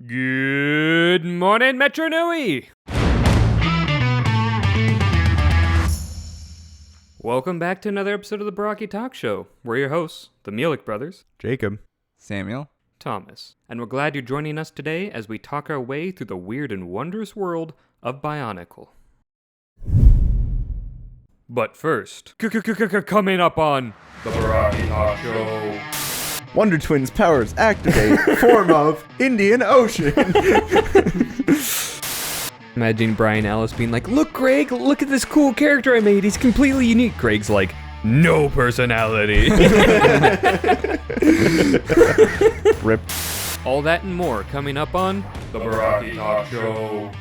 Good morning, Metro Nui! Welcome back to another episode of the Barraki Talk Show. We're your hosts, the Mielik brothers, Jacob, Samuel, Thomas, and we're glad you're joining us today as we talk our way through the weird and wondrous world of BioNICLE. But first, coming up on the Barraki Talk Show. Wonder Twins powers activate. Form of Indian Ocean. Imagine Brian Ellis being like, "Look, Greg, look at this cool character I made. He's completely unique." Greg's like, "No personality." Rip. All that and more coming up on the Barraki Talk Show.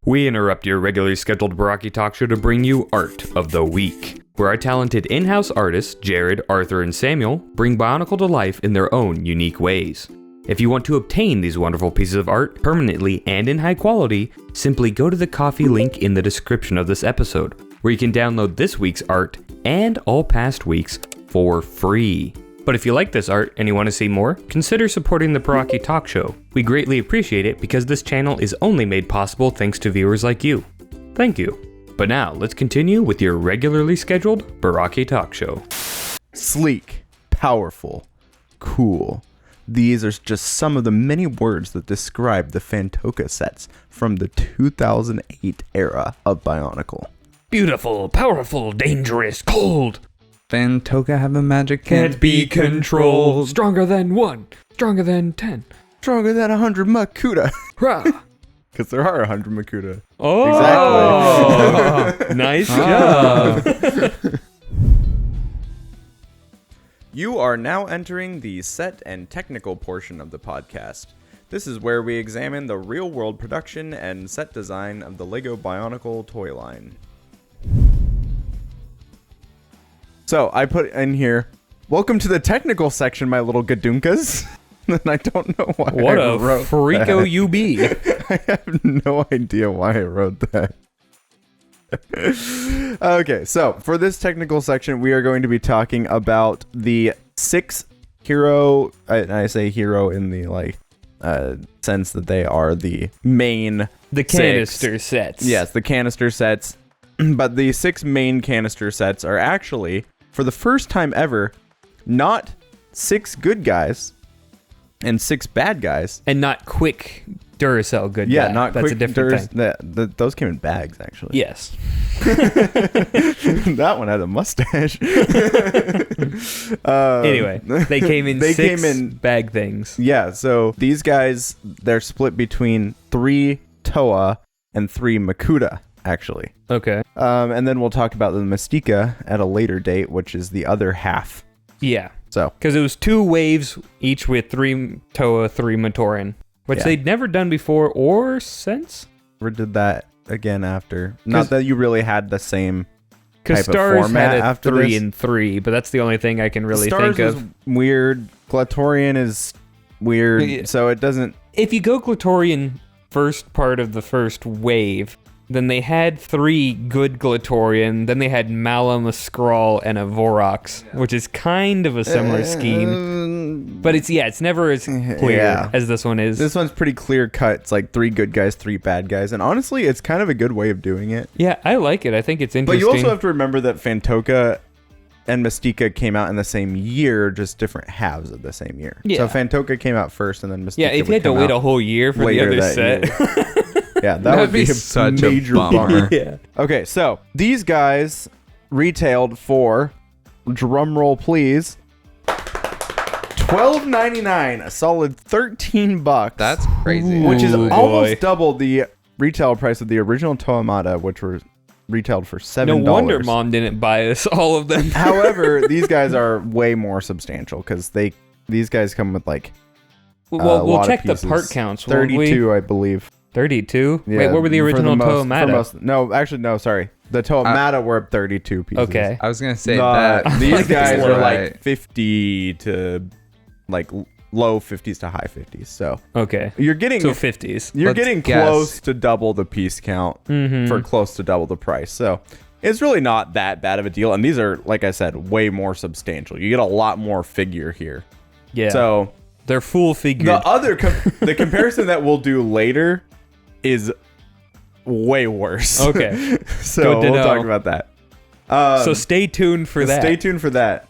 We interrupt your regularly scheduled Barraki Talk Show to bring you Art of the Week, where our talented in-house artists, Jared, Arthur, and Samuel, bring BioNICLE to life in their own unique ways. If you want to obtain these wonderful pieces of art permanently and in high quality, simply go to the Ko-fi link in the description of this episode, where you can download this week's art and all past weeks for free. But if you like this art and you want to see more, consider supporting the Barraki Talk Show. We greatly appreciate it because this channel is only made possible thanks to viewers like you. Thank you. But now, let's continue with your regularly scheduled Barraki Talk Show. Sleek, powerful, cool. These are just some of the many words that describe the Phantoka sets from the 2008 era of BioNICLE. Beautiful, powerful, dangerous, cold. Phantoka have a magic Can't be controlled. Stronger than 1. Stronger than 10. Stronger than 100 Makuta. Rah. Because there are 100 Makuta. Oh! Exactly. Nice job. You are now entering the set and technical portion of the podcast. This is where we examine the real-world production and set design of the LEGO BioNICLE toy line. So, I put in here, welcome to the technical section, my little gadunkas. And I don't know why What I a wrote freako that. you be. I have no idea why I wrote that. Okay, so for this technical section, we are going to be talking about the 6 hero, I say hero in the sense that they are the main The canister sets. Yes, the canister sets. But the 6 main canister sets are actually, for the first time ever, not 6 good guys and 6 bad guys. And not quick Duracell good Yeah, guy. not That's quick. a different thing. Those came in bags, actually. Yes. That one had a mustache. Anyway, they came in 6 bag things. Yeah, so these guys, they're split between 3 Toa and 3 Makuta, actually. Okay. And then we'll talk about the Mystica at a later date, which is the other half. Yeah. So, because it was 2 waves, each with 3 Toa, 3 Matoran, which they'd never done before or since. we did that again after. Not that you really had the same type of Stars format had a after 3 this. and 3, but that's the only thing I can really Stars think was of. weird. Glatorian is weird, Yeah. so it doesn't. If you go Glatorian first part of the first wave, then they had 3 good Glatorian, then they had Malum, a Skrull, and a Vorox, which is kind of a similar scheme. But it's never as clear as this one is. This one's pretty clear cut. It's like 3 good guys, 3 bad guys, and honestly, it's kind of a good way of doing it. Yeah, I like it. I think it's But interesting. you also have to remember that Phantoka and Mystica came out in the same year, just different halves of the same year. Yeah. So Phantoka came out first, and then Mystica. Yeah, if you had to wait a whole year for the other set. Yeah, that would be such a a major bummer. bummer. Yeah. Okay, so these guys retailed for, drum roll please, $12.99, a solid $13. That's crazy. which is Ooh, almost boy. double the retail price of the original Toa Mata, which were retailed for $7. No wonder Mom didn't buy us all of them. However, these guys are way more substantial because these guys come with like Well, we'll lot of check the pieces. part counts. won't we? 32, I believe. 32? Yeah, Wait, what were the for original most- Toa for Mata? most- No, actually, no, sorry. The Toa Mata were up 32 pieces. Okay. I was gonna say The- that these guys are right. like 50 to like low 50s to high 50s. So Okay. you're getting So 50s. you're Let's getting guess. close to double the piece count for close to double the price. So it's really not that bad of a deal. And these are, like I said, way more substantial. You get a lot more figure here. Yeah. So They're full figured. The other the comparison that we'll do later is way worse. Okay. So Good to we'll know. talk about that. So stay tuned for that. Stay tuned for that.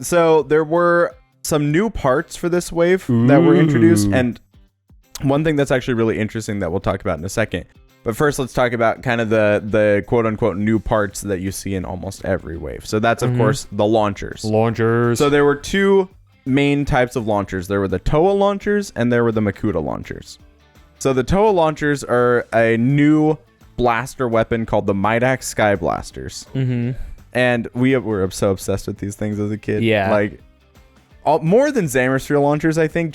So there were some new parts for this wave that were introduced, and one thing that's actually really interesting that we'll talk about in a second. But first, let's talk about kind of the quote-unquote new parts that you see in almost every wave. So that's, of course, the launchers. Launchers. So there were two main types of launchers. There were the Toa launchers, and there were the Makuta launchers. So the Toa launchers are a new blaster weapon called the Midax Sky Blasters. Mm-hmm. And we were so obsessed with these things as a kid. Yeah. Like, more than Xamasphere launchers, I think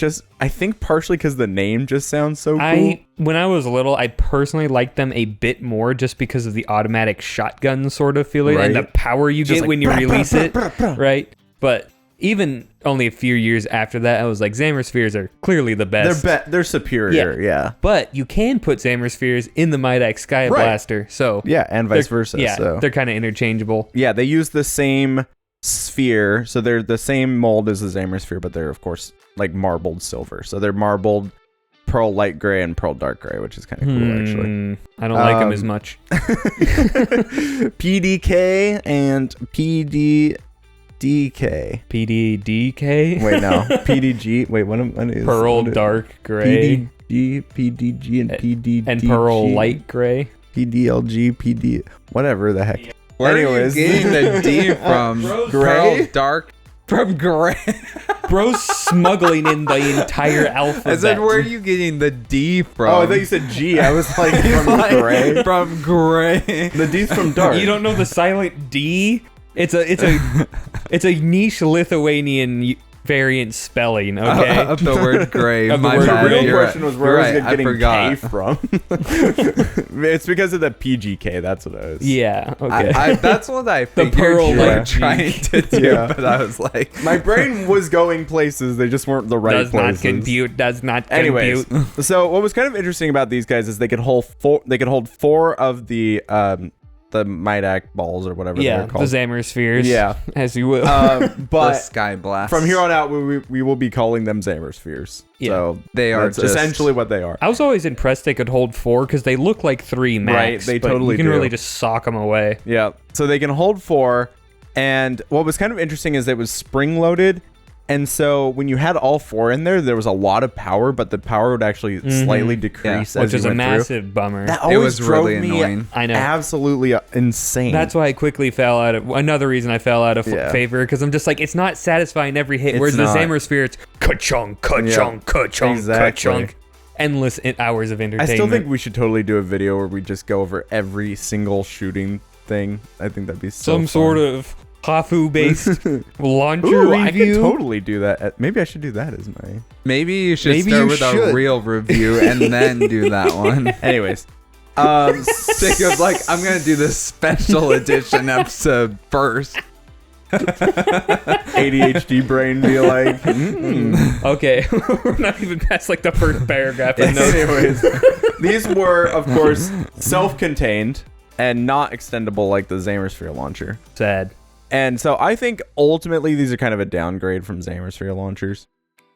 partially because the name just sounds so cool. When I was little, I personally liked them a bit more just because of the automatic shotgun sort of feeling and the power you get when you release it, right? But even only a few years after that, I was like, Xamaspheres are clearly the best. They're superior, yeah. But you can put Xamaspheres in the Midax Sky Blaster, so yeah, and vice versa. Yeah, so. they're kind of interchangeable. Yeah, they use the same sphere, so they're the same mold as the Xamasphere, but they're of course like marbled silver. So they're marbled pearl light gray and pearl dark gray, which is kind of cool actually. I don't like them as much. PDK and PDDK. PDDK. Wait, no. PDG. Wait, what is pearl dark gray. PDG, and PDDG. And pearl light gray. PDLG, PD, whatever the heck. Where Anyways. are you getting the D from? Gray? Pearl dark from gray. Bro's smuggling in the entire alphabet. I said, where are you getting the D from? Oh, I thought you said G. I was like, from gray. From gray. The D's from dark. You don't know the silent D? It's a niche Lithuanian variant spelling, okay? Of the word gray. Of the My word bad. The real You're question right. was where You're was right. it getting I forgot. K from? It's because of the PGK. That's what it is. Yeah, okay. That's what I figured pearl you were light trying to do, Yeah. but I was like... My brain was going places. They just weren't the right does places. does not Anyways, compute. so what was kind of interesting about these guys is they could hold four of the Midax balls or whatever Yeah, they're the called. Xamaspheres. Yeah. As you will. the But Sky Blast. from here on out, we will be calling them Xamaspheres. Yeah. So They are that's just- essentially what they are. I was always impressed they could hold 4 because they look like 3 max. Right, they but totally you can do. really just sock them away. Yeah. So they can hold 4. And what was kind of interesting is it was spring loaded. And so when you had all 4 in there was a lot of power, but the power would actually slightly decrease as Which you is a went through. massive bummer. That It always was drove really me annoying. I know. absolutely insane. That's why I quickly fell out of... Another reason I fell out of Yeah. favor, because I'm just like, it's not satisfying every hit. Whereas the not. Xamasphere, it's ka-chunk, ka-chunk, ka-chunk, Exactly. ka-chunk. Endless hours of I entertainment. still think we should totally do a video where we just go over every single shooting thing. I think that'd be so Some fun. sort of Hafu-based launcher Ooh, I could review. totally do that. Maybe I should do that as my... Maybe you should Maybe start you with should. a real review and then do that one. Anyways. Jacob's like, I'm going to do this special edition episode first. ADHD brain be like... Okay, we're not even past like the first paragraph of notes. Anyways, these were, of course, self-contained and not extendable like the Xamasphere launcher. Sad. And so I think ultimately these are kind of a downgrade from Xamasphere launchers.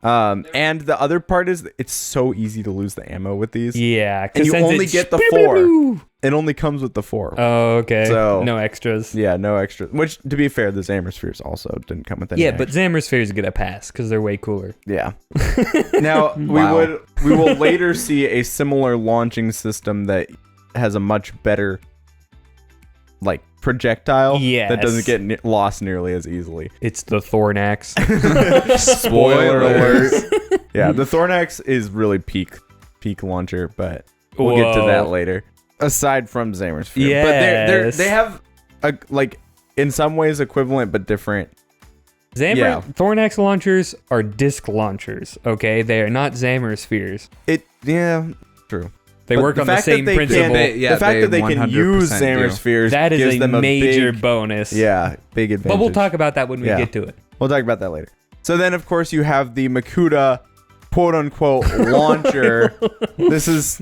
And the other part is it's so easy to lose the ammo with these. Yeah, 'cause And you since only it's get the pew, pew, 4. pew. It only comes with the 4. Oh, okay. So- no extras. Yeah, no extra. Which, to be fair, the Xamaspheres also didn't come with any. Yeah, but extra. Xamaspheres get a pass because they're way cooler. Yeah. Now Wow. we will later see a similar launching system that has a much better like projectile Yes. that doesn't get lost nearly as easily. It's the Thornax. Spoiler alert. Yeah, the Thornax is really peak launcher, but we'll get to that Whoa. later. Aside from Xamasphere, Yes. but they have a like in some ways equivalent but different. Yeah. Thornax launchers are disc launchers, okay? They are not Xamaspheres. True. They But work the on the fact that same they can- principle. Yeah, the fact they that they can use 100% do. Xamaspheres That is gives a them a major big, bonus. yeah, big advantage. But we'll talk about that when we Yeah. get to it. We'll talk about that later. So then, of course, you have the Makuta quote-unquote launcher. This is,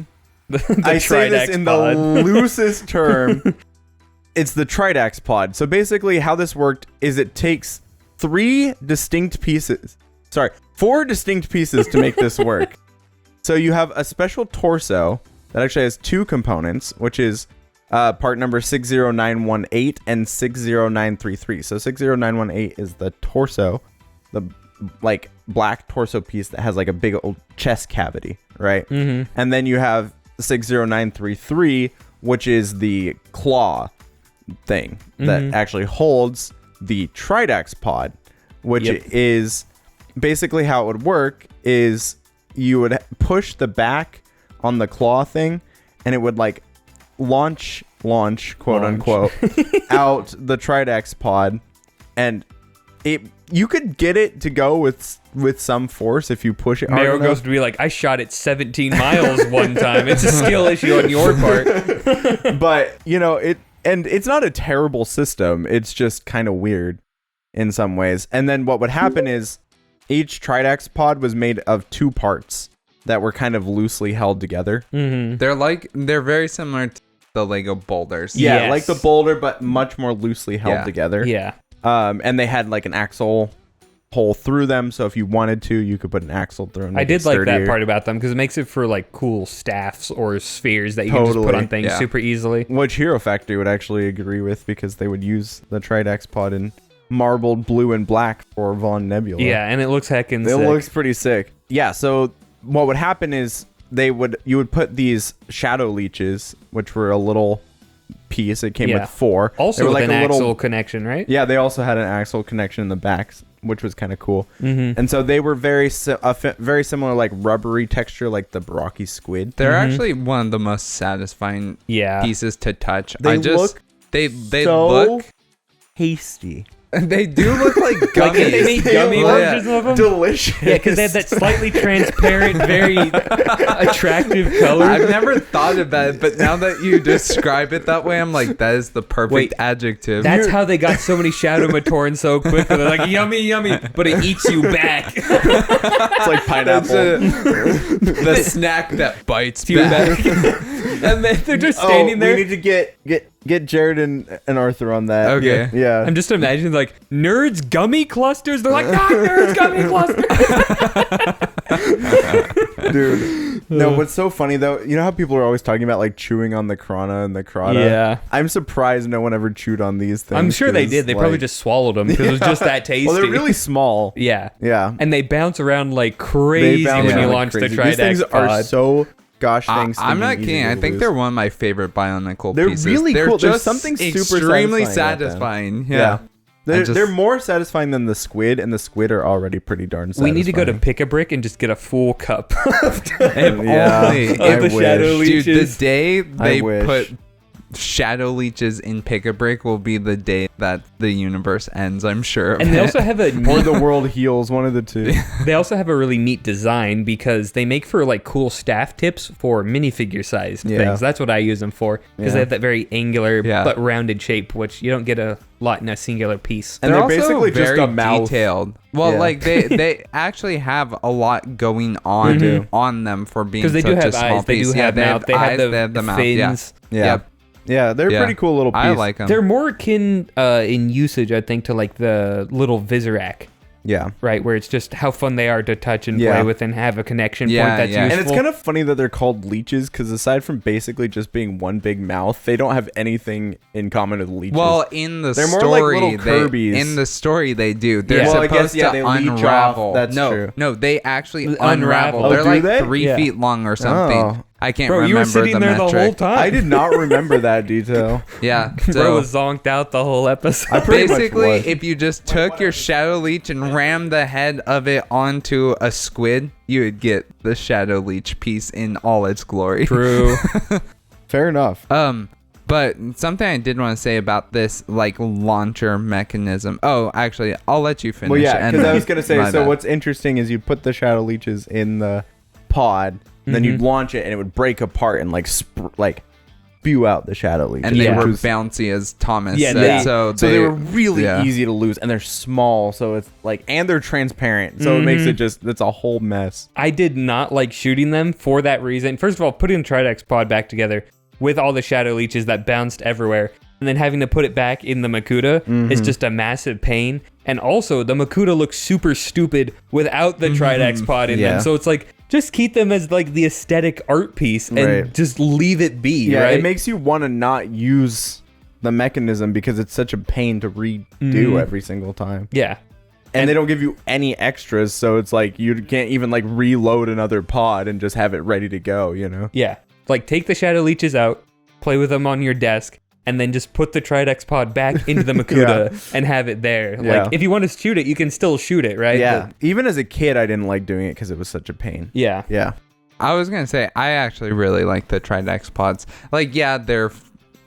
The I say this Tridax in pod. the loosest term. It's the Tridax pod. So basically how this worked is it takes 3 distinct pieces. Sorry, 4 distinct pieces to make this work. So you have a special torso that actually has 2 components, which is part number 60918 and 60933. So 60918 is the torso, the like black torso piece that has like a big old chest cavity, right? Mm-hmm. And then you have 60933, which is the claw thing that actually holds the Tridax pod, which is basically how it would work is you would push the back on the claw thing and it would like launch quote unquote out the Tridax pod, and you could get it to go with some force if you push it hard Nero enough. goes to be like, I shot it 17 miles one time. It's a skill issue on your part. But it's not a terrible system. It's just kind of weird in some ways. And then what would happen is each Tridax pod was made of 2 parts that were kind of loosely held together. Mm-hmm. They're very similar to the Lego boulders. Yeah, Yes. like the boulder, but much more loosely held together. Yeah. And they had like an axle hole through them, so if you wanted to, you could put an axle through them. I did like that part about them because it makes it for like cool staffs or spheres that you can just put on things super easily. Which Hero Factory would actually agree with because they would use the Tridax pod in marbled blue and black for Von Nebula. Yeah, and it looks heckin' sick. It looks pretty sick. Yeah, so what would happen is you would put these shadow leeches, which were a little piece. It came with 4. Also with like like an a little axle connection, right? Yeah, they also had an axle connection in the back, which was kind of cool. Mm-hmm. And so they were very similar, like rubbery texture, like the Barraki squid. They're actually one of the most satisfying pieces to touch. They look hasty. They do look like gummies. Like if they made gummy versions of them? Delicious. Yeah, because they have that slightly transparent, very attractive color. I've never thought about it, but now that you describe it that way, I'm like, that is the perfect adjective. That's how they got so many Shadow Matoran so quick. They're like, yummy, yummy, but it eats you back. It's like pineapple. The snack that bites you back. And then they're just standing there. We need to get Jared and Arthur on that. Okay. Yeah. I'm just imagining like nerds gummy clusters. They're like, nerds gummy clusters. Dude. No, what's so funny though, you know how people are always talking about like chewing on the Krana and the Krata? Yeah. I'm surprised no one ever chewed on these things. I'm sure they did. They probably just swallowed them because it was just that tasty. Well, they're really small. Yeah. Yeah. And they bounce around like crazy when you launch the Tridax These things pod. are so thanks. I'm not kidding. I think they're one of my favorite BioNicle pieces. They're really cool. There's Just something super extremely satisfying. Yeah. They're more satisfying than the squid, and the squid are already pretty darn satisfying. We need to go to Pick-a-Brick and just get a full cup of the shadow leeches. Dude, the day they wish. put shadow leeches in Pick-a-Brick will be the day that the universe ends, I'm sure. And they also have a or the world heals, one of the two. They also have a really neat design because they make for like cool staff tips for minifigure sized things. That's what I use them for because they have that very angular but rounded shape, which you don't get a lot in a singular piece. And they're also basically very just a mouth. detailed. Well, like they actually have a lot going on on them for being because they such do have a small eyes. They piece. do have mouth. They have the mouth. fins. Yeah, they're pretty cool little piece. I like them. They're more akin in usage, I think, to like the little Vizirac. Yeah. Right, where it's just how fun they are to touch and play with and have a connection point that's useful. And it's kind of funny that they're called leeches because aside from basically just being one big mouth, they don't have anything in common with leeches. Well, in the they're story, more like little Kirby's. in the story they do. They're well, supposed to they leech unravel. off. That's true. No, they actually Unravel. unravel. Oh, They're do like they? 3 feet long or something. Oh. I can't Bro, remember you were sitting the there metric. the whole time. I did not remember that detail. Yeah. Bro So was zonked out the whole episode. I pretty much basically, was. if you just took your shadow leech and rammed the head of it onto a squid, you would get the shadow leech piece in all its glory. True. Fair enough. But something I did want to say about this like launcher mechanism. Oh, actually, I'll let you finish. Well, yeah, because I was gonna say. My So bad. what's interesting is you put the shadow leeches in the pod, and then you'd launch it, and it would break apart and like spew out the shadow leeches. And they Yeah. were bouncy, as Thomas Yeah, said. they- So they were really yeah. easy to lose, and they're small, so it's like, and they're transparent, so it makes it it's a whole mess. I did not like shooting them for that reason. First of all, putting the Tridax pod back together with all the shadow leeches that bounced everywhere, and then having to put it back in the Makuta is just a massive pain. And also, the Makuta looks super stupid without the Tridex pod in them. So it's like, just keep them as like the aesthetic art piece and just leave it be, right? It makes you want to not use the mechanism because it's such a pain to redo every single time. Yeah. And they don't give you any extras, so it's like you can't even like reload another pod and just have it ready to go, you know? Yeah. Like, take the Shadow Leeches out, play with them on your desk, and then just put the Tridex pod back into the Makuta and have it there. Yeah. Like, if you want to shoot it, you can still shoot it, right? Yeah. But, even as a kid, I didn't like doing it because it was such a pain. yeah. Yeah. I was going to say, I actually really like the Tridex pods. Like, yeah, they're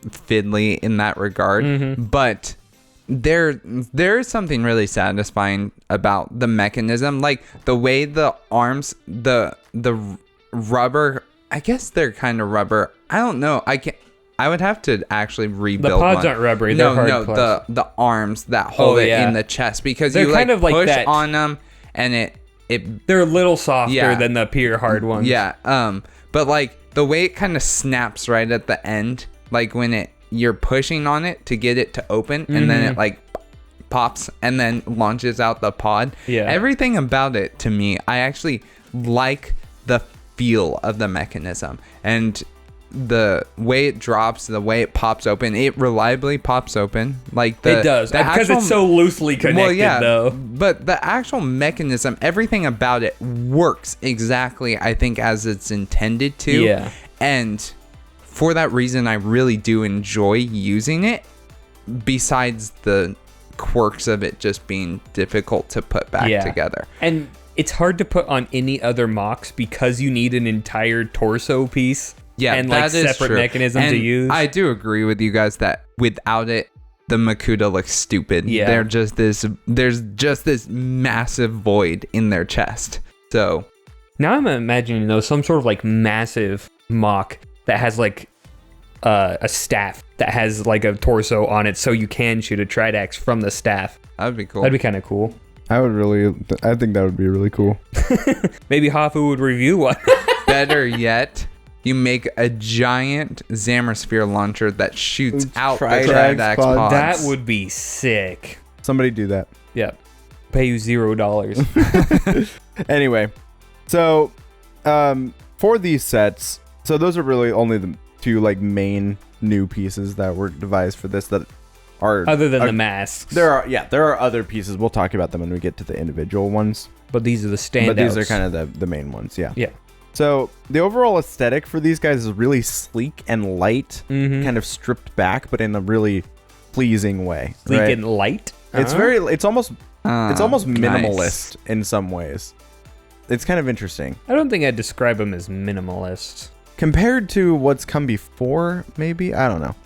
fiddly in that regard, but there is something really satisfying about the mechanism. Like, the way the arms, the rubber, I guess they're kind of rubber. I don't know. I would have to actually rebuild The pods one. aren't rubbery. They're hard plus. the arms that hold it in the chest, because They're you kind of like push that. on them and They're a little softer than the pure hard ones. yeah. But like the way it kind of snaps right at the end, like when you're pushing on it to get it to open, and then it like pops and then launches out the pod. Yeah. Everything about it, to me, I actually like the feel of the mechanism, and the way it drops, the way it pops open, it reliably pops open. Like It does, because it's so loosely connected, though. But the actual mechanism, everything about it works exactly, I think, as it's intended to. Yeah. And for that reason, I really do enjoy using it, besides the quirks of it just being difficult to put back together. And it's hard to put on any other MOCs because you need an entire torso piece. Yeah, and like separate mechanism to use. I do agree with you guys that without it, the Makuta looks stupid. Yeah. There's just this massive void in their chest. So now I'm imagining though some sort of like massive MOC that has like a staff that has like a torso on it, so you can shoot a Tridex from the staff. That'd be cool. That'd be kind of cool. I think that would be really cool. Maybe Hafu would review one. Better yet, you make a giant Zamasphere launcher that shoots out the Tridex pods. That would be sick. Somebody do that. Yeah. Pay you $0. Anyway, so for these sets, so those are really only the two like main new pieces that were devised for this that are other than the masks. There are other pieces. We'll talk about them when we get to the individual ones. But these are the standouts. But these are kind of the main ones, yeah. Yeah. So the overall aesthetic for these guys is really sleek and light, kind of stripped back, but in a really pleasing way. Sleek and light. It's almost minimalist nice. In some ways. It's kind of interesting. I don't think I'd describe them as minimalist. Compared to what's come before, maybe? I don't know.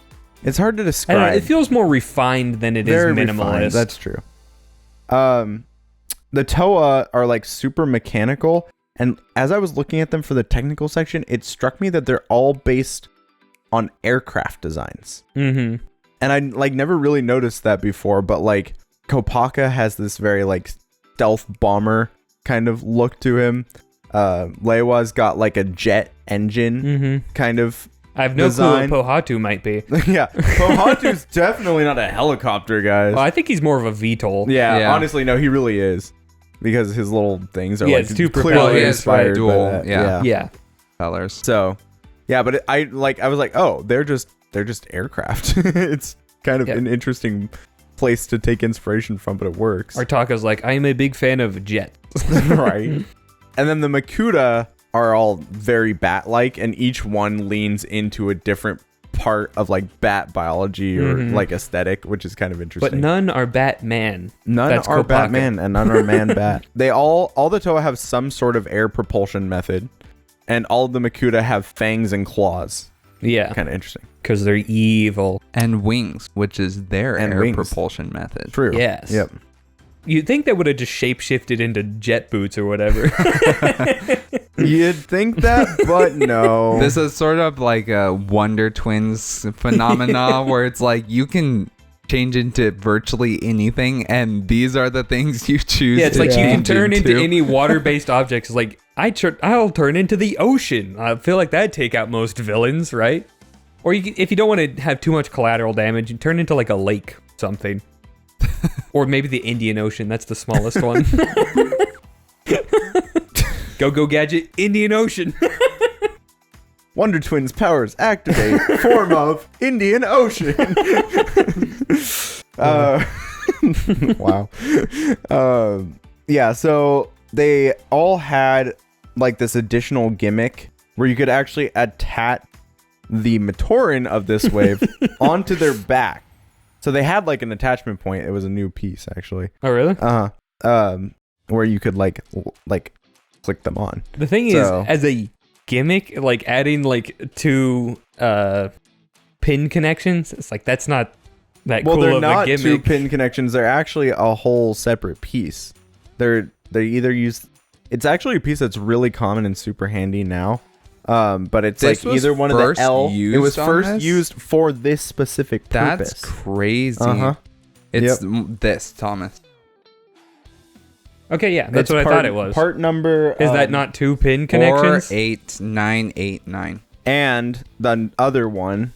It's hard to describe. I don't know, it feels more refined than it is minimalist. Refined, that's true. The Toa are like super mechanical, and as I was looking at them for the technical section, it struck me that they're all based on aircraft designs. Mm-hmm. And I like never really noticed that before, but like Kopaka has this very like stealth bomber kind of look to him. Leiwa's got like a jet engine kind of I have no design. clue what Pohatu might be. Yeah, Pohatu's definitely not a helicopter, guys. Well, I think he's more of a VTOL. Yeah, honestly, no, he really is. Because his little things are like it's two clearly propellers, inspired dual, by that. Yeah. Colors. So, yeah, but I was like, oh, they're just aircraft. It's kind of an interesting place to take inspiration from, but it works. Artaka's like, I am a big fan of jets. Right. And then the Makuta are all very bat-like, and each one leans into a different part of like bat biology or like aesthetic, which is kind of interesting. But none are Batman. None That's are Kopaka. Batman and none are Man-Bat. They all the Toa have some sort of air propulsion method, and all of the Makuta have fangs and claws. Yeah. Kind of interesting. Because they're evil. And wings, which is their And air wings. propulsion method. True. Yes. Yep. You'd think they would have just shapeshifted into jet boots or whatever. You'd think that, but no. This is sort of like a Wonder Twins phenomena where it's like you can change into virtually anything, and these are the things you choose. Yeah, it's to like you can change turn into any water-based object. It's like, I'll turn into the ocean. I feel like that'd take out most villains, right? Or if you don't want to have too much collateral damage, you turn into like a lake something. Or maybe the Indian Ocean. That's the smallest one. Go Gadget, Indian Ocean. Wonder Twins powers activate. Form of Indian Ocean. Wow. Yeah, so they all had like this additional gimmick where you could actually attach the Matoran of this wave onto their back. So they had like an attachment point. It was a new piece actually. Oh, really? Where you could like click them on. The thing is, as a gimmick, like adding like 2 pin connections, it's like that's not that cool of a gimmick. Well, they're not 2 pin connections. They're actually a whole separate piece. They either use. It's actually a piece that's really common and super handy now. But it's this like either one of the L. It was first used for this specific purpose. That's crazy. It's this, Thomas. Okay, yeah, that's what I thought it was. Part number is that not 2 pin connections? 48989. And the other one,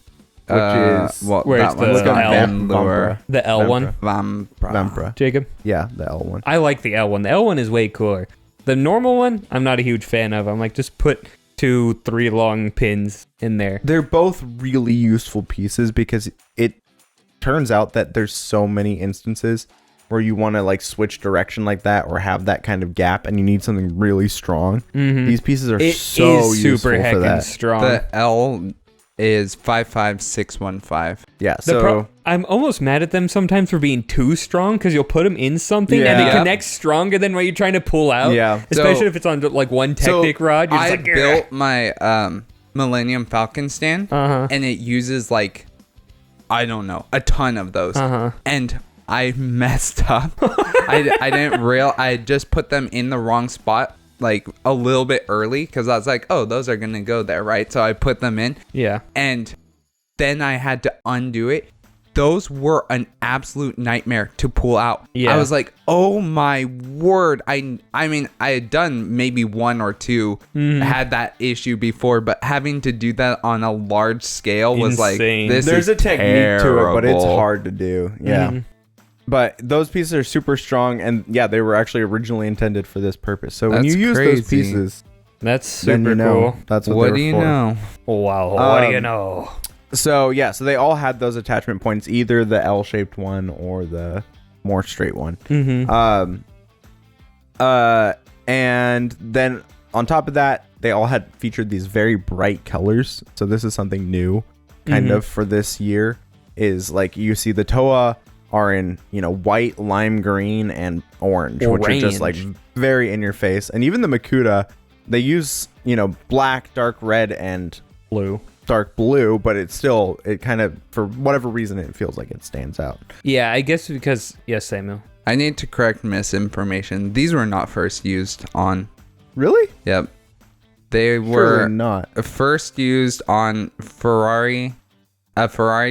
which is where's the L one? Vampra. Jacob? Yeah, the L one. I like the L one. The L one is way cooler. The normal one, I'm not a huge fan of. I'm like, just put 2-3 long pins in there. They're both really useful pieces because it turns out that there's so many instances where you want to like switch direction like that or have that kind of gap and you need something really strong. These pieces are so useful for that. Strong. The L is 55615. Yeah, I'm almost mad at them sometimes for being too strong because you'll put them in something and it connects stronger than what you're trying to pull out. Yeah. Especially if it's on like one Technic rod. You're I just like, built my Millennium Falcon stand and it uses like, I don't know, a ton of those. And I messed up. I didn't I just put them in the wrong spot like a little bit early because I was like, oh, those are going to go there, right? So I put them in. Yeah. And then I had to undo it. Those were an absolute nightmare to pull out. Yeah. I was like, oh my word. I mean, I had done maybe 1 or 2, had that issue before, but having to do that on a large scale was like, there's a technique to it, but it's hard to do. Yeah. But those pieces are super strong, and yeah, they were actually originally intended for this purpose. So when you use those pieces, that's super cool. That's what do you for. know? Wow, what do you know? So yeah, so they all had those attachment points, either the L-shaped one or the more straight one. And then on top of that, they all had featured these very bright colors. So this is something new, kind of for this year. Is like you see the Toa are in, white, lime green, and orange, which are just like very in your face. And even the Makuta, they use, black, dark red, and dark blue, but it kind of, for whatever reason, it feels like it stands out. Yeah, I guess because, yes, Samuel. I need to correct misinformation. These were not first used on. Really? Yep. They were Surely not first used on a Ferrari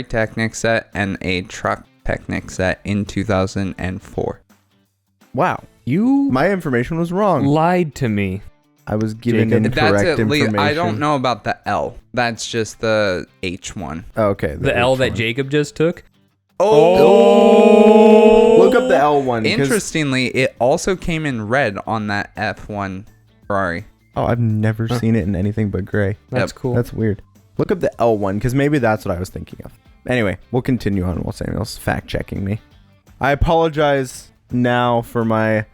Technic set and a truck Technic set in 2004. Wow. My information was wrong. Lied to me. I was given incorrect information. I don't know about the L. That's just the H one. Okay. The L that Jacob just took? Oh! Look up the L one. Interestingly, it also came in red on that F1 Ferrari. Oh, I've never seen it in anything but gray. That's cool. That's weird. Look up the L one, because maybe that's what I was thinking of. Anyway, we'll continue on while Samuel's fact-checking me. I apologize now for my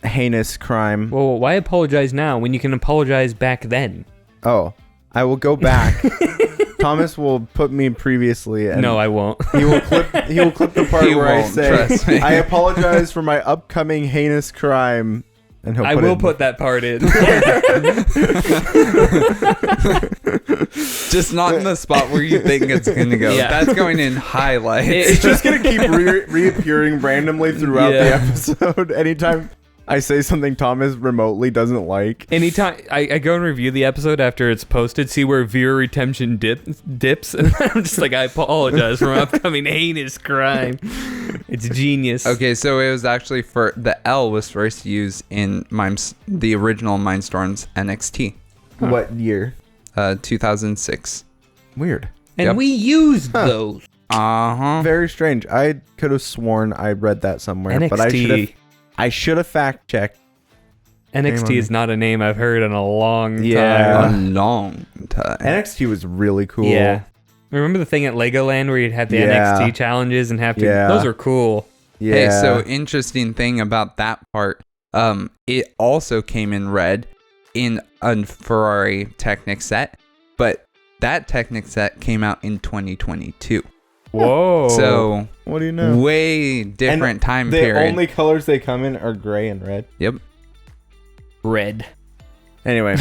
heinous crime. Well, why apologize now when you can apologize back then? Oh, I will go back. Thomas will put me previously. And no, I won't. He will clip the part where I say, I apologize for my upcoming heinous crime. And I will put that part in. Just not in the spot where you think it's going to go. Yeah. That's going in highlights. It's just going to keep reappearing randomly throughout the episode. Anytime I say something Thomas remotely doesn't like. Anytime I go and review the episode after it's posted, see where viewer retention dips, and I'm just like, I apologize for my upcoming heinous crime. It's genius. Okay, so it was actually the L was first used in the original Mindstorms NXT. What year? 2006. Weird. And we used those. Very strange. I could have sworn I read that somewhere, but I should have fact checked. NXT is not a name I've heard in a long time. A long time. NXT was really cool. Yeah. Remember the thing at Legoland where you'd have the NXT challenges and have to... Those are cool. Yeah. Hey, so interesting thing about that part, it also came in red in a Ferrari Technic set, but that Technic set came out in 2022. Whoa. So, what do you know? Way different time period. The only colors they come in are gray and red. Yep. Red. Anyway.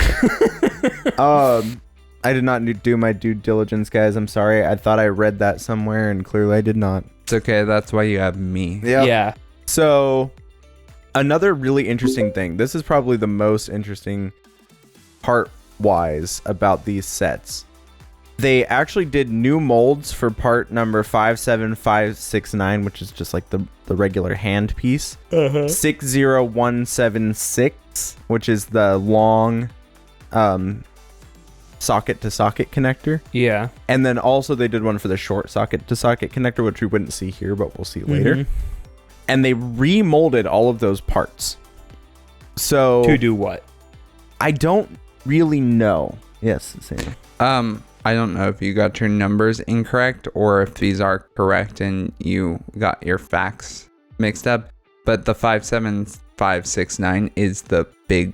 I did not do my due diligence, guys. I'm sorry. I thought I read that somewhere, and clearly I did not. It's okay. That's why you have me. Yep. Yeah. So, another really interesting thing. This is probably the most interesting part-wise about these sets. They actually did new molds for part number 57569, which is just like the regular hand piece. 60176, which is the long socket to socket connector. Yeah. And then also they did one for the short socket to socket connector, which we wouldn't see here, but we'll see later. And they remolded all of those parts. So to do what? I don't really know. Yes, Sam. I don't know if you got your numbers incorrect or if these are correct and you got your facts mixed up, but the 57569 is the big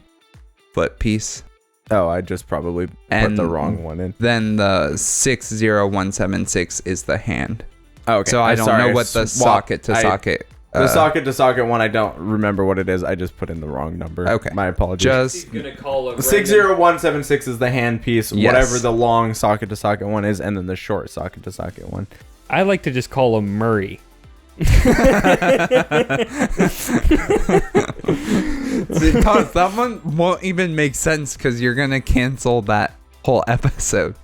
foot piece. Oh, I just probably put the wrong one in. Then the 60176 is the hand. Okay. So I don't know what the socket to socket. The socket to socket one, I don't remember what it is. I just put in the wrong number. Okay. My apologies. Just Gonna call it 60176 is the hand piece, Yes. whatever the long socket to socket one is, and then the short socket to socket one. I like to just call him Murray. that one won't even make sense because you're gonna cancel that whole episode.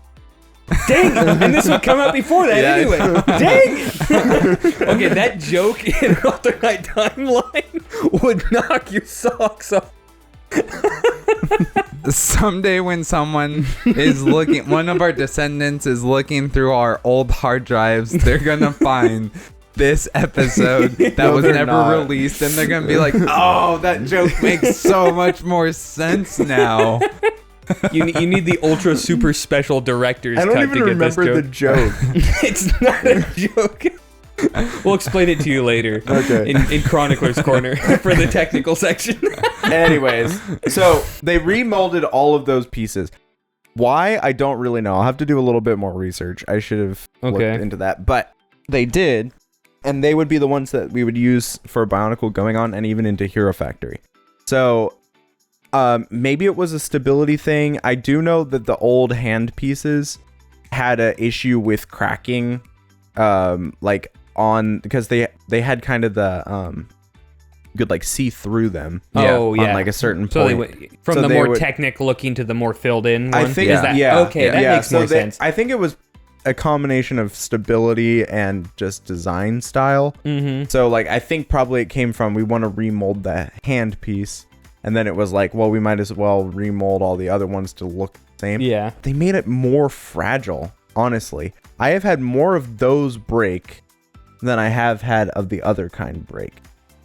Dang it. And this would come out before that anyway. Dang it. Okay, that joke in an alternate timeline would knock your socks off. Someday when someone is looking, one of our descendants is looking through our old hard drives, they're gonna find this episode that was never released, and they're gonna be like, oh, that joke makes so much more sense now. You need the ultra super special director's I don't cut even to get this remember joke. the joke. It's not a joke. We'll explain it to you later. Okay. In Chronicler's Corner for the technical section. Anyways, so they remolded all of those pieces. Why? I don't really know. I'll have to do a little bit more research. I should have looked into that. But they did, and they would be the ones that we would use for Bionicle going on and even into Hero Factory. So maybe it was a stability thing. I do know that the old hand pieces had an issue with cracking, because they had kind of the you could like see through them. Oh yeah, on like a certain point. So they went from the more Technic looking to the more filled in one. I think Is that, okay, that makes more sense. I think it was a combination of stability and just design style. So like I think probably it came from we want to remold the hand piece, and then it was like, well, we might as well remold all the other ones to look the same. Yeah, they made it more fragile. Honestly, I have had more of those break than I have had of the other kind break.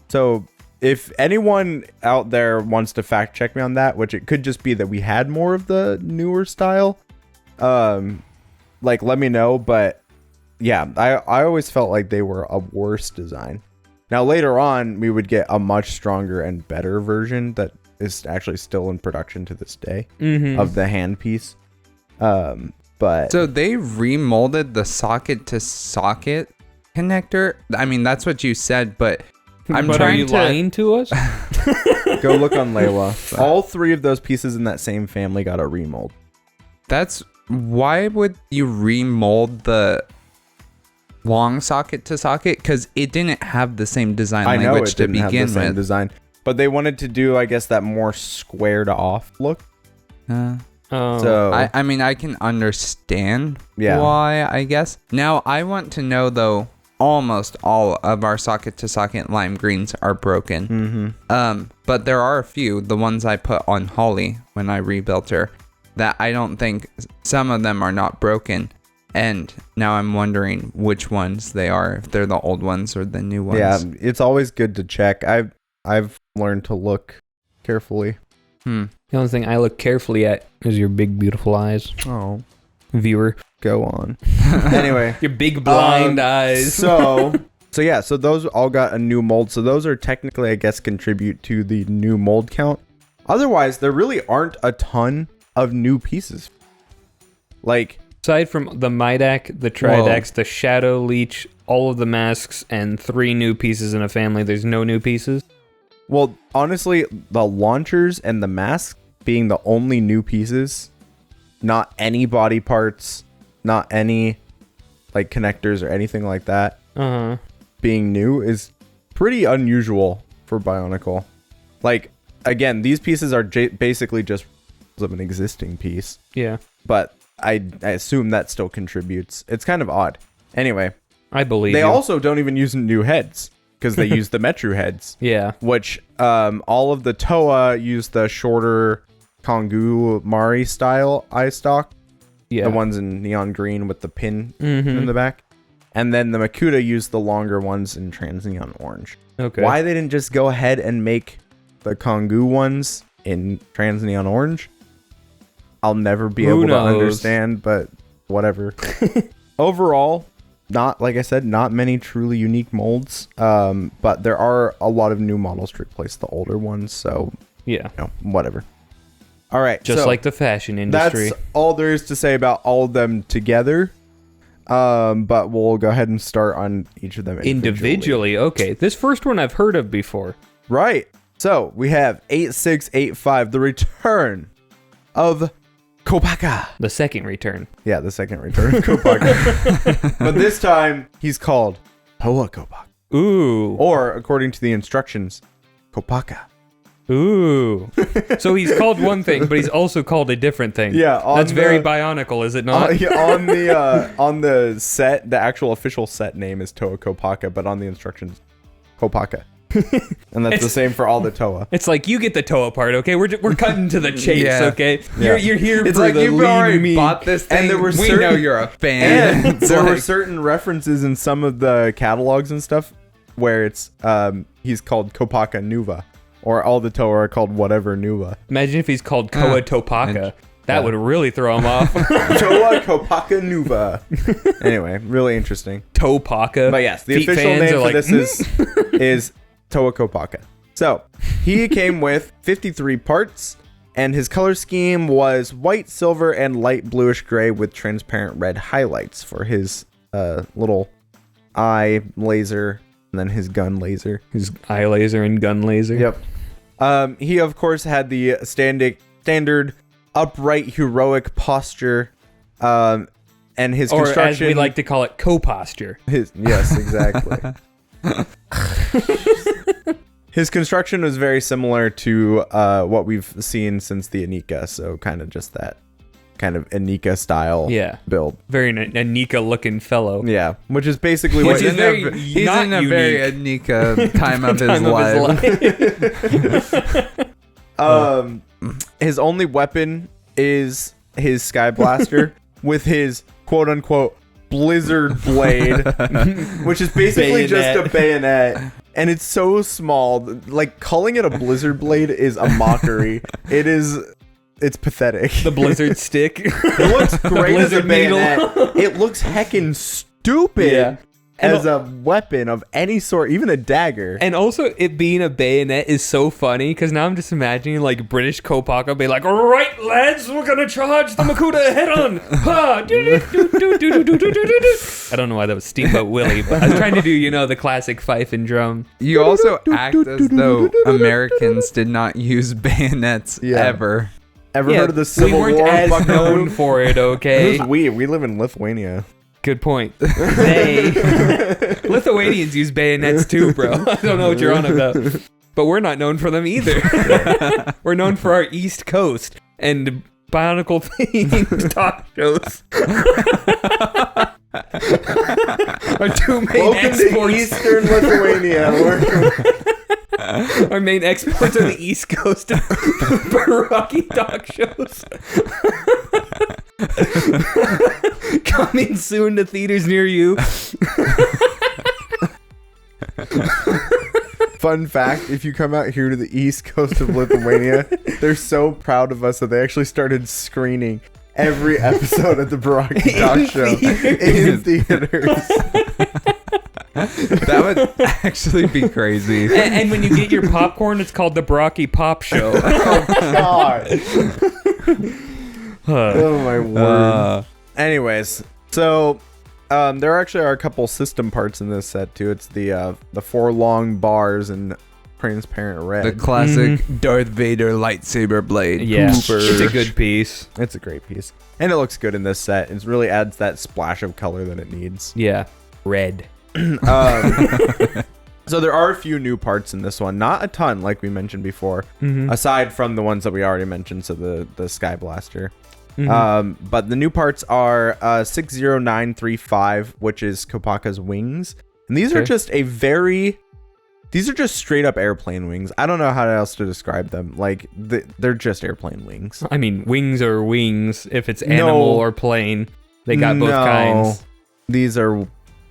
So if anyone out there wants to fact check me on that, which it could just be that we had more of the newer style, let me know. But yeah, I always felt like they were a worse design. Now later on, we would get a much stronger and better version that is actually still in production to this day of the hand piece. But so they remolded the socket to socket connector. I mean, that's what you said, but are you lying to us? Go look on Layla. All three of those pieces in that same family got a remold. Why would you remold the long socket to socket? Because it didn't have the same design language to begin with. Design, but they wanted to do, I guess, that more squared off look. So I mean, I can understand why, I guess. Now, I want to know, though, almost all of our socket to socket lime greens are broken. But there are a few, the ones I put on Holly when I rebuilt her, that I don't think, some of them are not broken. And now I'm wondering which ones they are, if they're the old ones or the new ones. Yeah, it's always good to check. I've learned to look carefully. The only thing I look carefully at is your big, beautiful eyes. Oh, Viewer. go on. Anyway, Your big, blind eyes. So those all got a new mold. So those are technically, I guess, contribute to the new mold count. Otherwise, there really aren't a ton of new pieces. Like, Aside from the Midak, the Tridex, the Shadow Leech, all of the masks, and 3 new pieces in a family, there's no new pieces? well, honestly, the launchers and the mask being the only new pieces, not any body parts, not any like connectors or anything like that Uh-huh. being new is pretty unusual for Bionicle. Like, again, these pieces are basically just of an existing piece, Yeah. but I assume that still contributes. It's kind of odd. Anyway, I believe they you. also don't even use new heads because they use the Metru heads, Yeah. which all of the Toa use the shorter Kongu Mari style eye stalk, Yeah. the ones in neon green with the pin in the back. And then the Makuta use the longer ones in trans neon orange. Okay. Why they didn't just go ahead and make the Kongu ones in trans neon orange, I'll never be Who able knows? to understand, but whatever. Overall, not, like I said, not many truly unique molds, but there are a lot of new models to replace the older ones, so, Yeah. whatever. All right, Just so like the fashion industry. that's all there is to say about all of them together. But we'll go ahead and start on each of them Individually. Okay. This first one I've heard of before. Right. So we have 8685, the return of Kopaka. The second return. Yeah, the second return of Kopaka. But this time he's called Toa Kopaka. Ooh. Or, according to the instructions, Kopaka. Ooh. So he's called one thing, but he's also called a different thing. Yeah, on That's very the- Bionicle, is it not? On the set, the actual official set name is Toa Kopaka, but on the instructions, Kopaka. And that's the same for all the Toa. It's like, you get the Toa part, okay? We're cutting to the chase, Yeah. okay? Yeah. You're here It's for like the you've lean already meat. bought this thing. And there were we certain- know you're a fan. And It's there were like- certain references in some of the catalogs and stuff where it's he's called Kopaka Nuva, or all the Toa are called whatever Nuva. Imagine if he's called Koa Topaka. That would really throw him off. Toa Kopaka Nuva. Anyway, really interesting. Topaka. But yes, the Feet official fans name are for like, this is Toa Kopaka. So he came with 53 parts, and his color scheme was white, silver, and light bluish gray with transparent red highlights for his little eye laser and then his gun laser. His eye laser and gun laser. Yep. He of course had the standard upright heroic posture, and his Or construction. as we like to call it, co-posture. Yes, exactly. His construction was very similar to what we've seen since the Anika, so kind of just that kind of Anika style build. Very Anika looking fellow. Yeah, which is basically Which what is very he's not in a unique. very Anika time of his Time of his life. his only weapon is his Sky Blaster with his quote unquote Blizzard Blade, which is basically just a bayonet. And it's so small. Like, calling it a Blizzard Blade is a mockery. It's pathetic. The Blizzard stick. It looks great as a Blizzard needle. bayonet. It looks heckin' stupid as a weapon of any sort, even a dagger. And also, it being a bayonet is so funny because now I'm just imagining like British Kopaka be like, "All right, lads, we're gonna charge the Makuta head on." Ha! I don't know why that was Steamboat Willie, but I was trying to do, the classic fife and drum. You also act as though Americans did not use bayonets ever. Ever heard of the Civil we weren't War? as Buckaroo? known for it, okay? Who's we? We live in Lithuania. Good point. Lithuanians use bayonets too, bro. I don't know what you're on about. But we're not known for them either. We're known for our East Coast and Bionicle themed talk shows. Our two main Welcome to exports. Eastern Lithuania. Our main exports are the East Coast Barraki talk shows. Coming soon to theaters near you. Fun fact, if you come out here to the east coast of Lithuania, they're so proud of us that they actually started screening every episode of the Barraki Talk Show in theaters. That would actually be crazy. And when you get your popcorn, it's called the Barraki Pop Show. Oh, God. Oh, my word. Anyways, so there actually are a couple system parts in this set, too. It's the 4 long bars in transparent red. The classic Darth Vader lightsaber blade. Yeah, Bloopers. it's a good piece. It's a great piece. And it looks good in this set. It really adds that splash of color that it needs. Yeah, red. So there are a few new parts in this one. Not a ton, like we mentioned before, aside from the ones that we already mentioned, so the Sky Blaster. But the new parts are 60935, which is Kopaka's wings. And these are just these are just straight up airplane wings. I don't know how else to describe them. Like, they're just airplane wings. I mean, wings are wings. If it's animal or plane, they got both kinds. These are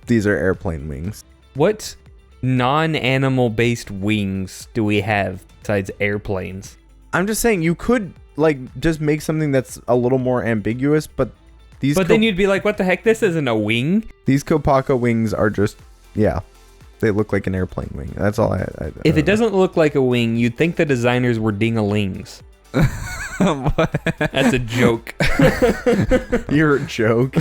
airplane wings. What non-animal based wings do we have besides airplanes? I'm just saying you could like just make something that's a little more ambiguous, but these. But then you'd be like, "What the heck? This isn't a wing." These Kopaka wings are just they look like an airplane wing. That's all I If it doesn't look like a wing, you'd think the designers were ding-a-lings. That's a joke. You're a joke.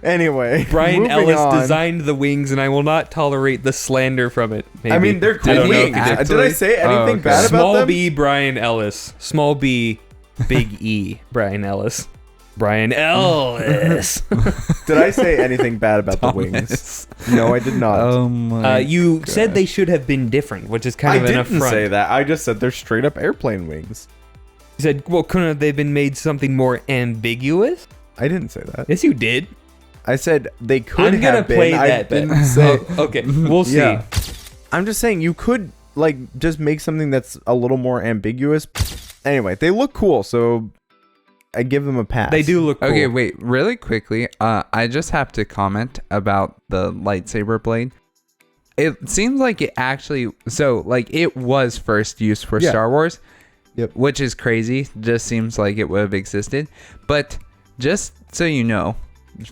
Anyway, Brian Ellis designed the wings, and I will not tolerate the slander from it. Maybe. I mean, they're cool wings. Did I say anything bad about them? Small B, Brian Ellis. Small B, big E, Brian Ellis. Brian Ellis. Did I say anything bad about the wings? No, I did not. Oh my you said they should have been different, which is kind of an affront. I didn't say that. I just said they're straight up airplane wings. You said, well, couldn't have they been made something more ambiguous? I didn't say that. Yes, you did. I said they could I'm gonna have been. play that I bit. didn't say. Okay, we'll see. Yeah. I'm just saying you could like just make something that's a little more ambiguous. Anyway, they look cool, so I give them a pass. They do look cool. Okay, wait, really quickly. I just have to comment about the lightsaber blade. It seems like it actually, it was first used for Star Wars. Yep. Which is crazy. Just seems like it would have existed. But just so you know,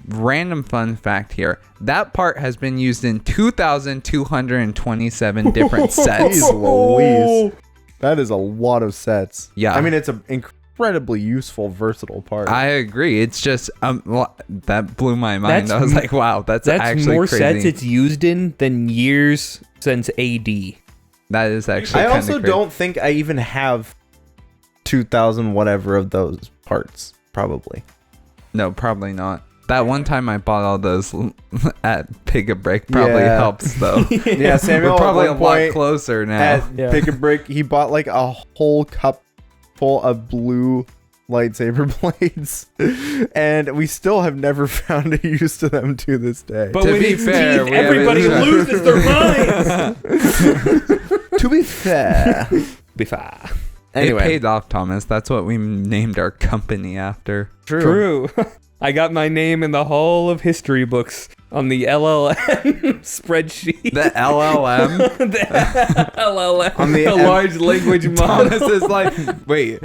random fun fact here. That part has been used in 2,227 different sets. Jeez Louise. That is a lot of sets. Yeah. I mean, it's an incredibly useful, versatile part. I agree. It's just that blew my mind. I was like, wow, that's actually more crazy. sets it's used in than years since AD. That is actually I kinda also crazy. don't think I even have 2,000 whatever of those parts, probably. No, probably not. That one time I bought all those at Pick a Break probably helps though. Yeah, Samuel We're probably at a one lot point closer now. at Pick a Break, he bought like a whole cup full of blue lightsaber blades, and we still have never found a use to them to this day. But To when be it's fair, teeth, we haven't everybody tried. loses their minds. To be fair, Bifa. anyway, It paid off, Thomas. That's what we named our company after. True. I got my name in the Hall of History books on the LLM spreadsheet. The LLM. The LLM. On the large language model. Thomas is like, wait.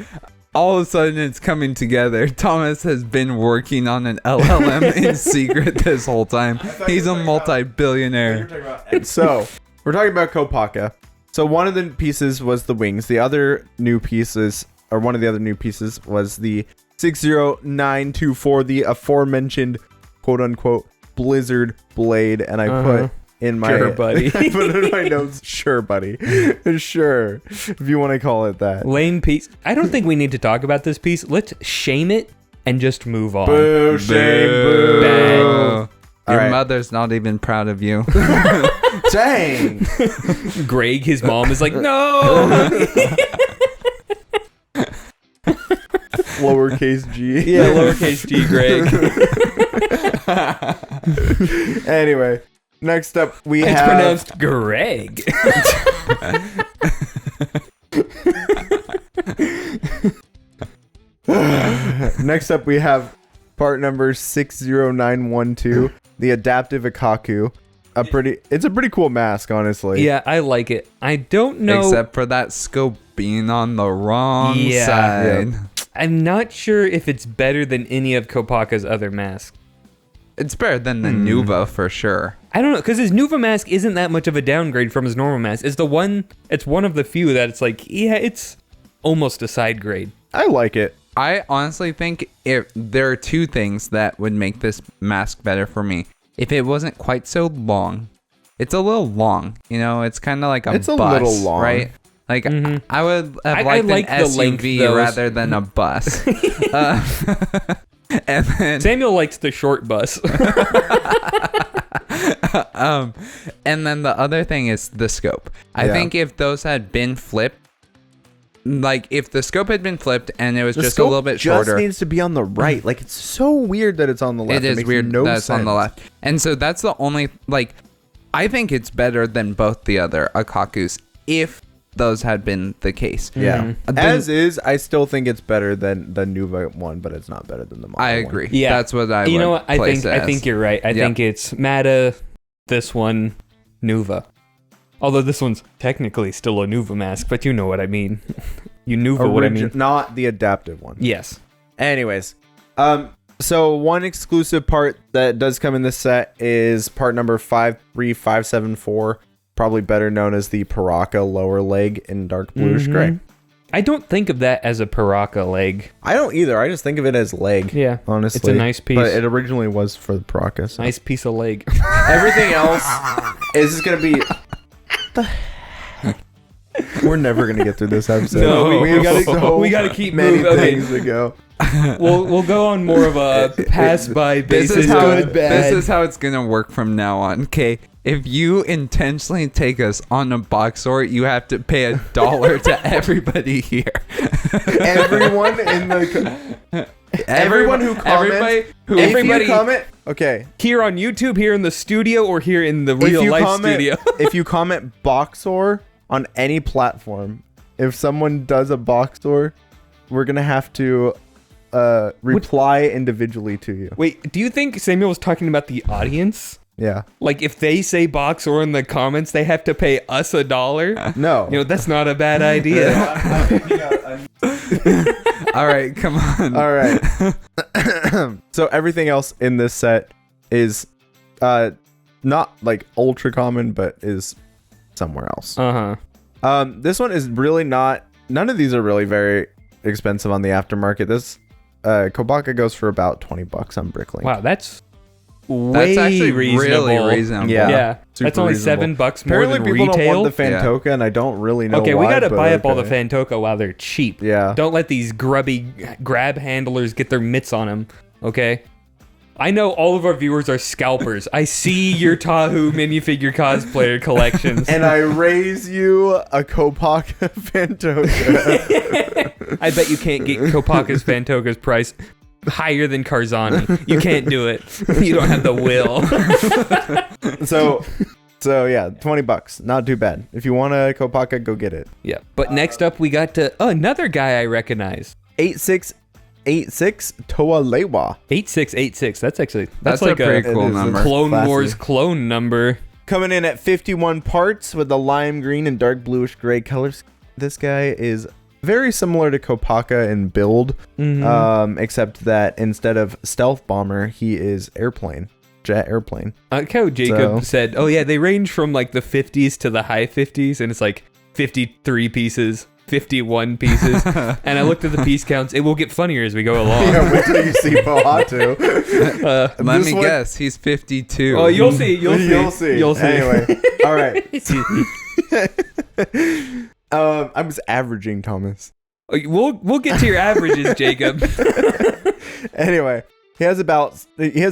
All of a sudden, it's coming together. Thomas has been working on an LLM in secret this whole time. He's a multi-billionaire. So we're talking about Kopaka. So one of the pieces was the wings. The other new pieces, or one of the other new pieces, was the 60924, the aforementioned quote-unquote Blizzard blade, and I put in my Sure, buddy. I put in my notes, sure, buddy, sure, if you want to call it that. Lame piece. I don't think we need to talk about this piece. Let's shame it and just move on. Boo, shame, boo. Bang. Your right. mother's not even proud of you. Dang. Greg, his mom, is like, no. Lowercase g. Yeah, lowercase g, Greg. Anyway, next up we It's have pronounced Greg. part number 60912, the adaptive Akaku. It's a pretty cool mask, honestly. Yeah, I like it. I don't know. Except for that scope being on the wrong side. Yeah. I'm not sure if it's better than any of Kopaka's other masks. It's better than the Nuva for sure. I don't know, because his Nuva mask isn't that much of a downgrade from his normal mask. It's one of the few that it's like, yeah, it's almost a side grade. I like it. I honestly think if there are two things that would make this mask better for me. If it wasn't quite so long. It's a little long, it's kind of like a bus, little long, right? Like I would have liked like an the length, SUV though. rather than a bus. And then Samuel likes the short bus. and then the other thing is the scope. I think if those had been flipped, like if the scope had been flipped and it was just a little bit shorter. Just needs to be on the right. Like it's so weird that it's on the left. It is makes weird no that it's on the sense. left. And so that's the only, I think it's better than both the other Akakus if those had been the case. Yeah. As is, I still think it's better than the Nuva one, but it's not better than the Mata I one. agree. Yeah. That's what I would You know what? I place it as. think you're right. I think it's Mata, this one, Nuva. Although this one's technically still a Nuva mask, but you know what I mean. You Nuva what I mean. Not the adaptive one. Yes. Anyways, so one exclusive part that does come in this set is part number 53574, probably better known as the Paraka lower leg in dark bluish gray. I don't think of that as a Paraka leg. I don't either. I just think of it as leg. Yeah. Honestly. It's a nice piece. But it originally was for the Paraka. So. Nice piece of leg. Everything else is going to be... We're never going to get through this episode. No, we have we gotta keep many moving. Okay. things to go. We'll go on more of a pass by basis. This is how it's gonna work from now on. Okay, if you intentionally take us on a box sort, you have to pay $1 to everybody here. Everyone in the everyone who comments, if you comment, okay, here on YouTube, here in the studio, or here in the real life studio. If you comment Boxor on any platform, if someone does a Boxor, we're gonna have to reply individually to you. Wait, do you think Samuel was talking about the audience? Yeah. Like if they say box or in the comments, they have to pay us $1? No. That's not a bad idea. All right, come on. All right. So everything else in this set is not like ultra common, but is somewhere else. This one is really not. None of these are really very expensive on the aftermarket. This Kopaka goes for about $20 on Bricklink. Wow, that's actually reasonable. Really reasonable. Yeah. That's only reasonable. $7 more Apparently than people retail. don't want the Phantoka, and I don't really know Okay, why. we gotta but buy up all the okay. Phantoka while they're cheap. Yeah. Don't let these grubby grab handlers get their mitts on them. Okay. I know all of our viewers are scalpers. I see your Tahu minifigure cosplayer collections. And I raise you a Kopaka Phantoka. I bet you can't get Kopaka's Phantoka's price higher than Karzani. You can't do it. You don't have the will. So yeah, $20. Not too bad. If you want a Kopaka, go get it. Yeah. But next up, we got another guy I recognize. 8686 Toa Lewa. 8686. That's like a pretty cool it is. number. Clone Classy. Wars clone number. Coming in at 51 parts with the lime green and dark bluish gray colors. This guy is very similar to Kopaka in build, except that instead of stealth bomber, he is jet airplane. How Jacob said, oh yeah, they range from like the 50s to the high 50s, and it's like 53 pieces, 51 pieces. And I looked at the piece counts. It will get funnier as we go along. Yeah, wait till you see Bohatu. Let me guess, he's 52. Oh, you'll see. You'll see. Anyway, all right. I was averaging, Thomas. We'll get to your averages, Jacob. Anyway, he has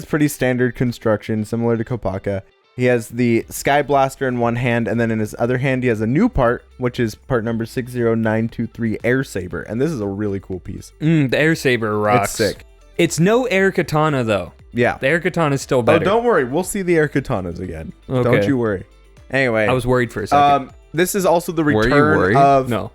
pretty standard construction, similar to Kopaka. He has the Sky Blaster in one hand, and then in his other hand, he has a new part, which is part number 60923 Air Saber. And this is a really cool piece. The Air Saber rocks. It's sick. It's no Air Katana, though. Yeah. The Air Katana is still better. Oh, don't worry. We'll see the Air Katanas again. Okay. Don't you worry. Anyway. I was worried for a second. This is also the Were you return worried? of No.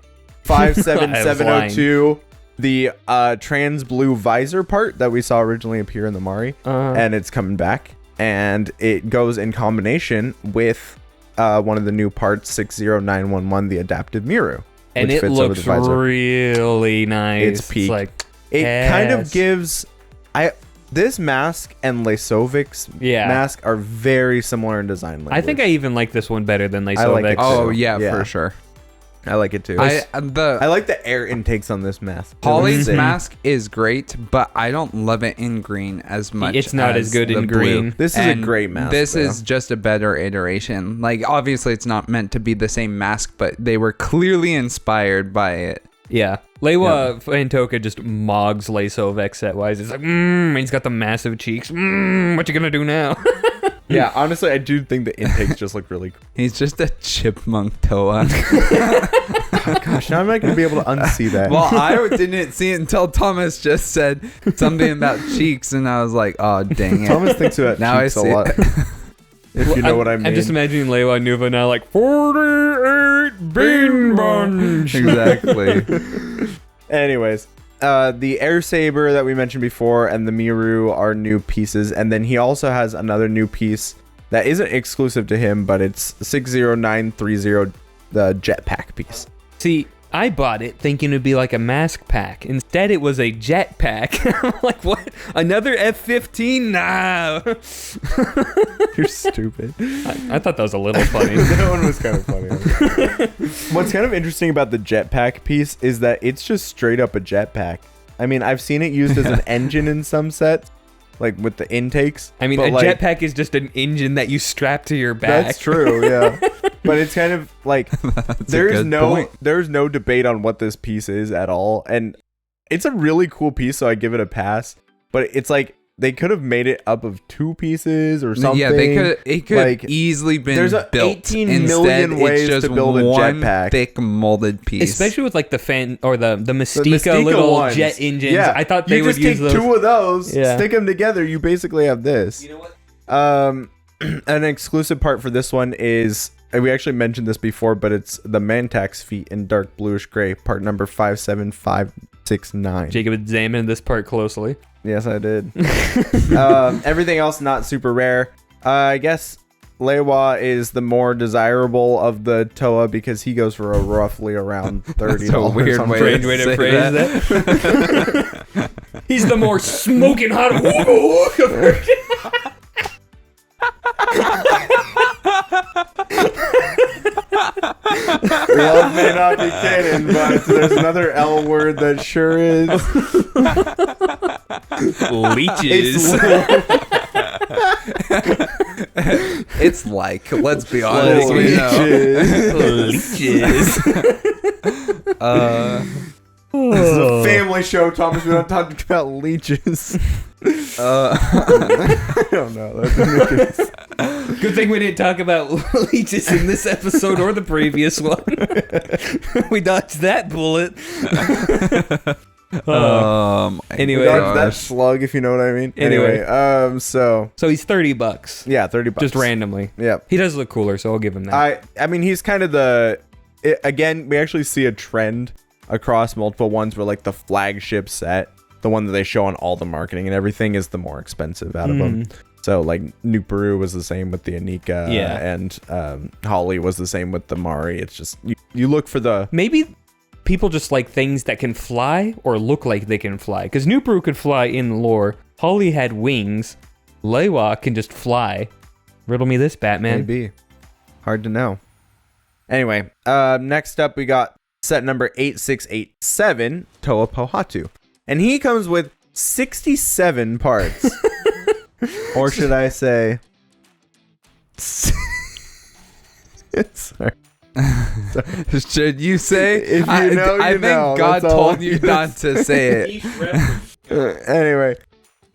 57702 the trans blue visor part that we saw originally appear in the Mari, and it's coming back, and it goes in combination with one of the new parts, 60911, the adaptive Miru, and it looks really nice. It's peak. Like, it kind of gives this mask and Lasovic's mask are very similar in design language. I think I even like this one better than Lasovic's. like it Oh yeah, for sure. I like it too. I like the air intakes on this mask. Holly's mask is great, but I don't love it in green as much. It's not as good in green. Blue. This is a great mask. This is just a better iteration. Like, obviously, it's not meant to be the same mask, but they were clearly inspired by it. Yeah. Leiwa Phantoka just mogs Lasovec set-wise. It's like, he's got the massive cheeks. What you gonna do now? Yeah, honestly, I do think the intakes just look really cool. He's just a chipmunk Toa. Oh, gosh, now I'm not going to be able to unsee that. Well, I didn't see it until Thomas just said something about cheeks, and I was like, oh, dang it. Thomas thinks about now cheeks I see a lot. If you know what I mean. I'm just imagining Leiwa Nuva now like, 48 bean bunch. Exactly. Anyways. The Air Saber that we mentioned before and the Miru are new pieces, and then he also has another new piece that isn't exclusive to him, but it's 60930, the jetpack piece. See, I bought it thinking it'd be like a mask pack. Instead, it was a jet pack. I'm like, what? Another F-15? Nah. You're stupid. I thought that was a little funny. That one was kind of funny. What's kind of interesting about the jetpack piece is that it's just straight up a jetpack. I mean, I've seen it used as an engine in some sets, like with the intakes. I mean, a jetpack is just an engine that you strap to your back. That's true, yeah. But it's kind of like there's no debate on what this piece is at all, and it's a really cool piece, so I give it a pass. But it's like they could have made it up of two pieces or something. Yeah, it could like, easily been there's built. 18 million ways to build a jetpack. Thick molded piece, especially with like the Mystica little ones. Jet engines. Yeah. I thought they would use those. You just take two of those, stick them together. You basically have this. You know what? An exclusive part for this one is. We actually mentioned this before, but it's the Mantax feet in dark bluish gray, part number 57569. Jacob examined this part closely. Yes, I did. Everything else not super rare. I guess Leiwa is the more desirable of the Toa because he goes for a roughly around $30. That's a weird way to phrase that. He's the more smoking hot version. Love may not be canon, but there's another L word that sure is. Leeches. It's like, let's be honest, leeches. This is a family show, Thomas. We're not talking about leeches. I don't know. Good thing we didn't talk about leeches in this episode or the previous one. We dodged that bullet. Anyway, that slug, if you know what I mean. Anyway, so he's $30. Yeah, $30. Just randomly. Yeah. He does look cooler, so I'll give him that. I mean, he's kind of again, we actually see a trend across multiple ones where like the flagship set, the one that they show on all the marketing and everything, is the more expensive out of them. So like Nuperu was the same with the Anika, and Holly was the same with the Mari. It's just you look for the maybe people just like things that can fly or look like they can fly, because Nuperu could fly in lore. Holly had wings. Leiwa can just fly. Riddle me this, Batman. Maybe. Hard to know. Anyway, next up we got set number 8687, Toa Pohatu. And he comes with 67 parts. Or should I say... Sorry. Should you say? If you know, I think God told you not to say it. Anyway,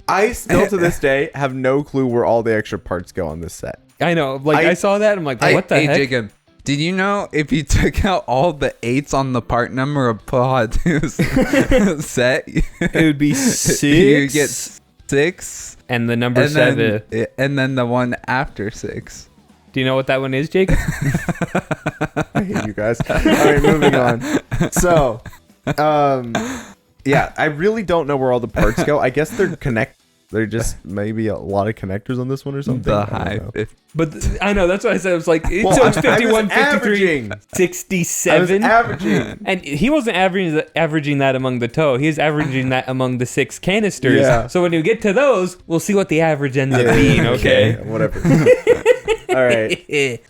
I still to this day have no clue where all the extra parts go on this set. I know. Like, I saw that. I'm like, what the heck? Jacob, did you know if you took out all the 8s on the part number of Pohatu's set, it would be 6? You get 6. And the number 7. And then the one after 6. Do you know what that one is, Jake? I hate you guys. All right, moving on. So, Yeah, I really don't know where all the parts go. I guess they're just maybe a lot of connectors on this one or something. The I don't high know. 50. But I know, that's what I said. It was like, Well, so it's I was 51, 53, averaging. I was 67. averaging. And he wasn't averaging that among the toe. He was averaging that among the 6 canisters. Yeah. So when you get to those, we'll see what the average ends up being, okay? Whatever. All right.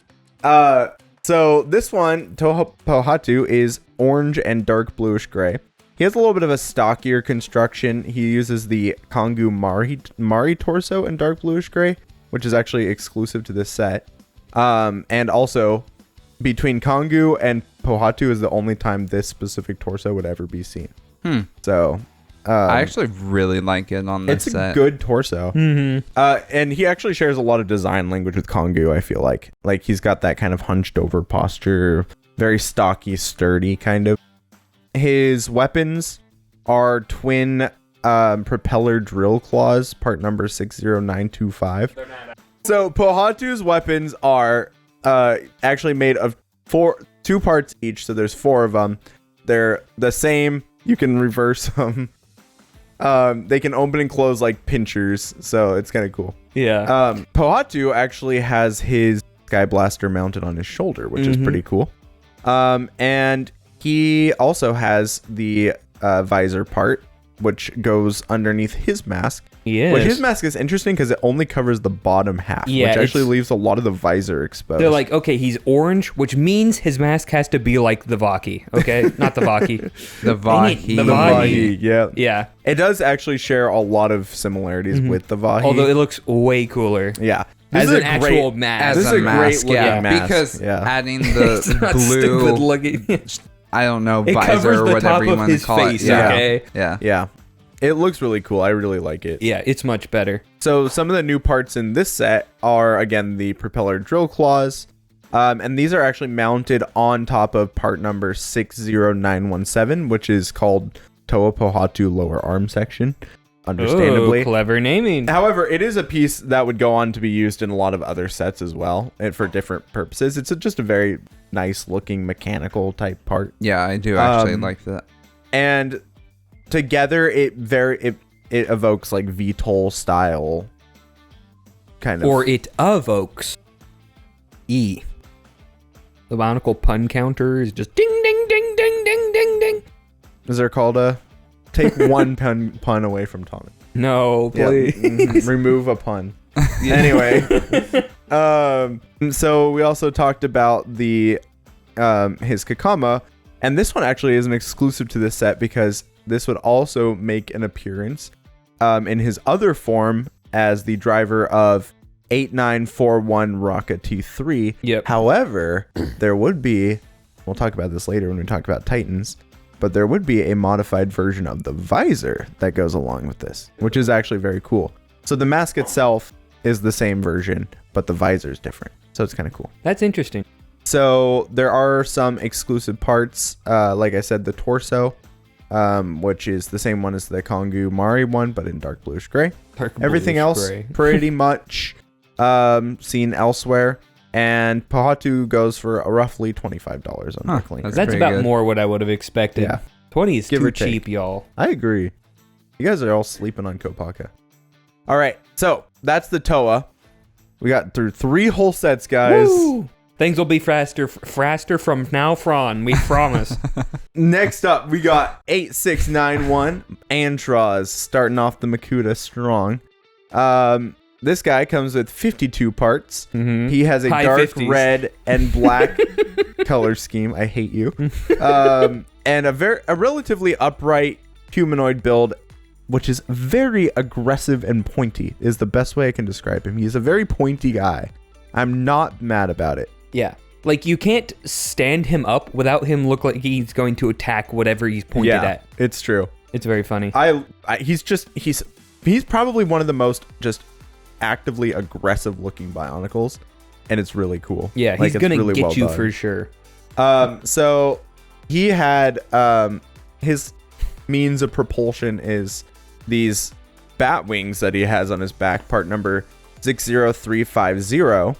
So this one, Pohatu, is orange and dark bluish gray. He has a little bit of a stockier construction. He uses the Kongu Mari torso in dark bluish gray, which is actually exclusive to this set. And also, between Kongu and Pohatu is the only time this specific torso would ever be seen. So, I actually really like it on this it's set. a good torso. And he actually shares a lot of design language with Kongu, I feel like. Like, he's got that kind of hunched over posture, very stocky, sturdy kind of. His weapons are twin propeller drill claws, part number 60925. So Pohatu's weapons are actually made of two parts each, so there's 4 of them. They're the same. You can reverse them. They can open and close like pinchers, so it's kind of cool. Yeah. Pohatu actually has his Sky Blaster mounted on his shoulder, which is pretty cool. And he also has the visor part, which goes underneath his mask. Yes. Which his mask is interesting because it only covers the bottom half, Yeah, which actually leaves a lot of the visor exposed. They're like, okay, he's orange, which means his mask has to be like the Vaki, okay? Not the Vaki. The Dang it, Vahi. the Vahi, yeah. Yeah. It does actually share a lot of similarities with the Vahi. Although it looks way cooler. yeah. As This is an a actual great- mask. This As is a a great mask, looking yeah. mask. Because Yeah. adding It's the not blue, stupid looking. I don't know, It visor covers or the whatever top you of want to his call face, it. Yeah. okay? Yeah. Yeah. It looks really cool. I really like it. Yeah, it's much better. So some of the new parts in this set are, again, the propeller drill claws. And these are actually mounted on top of part number 60917, which is called Toa Pohatu lower arm section, understandably. Ooh, clever naming. However, it is a piece that would go on to be used in a lot of other sets as well, and for different purposes. It's just a very nice looking mechanical type part. Yeah, I do actually like that. And together it evokes like VTOL style kind of. Or it evokes E. The Bionicle pun counter is just ding, ding, ding, ding, ding, ding, ding. Is there called a take one pun away from Tommy? No, Yeah, please. remove a pun. Anyway, so we also talked about the his Kakama, and this one actually is an exclusive to this set because this would also make an appearance in his other form as the driver of 8941 Raka T3. Yep. However, there would be, we'll talk about this later when we talk about Titans, but there would be a modified version of the visor that goes along with this, which is actually very cool. So the mask itself is the same version, but the visor is different. So it's kind of cool. That's interesting. So there are some exclusive parts. Like I said, the torso, which is the same one as the Kongu Mari one, but in dark bluish gray. Everything Bluish else, gray. pretty much seen elsewhere. And Pohatu goes for roughly $25 on Bricklink. That's That's pretty about good. more what I would have expected. Yeah. 20 is Give too or take. cheap, y'all. I agree. You guys are all sleeping on Kopaka. All right, so that's the Toa. We got through 3 whole sets, guys. Woo! Things will be faster from now on. We promise. Next up, we got 8691 Antraz, starting off the Makuta strong. This guy comes with 52 parts. Mhm. He has a High dark 50s. red and black color scheme. I hate you. And a relatively upright humanoid build, which is very aggressive and pointy, is the best way I can describe him. He's a very pointy guy. I'm not mad about it. Yeah. Like, you can't stand him up without him look like he's going to attack whatever he's pointed at. It's true. It's very funny. He's probably one of the most just actively aggressive looking Bionicles, and it's really cool. Yeah, Like, he's it's going to really get well you done. for sure. So he had his means of propulsion is these bat wings that he has on his back, part number 60350,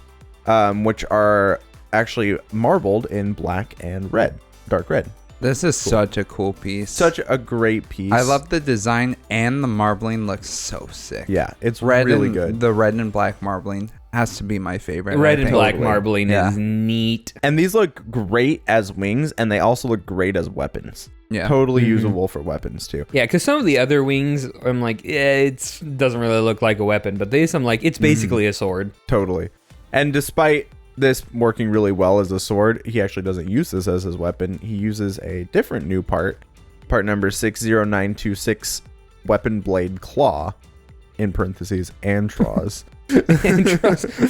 which are actually marbled in black and red, dark red. This is such a cool piece. Such a great piece. I love the design, and the marbling looks so sick. Yeah, it's Red really and, good. The red and black marbling has to be my favorite. Red I and think. black marbling is neat. And these look great as wings, and they also look great as weapons. Yeah. Totally usable for weapons too. Yeah, because some of the other wings, I'm like, it doesn't really look like a weapon, but these, I'm like, it's basically a sword. Totally. And despite this working really well as a sword, he actually doesn't use this as his weapon. He uses a different new part number 60926, weapon blade claw, in parentheses, Antros.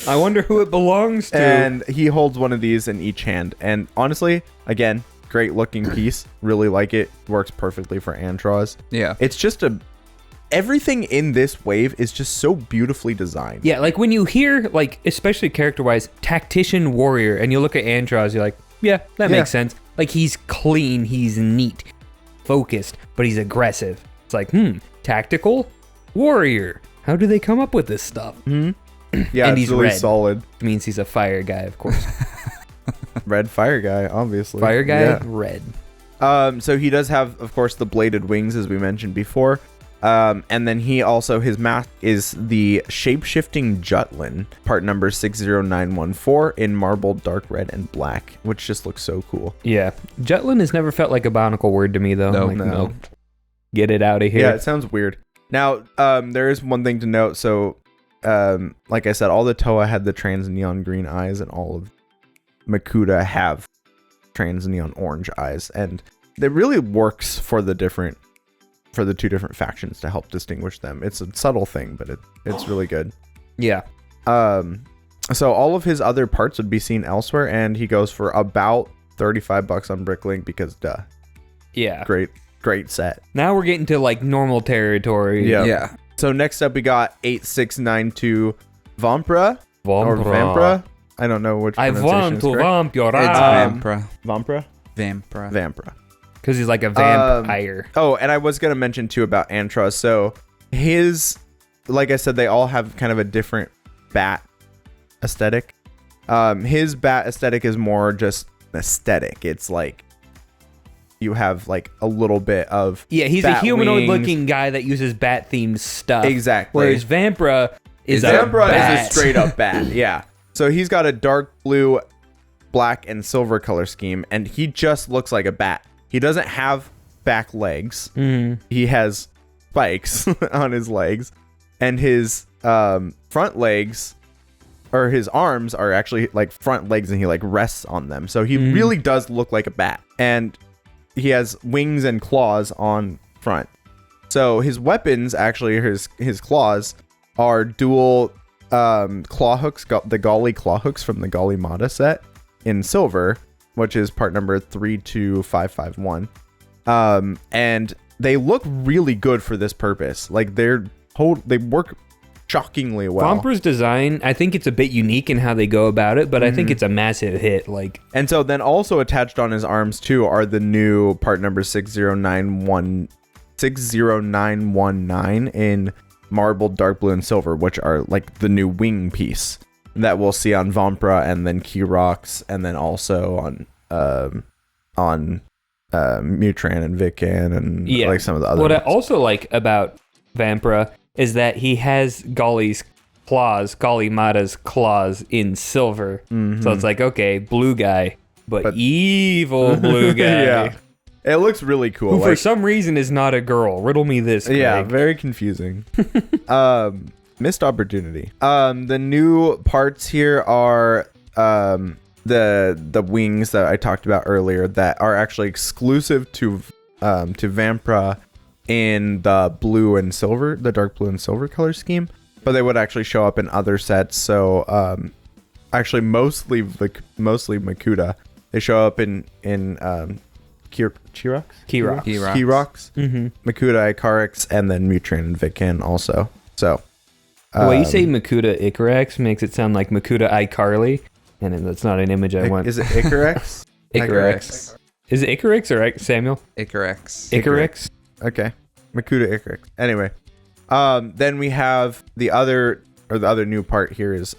I wonder who it belongs to. And he holds one of these in each hand. And honestly, again, great looking piece. Really like it. Works perfectly for Antros. Yeah. It's just everything in this wave is just so beautifully designed. Yeah, like when you hear, like, especially character-wise, tactician warrior, and you look at Antros, you're like, yeah, that makes sense. Like, he's clean, he's neat, focused, but he's aggressive. It's like, tactical warrior. How do they come up with this stuff? Yeah, And it's he's really red. solid. Means he's a fire guy, of course. Red fire guy, obviously. Fire guy, Yeah. red. So he does have, of course, the bladed wings, as we mentioned before. And then he also, his mask is the shape-shifting Jutlin, part number 60914 in marbled dark red and black, which just looks so cool. Yeah. Jutlin has never felt like a Bionicle word to me, though. No, I'm like, no. Get it out of here. Yeah, it sounds weird. Now, there is one thing to note. So, like I said, all the Toa had the trans neon green eyes, and all of Makuta have trans neon orange eyes, and it really works for the two different factions to help distinguish them. It's a subtle thing, but it's really good. Yeah. So all of his other parts would be seen elsewhere, and he goes for about $35 on Bricklink because Yeah. great set. Now we're getting to, like, normal territory. Yeah. Yeah. So next up we got 8692 Vampra or Vampra. I don't know which I pronunciation want is to correct. vamp your It's eye. Vampra. Vampra? Vampra. Vampra. Because he's like a vampire. Oh, and I was going to mention too about Antros. So his, like I said, they all have kind of a different bat aesthetic. His bat aesthetic is more just aesthetic. It's like you have like a little bit of Yeah, he's a bat humanoid wings. looking guy that uses bat themed stuff. Exactly. Whereas Vampra is Vampra bat. is a straight up bat. Yeah. So he's got a dark blue, black, and silver color scheme, and he just looks like a bat. He doesn't have back legs. He has spikes on his legs, and his front legs, or his arms, are actually like front legs, and he like rests on them. So he really does look like a bat, and he has wings and claws on front. So his weapons, actually, his claws are dual claw hooks, the Golly claw hooks from the Golly Mata set in silver, which is part number 32551. And they look really good for this purpose. Like they work shockingly well. Vampra's design, I think it's a bit unique in how they go about it, but I think it's a massive hit. Like, And so then also attached on his arms too are the new part number 60919 in marbled dark blue and silver, which are like the new wing piece that we'll see on Vampra and then Keyrox, and then also on Mutran and Vikan and like some of the other What ones. I also like about Vampra is that he has Golly's claws, Golly Mata's claws in silver. So it's like, okay, blue guy, but evil blue guy. Yeah. It looks really cool. Who for some reason is not a girl. Riddle me this, Craig. Yeah, very confusing. Missed opportunity. The new parts here are the wings that I talked about earlier that are actually exclusive to Vampra in the blue and silver, the dark blue and silver color scheme, but they would actually show up in other sets. So actually mostly Makuta. They show up in Keyrox? Keyrox. Makuta, Icarix, and then Mutran and Vikan also. So The way you say Makuta Icarex makes it sound like Makuta iCarly, and that's not an image I want. Is it Icarex? Icarex. Is it Icarix or Samuel? Icarex. Icarix. Okay. Makuta Icarix. Anyway. Then we have the other new part here is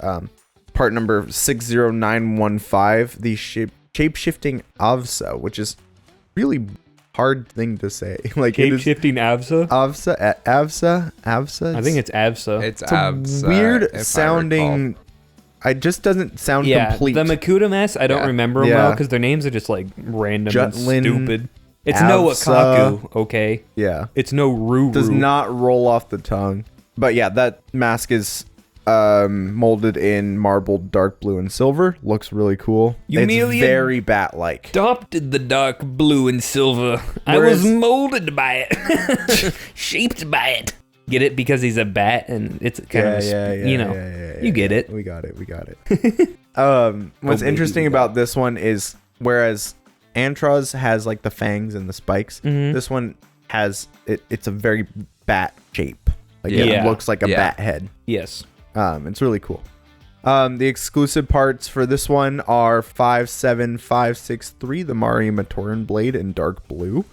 part number 60915, the shape-shifting Avsa, which is really hard thing to say. Like Shape-shifting AVSA? Avsa. I think it's AVSA. It's a weird sounding. It just doesn't sound complete. The Makuta mess, I don't remember them well because their names are just like random Jutlin, and stupid. It's Avsa, no Akaku, okay? Yeah. It's no Ruru. Does not roll off the tongue. But yeah, that mask is molded in marbled dark blue and silver. Looks really cool. It's very bat-like. Adopted the dark blue and silver. I was molded by it. Shaped by it. Get it? Because he's a bat and it's kind of, you get it. We got it. What's interesting about this one is whereas Antraz has like the fangs and the spikes, this one has, it's a very bat shape. Like it looks like a bat head. Yes. It's really cool. The exclusive parts for this one are 57563, the Mari Matoran blade in dark blue,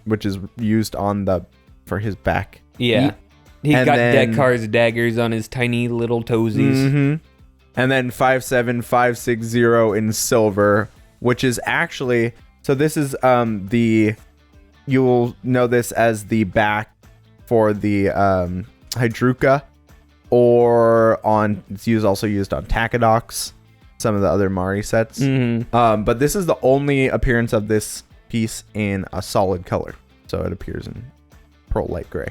which is used for his back. Yeah. He got Dekar's daggers on his tiny little toesies. And then 57560 in silver, which is actually, so this is you will know this as the back for the Hydruka, or it's also used on Takedox, some of the other Mari sets. But this is the only appearance of this piece in a solid color, so it appears in pearl light gray.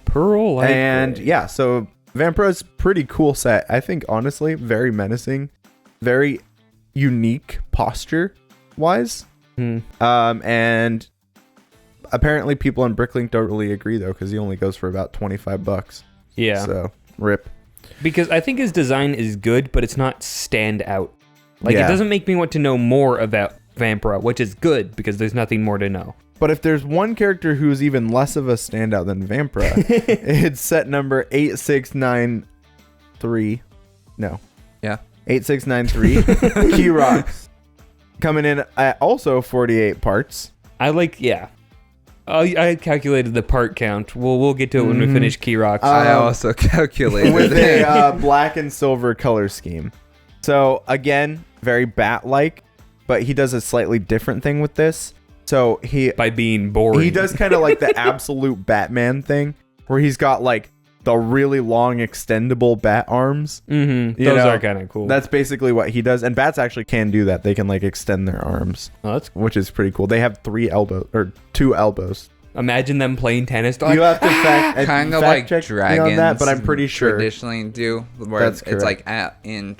Pearl light and gray. Yeah, so Vampira's pretty cool set. I think honestly, very menacing, very unique posture wise. And apparently people in Bricklink don't really agree though, because he only goes for about $25. Yeah. So rip. Because I think his design is good, but it's not stand out. Like it doesn't make me want to know more about Vampira, which is good because there's nothing more to know. But if there's one character who's even less of a standout than Vampira, it's set number 8693. No. Yeah. 8693. Key Rocks. Coming in at also 48 parts. I calculated the part count. We'll get to it when we finish Key Rocks. I also calculated with a black and silver color scheme. So again, very bat-like, but he does a slightly different thing with this. So by being boring, he does kind of like the absolute Batman thing, where he's got like the really long extendable bat arms. Those are kind of cool. That's basically what he does, and bats actually can do that. They can like extend their arms, which is pretty cool. They have 2 elbows. Imagine them playing tennis. You have to kind of like dragons on that, but I'm pretty sure traditionally do, where it's like in.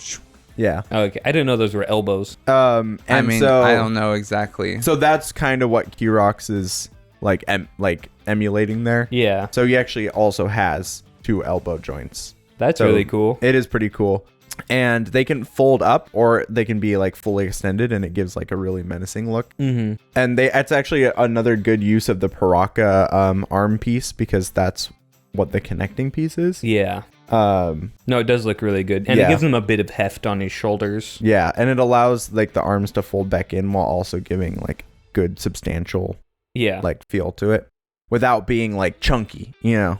Yeah. Okay. I didn't know those were elbows. I don't know exactly. So that's kind of what Kirox is like emulating there. Yeah. So he actually also has 2 elbow joints. That's really cool. It is pretty cool. And they can fold up or they can be like fully extended, and it gives like a really menacing look. And it's actually another good use of the Paraka arm piece, because that's what the connecting piece is. Yeah. No, it does look really good, and it gives him a bit of heft on his shoulders. Yeah, and it allows like the arms to fold back in while also giving like good substantial like feel to it without being like chunky, Yeah,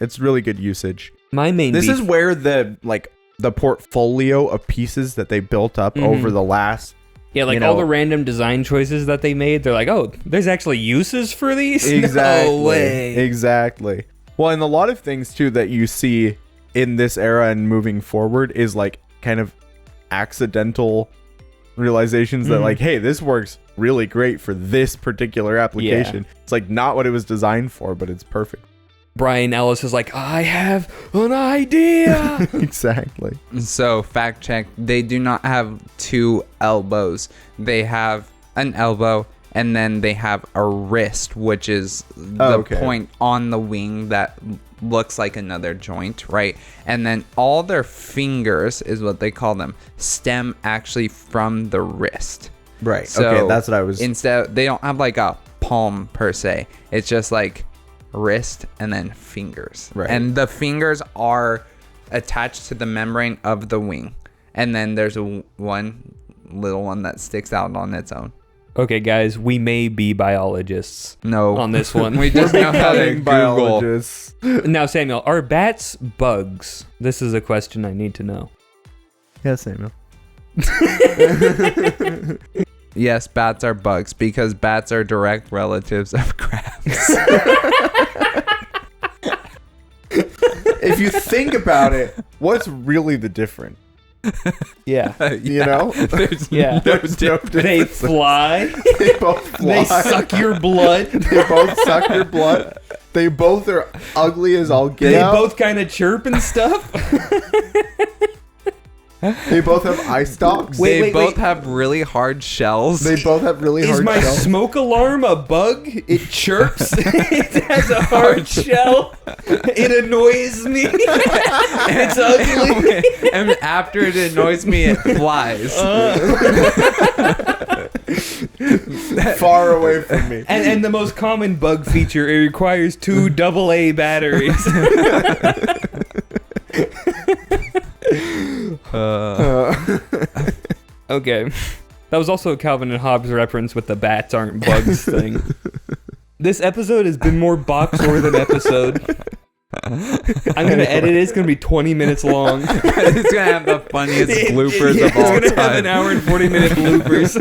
it's really good usage. This is where the portfolio of pieces that they built up over the last all the random design choices that they made, they're like, oh, there's actually uses for these? Exactly. No way. Exactly. Well, and a lot of things, too, that you see in this era and moving forward is, like, kind of accidental realizations that, like, hey, this works really great for this particular application. Yeah. It's, like, not what it was designed for, but it's perfect. Brian Ellis is like, I have an idea. Exactly. So, fact check, they do not have 2 elbows. They have an elbow, and then they have a wrist, which is the point on the wing that looks like another joint, right? And then all their fingers, is what they call them, stem actually from the wrist. Right. So okay, that's what I was... Instead, they don't have like a palm per se. It's just like wrist and then fingers. Right. And the fingers are attached to the membrane of the wing. And then there's one little one that sticks out on its own. Okay, guys, we may be biologists. No. On this one. We just know how to Google. Biologists. Now, Samuel, are bats bugs? This is a question I need to know. Yeah, Samuel. Yes, bats are bugs because bats are direct relatives of crabs. If you think about it, what's really the difference? Yeah. You know? Yeah. There's no They difference. fly. They both fly. They suck your blood. They both suck your blood. They both are ugly as all get They out. both kind of chirp and stuff. They both have eye stalks. Wait, They both have really hard shells. They both have really Is hard my shells. smoke alarm a bug? It chirps. It has a hard shell. It annoys me. It's ugly. And after it annoys me, it flies. Far away from me. And the most common bug feature, it requires 2 AA batteries. Okay. That was also a Calvin and Hobbes reference with the bats aren't bugs thing. This episode has been more box or than episode. I'm going to edit it. It's going to be 20 minutes long. It's going to have the funniest bloopers Yeah, of all it's going to have time. an hour and 40-minute bloopers.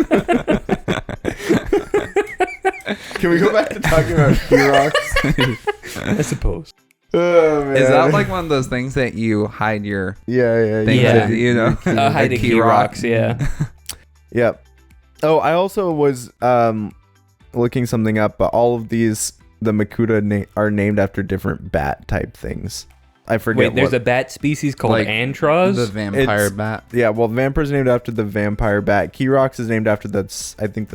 Can we go back to talking about Xerox? I suppose. Oh, man. Is that like one of those things that you hide your Yeah. things Yeah. in, you know? Hide a key rocks, yeah. Yep. Oh, I also was looking something up, but all of these, the Makuta are named after different bat type things. I forget. Wait, there's what. a bat species called Like Antros? The vampire bat. Yeah, well, Vampire's named after the vampire bat. Keyrox is named after the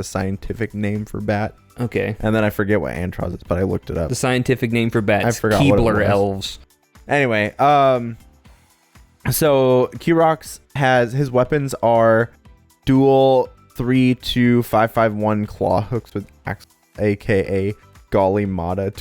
scientific name for bat. Okay. And then I forget what Antros is, but I looked it up. The scientific name for bats. I forgot what it Keebler was. elves. Anyway, so Keyrox has, his weapons are dual 3-2-5-5-1 claw hooks with axe, aka Golly Mata.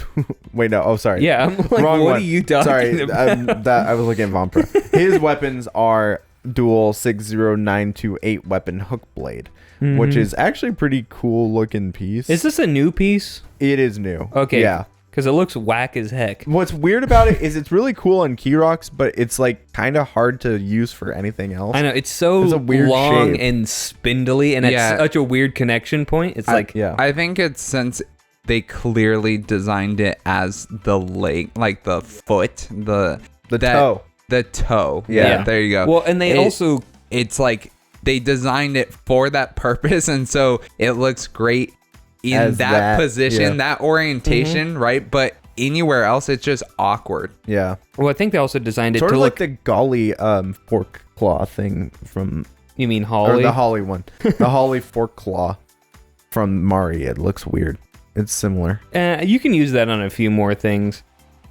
Wait, no. Oh, sorry. Yeah, I'm like, Wrong what one. are you talking Sorry, about? that I was looking at Vampire. His weapons are dual 6-0-9-2-8 weapon hook blade, which is actually pretty cool looking piece. Is this a new piece? It is new. Okay. Yeah. Because it looks whack as heck. What's weird about it is it's really cool on Keyrox, but it's like kind of hard to use for anything else. I know, it's so It's a weird long shape. and spindly, and Yeah. it's such a weird connection point. It's like, Yeah. I think it's since they clearly designed it as the leg, like the foot, the toe. The toe. Yeah. Yeah, there you go. well, and they also, It's like they designed it for that purpose, and so it looks great in As that that, position, yeah. that orientation, right? But anywhere else, it's just awkward. Yeah. well, I think they also designed it Sort to of look, like the Golly fork claw thing from, you mean or Holly? the Holly one. The Holly fork claw from Mari. It looks weird. It's similar. You can use that on a few more things.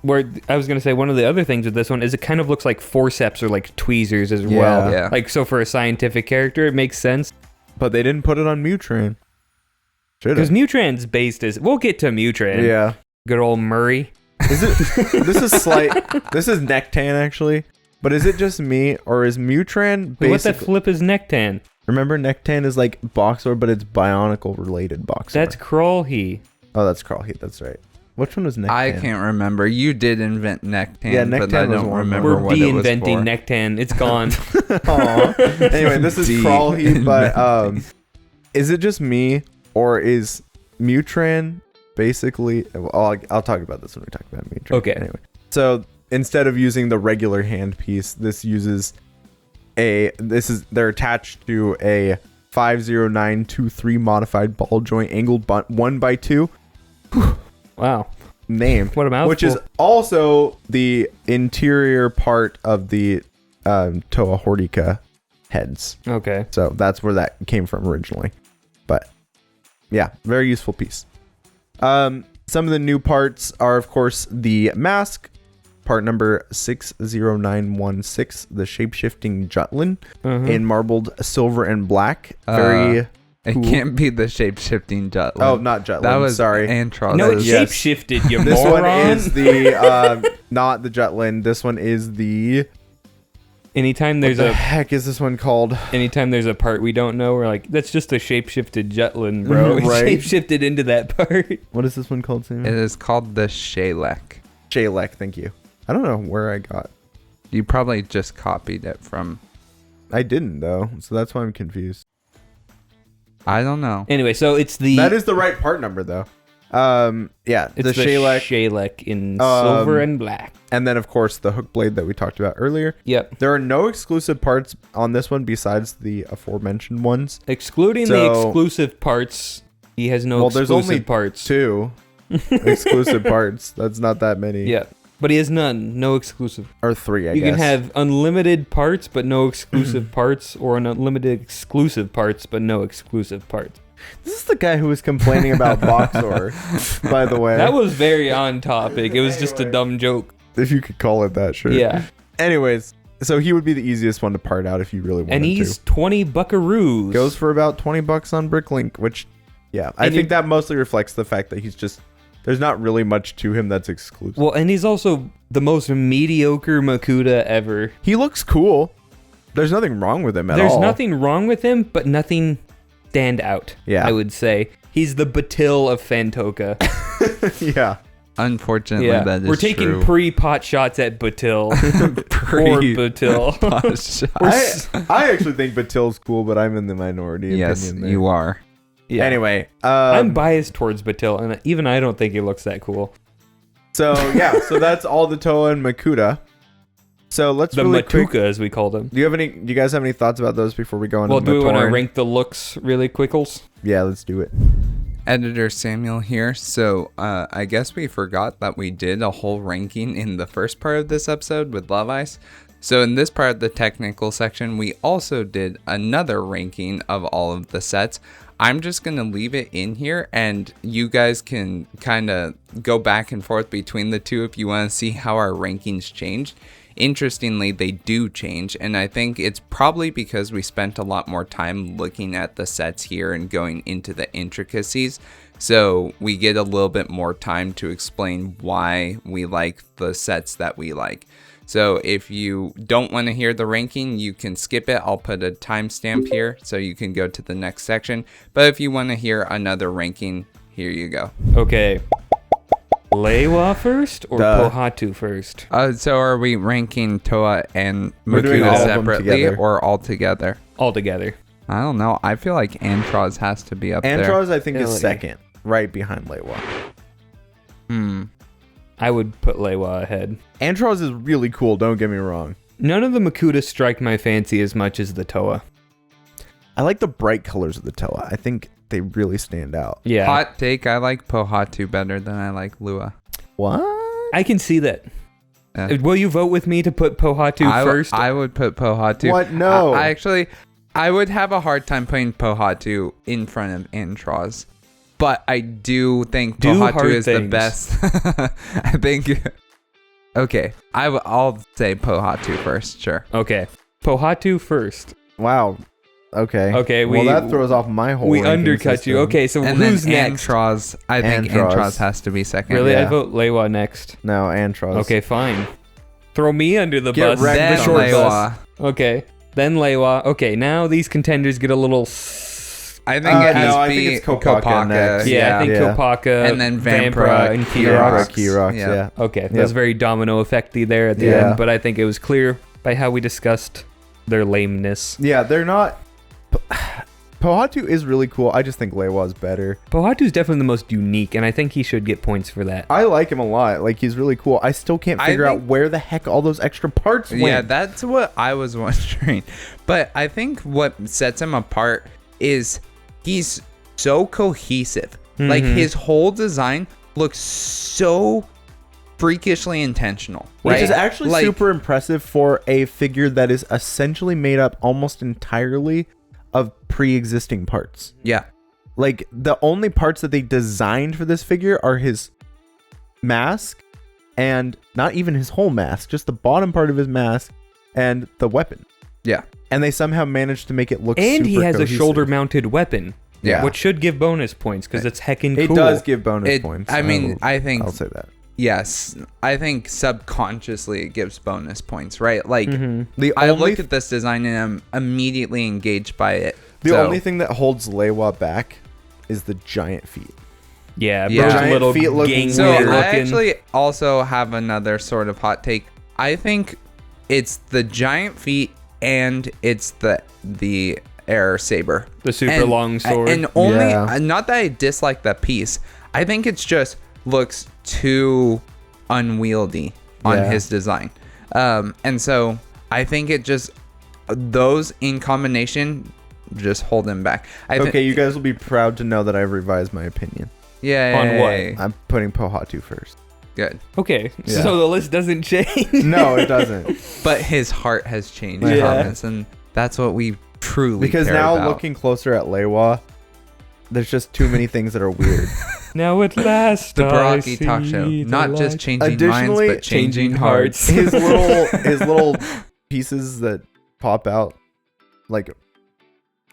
Where I was going to say one of the other things with this one is it kind of looks like forceps or like tweezers as well. Yeah. Like, so for a scientific character, it makes sense. But they didn't put it on Mutran. Because Should've. Mutran's based as, we'll get to Mutran. Yeah. Good old Murray. Is it? This is This is Nectan actually. But is it just me, or is Mutran Wait, what the basically? flip is Nectan? Remember, Nectan is like Boxor, but it's Bionicle related Boxor. That's Crawlhy. Oh, that's Crawlheat. That's right. Which one was Nectan? I can't remember. You did invent Nectan, Yeah, but Nectan I was don't one. remember We're what it was de-inventing for. Nectan. It's gone. Aw. Anyway, this is Deep. Crawlheat, but is it just me, or is Mutran basically? Well, I'll talk about this when we talk about Mutran. Okay. Anyway, so instead of using the regular handpiece, this uses they're attached to a 50923 modified ball joint angled 1x2 Wow. name, What a mouthful. which is also the interior part of the Toa Hortica heads. Okay. So that's where that came from originally. But yeah, very useful piece. Some of the new parts are, of course, the mask, part number 60916, the shape-shifting Jutlin in marbled silver and black. Very It cool. can't be the shape-shifting Jutlin. Oh, not Jutlin. That was sorry. Antros. No, it Yes. shape-shifted, you This moron. one is the not the Jutlin. This one is the Anytime what there's the a heck is this one called? anytime there's a part we don't know, we're like, that's just a shape-shifted Jutlin, bro. It Right. shape-shifted into that part. What is this one called, Sam? It is called the Shalek. Shalek, thank you. I don't know where I got. You probably just copied it from. I didn't though, so that's why I'm confused. I don't know. Anyway, so it's the... That is the right part number, though. Yeah, It's the Shalek in silver and black. And then, of course, the hook blade that we talked about earlier. Yep. There are no exclusive parts on this one besides the aforementioned ones. Excluding the exclusive parts, he has no exclusive parts. Two exclusive parts. That's not that many. Yeah. But he has none. No exclusive. Or three, I guess. You can have unlimited parts, but no exclusive parts, or an unlimited exclusive parts, but no exclusive parts. This is the guy who was complaining about Boxor, by the way. That was very on topic. It was just a dumb joke. If you could call it that, sure. Yeah. Anyways, so he would be the easiest one to part out if you really wanted to. And he's 20 buckaroos. Goes for about $20 on Bricklink, which, yeah. I think that mostly reflects the fact that he's just... There's not really much to him that's exclusive. Well, and he's also the most mediocre Makuta ever. He looks cool. There's nothing wrong with him at all. There's nothing wrong with him, but nothing stand out, I would say. He's the Batil of Phantoka. Yeah. Unfortunately, that is We're taking true. pre-pot shots at Batil. Poor Batil. I actually think Batil's cool, but I'm in the minority yes, opinion there. you are. Yeah. Anyway. I'm biased towards Batil, and even I don't think he looks that cool. So, yeah. So that's all the Toa and Makuta. So let's the really Matuka, quick, as we call them. Do you guys have any thoughts about those before we go on? Well, do we want to Matoran? rank the looks really quickles? Yeah, let's do it. Editor Samuel here. So I guess we forgot that we did a whole ranking in the first part of this episode with Love Ice. So in this part of the technical section, we also did another ranking of all of the sets. I'm just going to leave it in here, and you guys can kind of go back and forth between the two if you want to see how our rankings changed. Interestingly, they do change, and I think it's probably because we spent a lot more time looking at the sets here and going into the intricacies. So we get a little bit more time to explain why we like the sets that we like. So if you don't want to hear the ranking, you can skip it. I'll put a timestamp here so you can go to the next section. But if you want to hear another ranking, here you go. Okay. Leiwa first or Pohatu first? So are we ranking Toa and We're doing Makuta all of them separately together. or all together? All together. I don't know. I feel like Antros has to be up there. Antros, I think, is Really? second, right behind Leiwa. I would put Leiwa ahead. Antros is really cool, don't get me wrong. None of the Makuta strike my fancy as much as the Toa. I like the bright colors of the Toa. I think they really stand out. Yeah. Hot take, I like Pohatu better than I like Lua. What? I can see that. Yeah. Will you vote with me to put Pohatu first? I would put Pohatu. What? No. I would have a hard time putting Pohatu in front of Antros. But I do think Pohatu is the best. I think... Okay, I'll say Pohatu first, sure. Okay. Pohatu first. Wow. Okay. Okay, well, that throws off my whole We ranking undercut system. you. Okay, so And who's then next? Antros, I think Antros has to be second. Really? Yeah. I vote Leiwa next. No, Antros. Okay, fine. Throw me under the Get bus. wrecked, Then The short Leiwa. bus. Okay. Then Leiwa. Okay, now these contenders get a little... I think it has no, to I be think it's Kopaka next. Yeah, I think Kopaka, And then Vampra, and Keyrox. Keyrox. Keyrox, yeah. Okay, that was very domino effecty there at the Yeah. end, but I think it was clear by how we discussed their lameness. Yeah, they're not... Pohatu is really cool. I just think Leiwa's better. Pohatu's definitely the most unique, and I think he should get points for that. I like him a lot. Like, he's really cool. I still can't figure out where the heck all those extra parts went. Yeah, that's what I was wondering. But I think what sets him apart is he's so cohesive. Like, his whole design looks so freakishly intentional. Which right? is actually Like, super impressive for a figure that is essentially made up almost entirely of pre-existing parts. Yeah. Like, the only parts that they designed for this figure are his mask, and not even his whole mask, just the bottom part of his mask and the weapon. Yeah. And they somehow managed to make it look And he super has cohesive. a shoulder-mounted weapon, Yeah. which should give bonus points, because it's heckin' It cool. does give bonus points. I mean, I think... I'll say that. Yes, I think subconsciously it gives bonus points, right? Like, The I only look at this design and I'm immediately engaged by it. The So, only thing that holds Leiwa back is the giant feet. Yeah, Yeah. those Giant little feet look gangly So weird I looking. actually also have another sort of hot take. I think it's the giant feet and it's the air saber. The super long sword. And only, Yeah. not that I dislike that piece. I think it's just looks too unwieldy on Yeah. his design. And so I think it just, those in combination just hold him back. Okay, you guys will be proud to know that I've revised my opinion. Yeah. On what? I'm putting Pohatu first. Good. Okay, Yeah. so the list doesn't change. No, it doesn't. But his heart has changed, Yeah. Thomas, and that's what we truly Because care now about. looking closer at Lewa, there's just too many things that are weird. Now at last, The I Barraki talk see show, the not just light. changing minds, Additionally, but changing changing hearts. hearts. his little pieces that pop out, like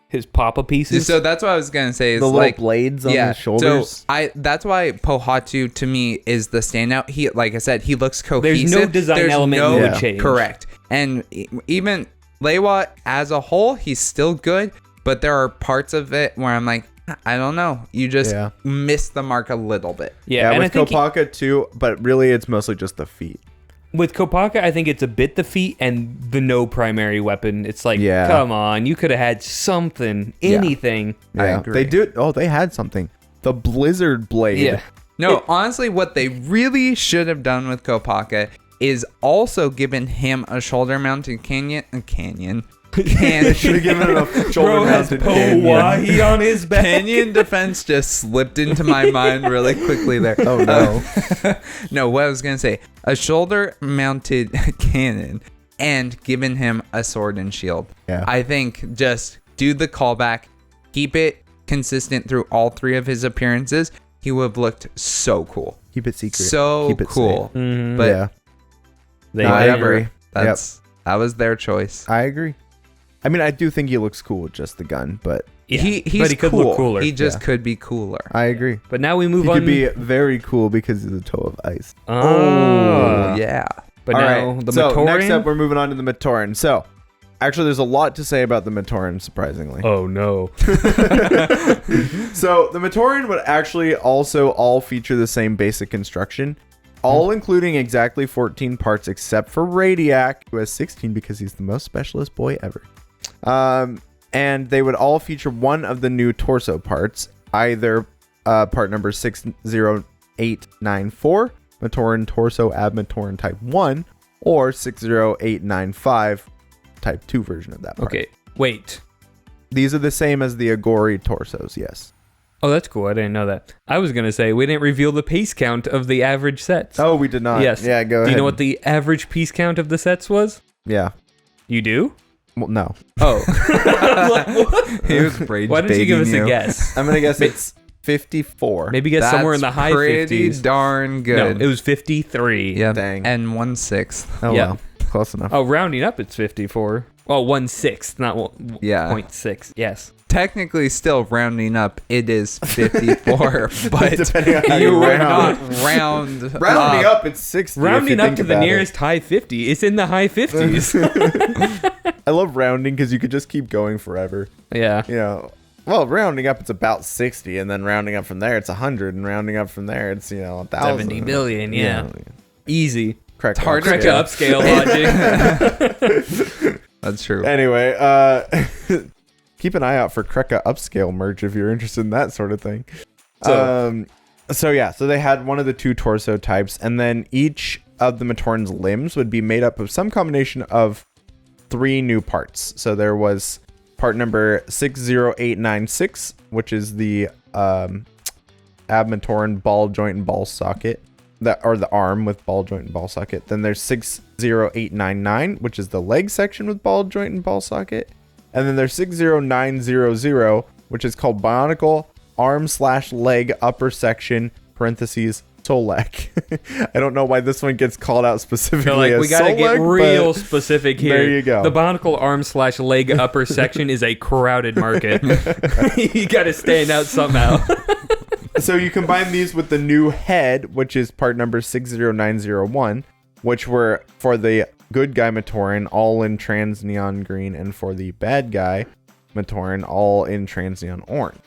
His Papa pieces. So that's what I was gonna say. Is the little like, blades on yeah. his shoulders. So that's why Pohatu to me is the standout. He, like I said, he looks cohesive. There's no design element that would change. Correct. And even Lewa as a whole, he's still good, but there are parts of it where I'm like, I don't know. You just Yeah. missed the mark a little bit. yeah, and I with think Kopaka too, but really it's mostly just the feet. with Kopaka, I think it's a bit the feet and the no primary weapon. It's like, Yeah. come on, you could have had something, anything. I Yeah, agree. they do. Oh, they had something. The Blizzard Blade. Yeah. No, honestly, what they really should have done with Kopaka is also given him a shoulder-mounted canyon. They should have given it a shoulder-mounted canyon. Hawaii on his back. Canyon defense just slipped into my mind really quickly there. Oh no. No, what I was gonna say, a shoulder-mounted cannon and given him a sword and shield. Yeah. I think just do the callback, keep it consistent through all three of his appearances. He would have looked so cool. Keep it secret. So Keep it cool. Mhm. But yeah, They No, I never- agree. that was their choice. I agree. I mean, I do think he looks cool with just the gun, but Yeah, He's but he could cool. look cooler. He just Yeah. could be cooler. I agree. But now we move He on. could be very cool because of the toe of ice. Oh, Yeah. But All now right, the so Matoran. next up, we're moving on to the Matoran. So, actually, there's a lot to say about the Matoran, surprisingly. Oh no. So, the Matoran would actually also all feature the same basic construction, all including exactly 14 parts except for Radiac, who has 16 because he's the most specialist boy ever. And they would all feature one of the new torso parts, either part number 60894, Matoran Torso Ab Matoran Type 1, or 60895, Type 2 version of that part. Okay. Wait. These are the same as the Agori torsos, yes. Oh, that's cool. I didn't know that. I was gonna say we didn't reveal the piece count of the average sets. Oh, we did not. yes. Yeah, go ahead. Do you know what the average piece count of the sets was? Yeah. You do? Well, no. Oh. He was rage Why didn't you give us baiting a you. guess? I'm going to guess it's 54. Maybe guess somewhere in the high pretty 50s. darn good. No, it was 53. yeah. Dang. And 1/6. Oh, yeah. well. Close enough. Oh, rounding up, it's 54. Well, 1/6, not Yeah. 0.6. Yes. Technically, still rounding up, it is 54, but Depending on how you you would round. not round Rounding up, it's 60. Rounding up to the nearest high 50. It's in the high 50s. I love rounding because you could just keep going forever. Yeah. You know, well, rounding up, it's about 60, and then rounding up from there, it's 100, and rounding up from there, it's, 1,000. 70 billion, yeah. Easy. Correct. hard to Correct Yeah. upscale logic. That's true. Anyway, keep an eye out for Kreka Upscale merch if you're interested in that sort of thing. So they had one of the two torso types, and then each of the Matoran's limbs would be made up of some combination of 3 new parts. So there was part number 60896, which is the Matoran ball joint and ball socket. The arm with ball joint and ball socket. Then there's 60899, which is the leg section with ball joint and ball socket. And then there's 60900, which is called Bionicle arm/leg upper section (parentheses Solek). I don't know why this one gets called out specifically. So, as we gotta Solek, get real but specific here. There you go. The Bionicle arm/leg upper section is a crowded market. You gotta stand out somehow. So you combine these with the new head, which is part number 60901, which were for the good guy Matoran, all in trans neon green, and for the bad guy Matoran, all in trans neon orange.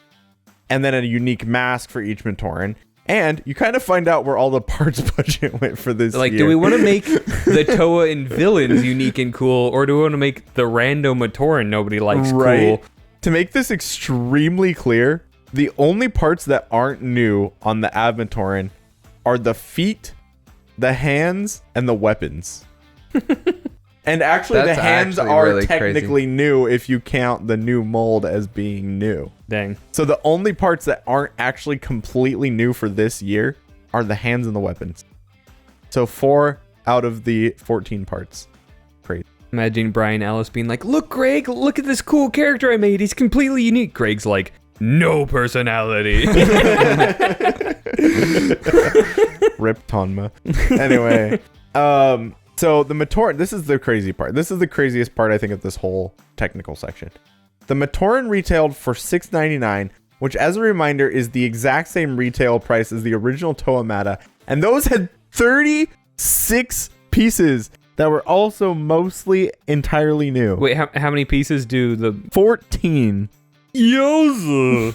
And then a unique mask for each Matoran. And you kind of find out where all the parts budget went for this Like, year. do we want to make the Toa and villains unique and cool, or do we want to make the rando Matoran nobody likes Right. cool? To make this extremely clear, the only parts that aren't new on the Matoran are the feet, the hands, and the weapons. And actually, the hands are really technically new if you count the new mold as being new. Dang. So the only parts that aren't actually completely new for this year are the hands and the weapons. So 4 out of the 14 parts. Crazy. Imagine Brian Ellis being like, look, Greg, look at this cool character I made. He's completely unique. Greg's like, no personality. Rip Tonma. Anyway, so the Matoran, this is the crazy part. This is the craziest part, I think, of this whole technical section. The Matoran retailed for $6.99, which, as a reminder, is the exact same retail price as the original Toa Mata, and those had 36 pieces that were also mostly entirely new. Wait, how many pieces do the 14. Yoza?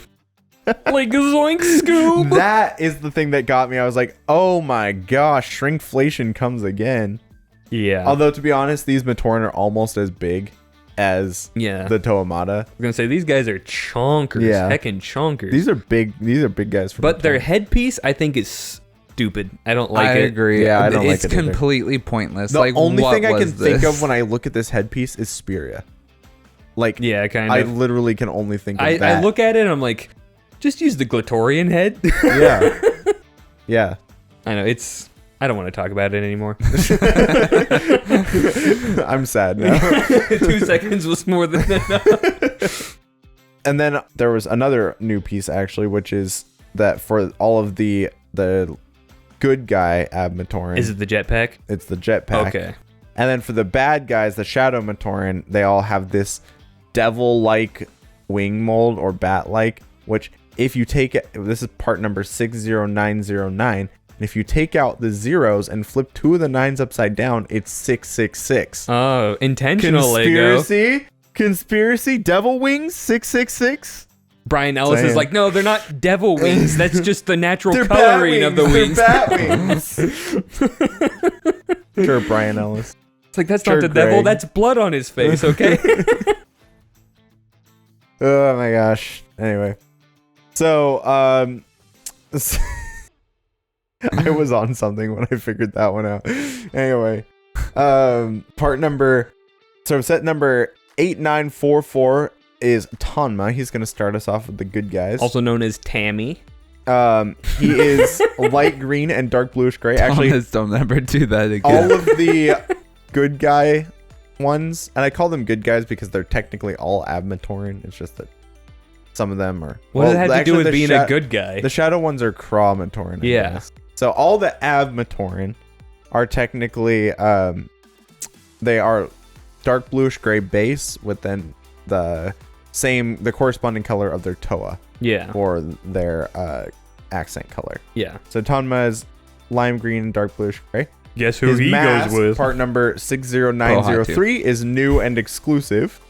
Like a Zoink Scoop? That is the thing that got me. I was like, oh my gosh, shrinkflation comes again. Yeah. Although, to be honest, these Matoran are almost as big as the Toa Mata. I was going to say, these guys are chonkers. Yeah. Heckin' chonkers. These are big guys. But their headpiece, I think, is stupid. I don't like it. I agree. Yeah, I don't like it's it either. completely pointless. The like, only what thing I was can think this? of when I look at this headpiece is Speria. Like, Yeah, kind I of. literally can only think of I that. look at it and I'm like, just use the Glatorian head. Yeah. Yeah. I know, I don't want to talk about it anymore. I'm sad now. 2 seconds was more than enough. And then there was another new piece, actually, which is that for all of the good guy Matoran, Is it the jetpack? it's the jetpack. Okay. And then for the bad guys, the Shadow Matoran, they all have this devil-like wing mold or bat-like, which if you take it, this is part number 60909, and if you take out the zeros and flip 2 of the 9s upside down, it's 666. Oh, intentional Lego. Conspiracy? Devil wings? 666? Brian Ellis Saying. is like, no, they're not devil wings. That's just the natural They're coloring bat of the wings. They're bat wings. Sure, Brian Ellis. It's like, that's Sure, not the devil. Greg. That's blood on his face, okay? Oh my gosh. Anyway. So, I was on something when I figured that one out. Anyway, set number 8944 is Tonma. He's going to start us off with the good guys. Also known as Tammy. He is light green and dark bluish gray. Actually, Thomas, don't ever do that again. all of the good guy ones, and I call them good guys because they're technically all Matoran. It's just that some of them are. What does it have to do actually, with the being a good guy? The shadow ones are Craw Matoran. I Yeah. guess. So all the Matoran are technically they are dark bluish gray base with then the corresponding color of their Toa Yeah. or their accent color. Yeah. So Tonma is lime green and dark bluish gray. Guess who His he mask, goes with? part number 60903, is new and exclusive.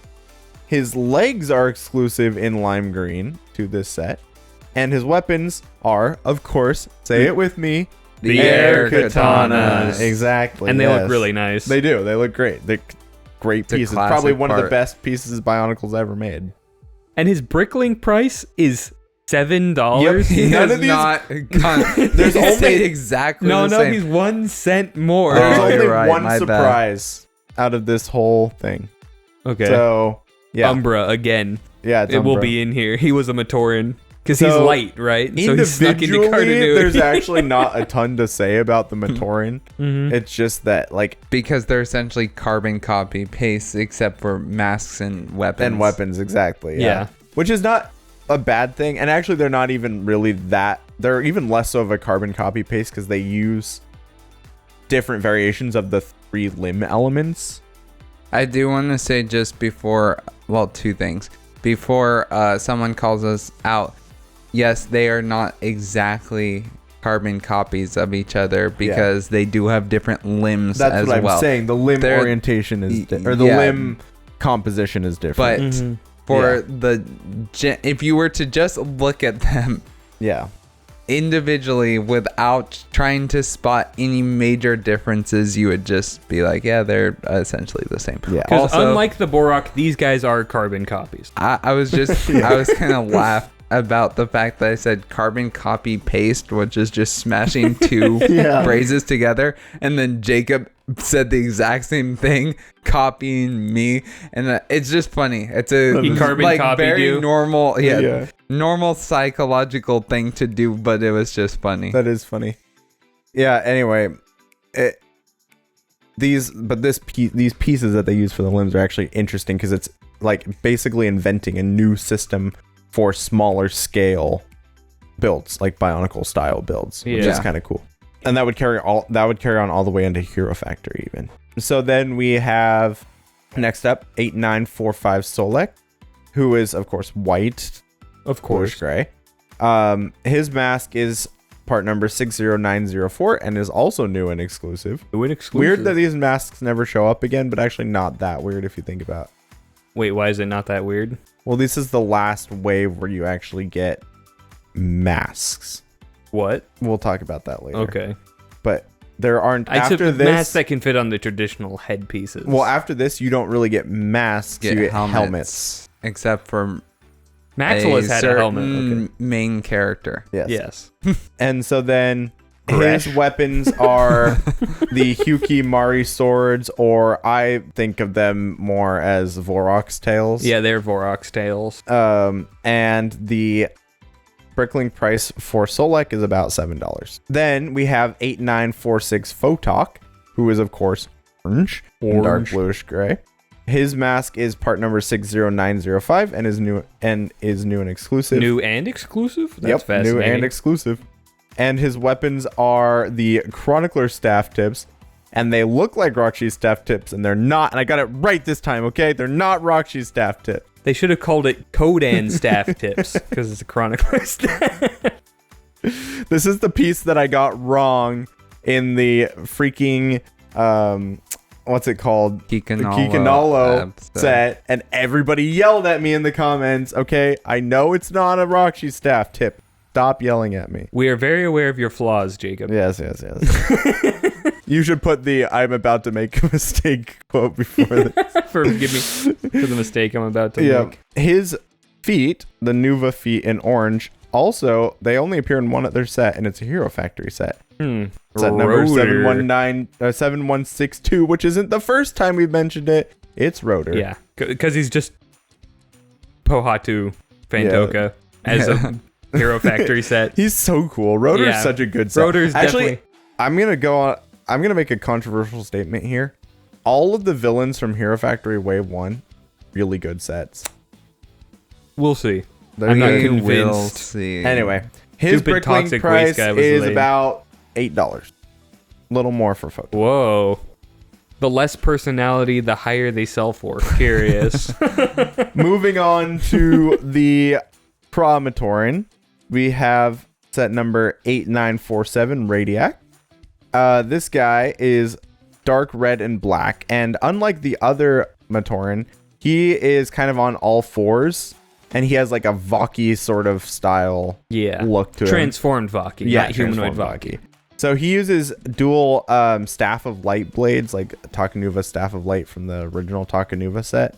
His legs are exclusive in lime green to this set. And his weapons are, of course, say it with me, The air katanas. Exactly. And they yes. look really nice. They do. They look great. They're great a pieces. classic Probably one of the part. best pieces Bionicle's ever made. And his Brickling price is $7. Yep. He None has of these- not There's There's only- only exactly No, the no, same. he's 1 cent more. There's Oh, only you're right. one My bad. surprise out of this whole thing. Okay. So, yeah. Umbra again. Yeah, it's It will Umbra. be in here. He was a Matoran. Because he's So, light, right? So he's snuck into Individually, continuity. there's actually not a ton to say about the Matoran. Mhm. It's just that, like, Because they're essentially carbon copy paste, except for masks and weapons. exactly. Yeah. Which is not a bad thing. And actually, they're not even really that. They're even less so of a carbon copy paste because they use different variations of the 3 limb elements. I do want to say just before, well, 2 things. Before someone calls us out, yes, they are not exactly carbon copies of each other because they do have different limbs That's as what I'm well. saying. The limb They're- orientation is, or the yeah. limb composition is different. But Mhm. for if you were to just look at them, yeah. individually without trying to spot any major differences, you would just be like, yeah, they're essentially the same. Yeah. Because Also, unlike the Borak, these guys are carbon copies. I was just, I was kind of laugh about the fact that I said carbon copy paste, which is just smashing two phrases together. And then Jacob said the exact same thing, copying me. And it's just funny. It's a He carbon like copied very you? normal, normal psychological thing to do, but it was just funny. That is funny. Yeah. Anyway, these pieces that they use for the limbs are actually interesting because it's like basically inventing a new system for smaller scale builds, like Bionicle style builds, which is kind of cool. And that would carry on all the way into Hero Factory even. So then we have next up 8945 Solek, who is of course white, Of course. gray. His mask is part number 60904 and is also new and exclusive. Weird that these masks never show up again, but actually not that weird if you think about it. Wait, why is it not that weird? Well, this is the last wave where you actually get masks. What? We'll talk about that later. Okay. But there aren't It's after a this. mask that can fit on the traditional headpieces. Well, after this, you don't really get masks. You get helmets. Except for Maxwell has had a helmet. main character. Yes. Yes. And so then Gresh. his weapons are the Hyukimari swords, or I think of them more as Vorok's tails. Yeah, they're Vorok's tails. And the Brickling price for Solek is about $7. Then we have 8946 Phantoka, who is of course orange. And dark bluish gray. His mask is part number 60905 and is new and exclusive. New and exclusive? That's yep, fascinating. new and exclusive. And his weapons are the Chronicler staff tips, and they look like Rokshi's staff tips, and they're not. And I got it right this time, okay? They're not Rokshi's staff tip. They should have called it Kodan staff tips because it's a Chronicler staff. This is the piece that I got wrong in the freaking what's it called? Kikanolo set, and everybody yelled at me in the comments. Okay, I know it's not a Roxy staff tip. Stop yelling at me. We are very aware of your flaws, Jacob. Yes. You should put the "I'm about to make a mistake" quote before this. Forgive me for the mistake I'm about to make. His feet, the Nuva feet in orange, also they only appear in one other set, and it's a Hero Factory set. Set number 7162, which isn't the first time we've mentioned it. It's Rotor. Yeah, because he's just Pohatu Phantoka as a Hero Factory set. He's so cool. Rotor's such a good set. Rotor's actually, definitely. I'm gonna make a controversial statement here. All of the villains from Hero Factory Wave 1, really good sets. We'll see. I'm not We will convinced. see. Anyway, his Stupid Brickling toxic price waste guy was is lame. about $8. A little more for folks. Whoa. The less personality, the higher they sell for. Curious. Moving on to the Matoran, we have set number 8947 Radiac. This guy is dark red and black, and unlike the other Matoran, he is kind of on all fours, and he has like a Vaki sort of style look to him. Transformed Vaki, not humanoid Vaki. So he uses dual Staff of Light blades, like Takanuva Staff of Light from the original Takanuva set,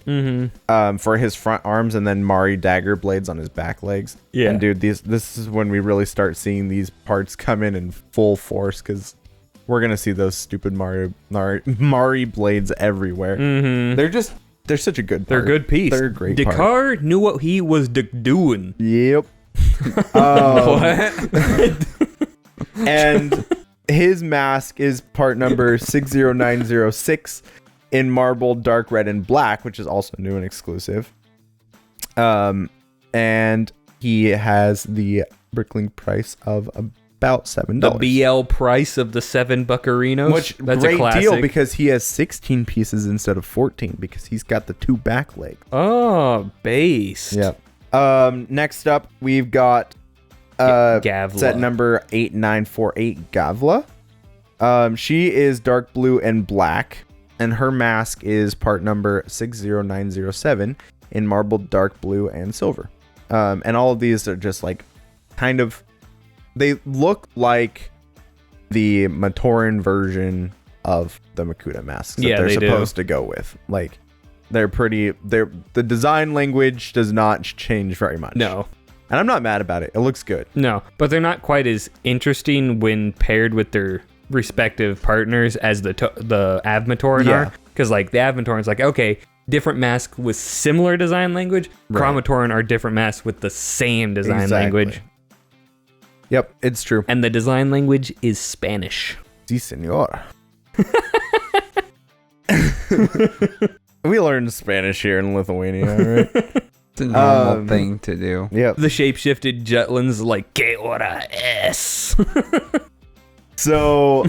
for his front arms, and then Mari Dagger blades on his back legs. Yeah. And dude, this is when we really start seeing these parts come in full force, because we're going to see those stupid Mari blades everywhere. They're such a good part. They're a good piece. They're a great part. Dakar knew what he was doing. Yep. What? And his mask is part number 60906 in marble dark red and black, which is also new and exclusive. And he has the Brickling price of about $7. The BL price of the 7 buccarinos. Which that's great a classic deal, because he has 16 pieces instead of 14 because he's got the 2 back legs. Oh, based. Yep. Next up, we've got Gavla. set number 8948 Gavla. She is dark blue and black, and her mask is part number 60907 in marbled dark blue and silver. And all of these are just like kind of they look like the Matoran version of the Makuta masks that they're supposed to go with. Like, the design language does not change very much. No. And I'm not mad about it. It looks good. No, but they're not quite as interesting when paired with their respective partners as the Avmatoran are. Because, like, the Avmatoran's like, okay, different mask with similar design language. Right. Chromatoran are different masks with the same design language. Yep, it's true. And the design language is Spanish. Si, senor. We learned Spanish here in Lithuania, right? It's a normal thing to do. Yep. The shape-shifted Jutland's like, que hora es? So,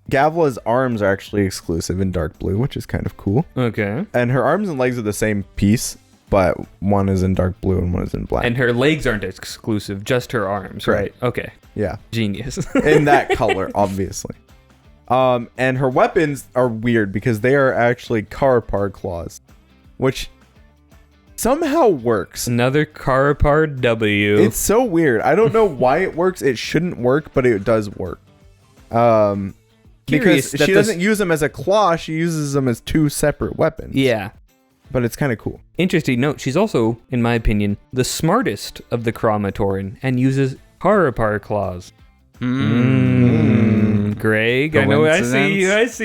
Gavla's arms are actually exclusive in dark blue, which is kind of cool. Okay. And her arms and legs are the same piece, but one is in dark blue and one is in black. And her legs aren't exclusive, just her arms, right? Okay. Yeah. Genius. In that color, obviously. And her weapons are weird because they are actually Karapar claws, which somehow works. Another Karapar W. It's so weird. I don't know why it works. It shouldn't work, but it does work. Because she doesn't use them as a claw, she uses them as two separate weapons. Yeah. But it's kind of cool. Interesting note, she's also, in my opinion, the smartest of the Chromatoran and uses Karapar claws. Greg, I know, I see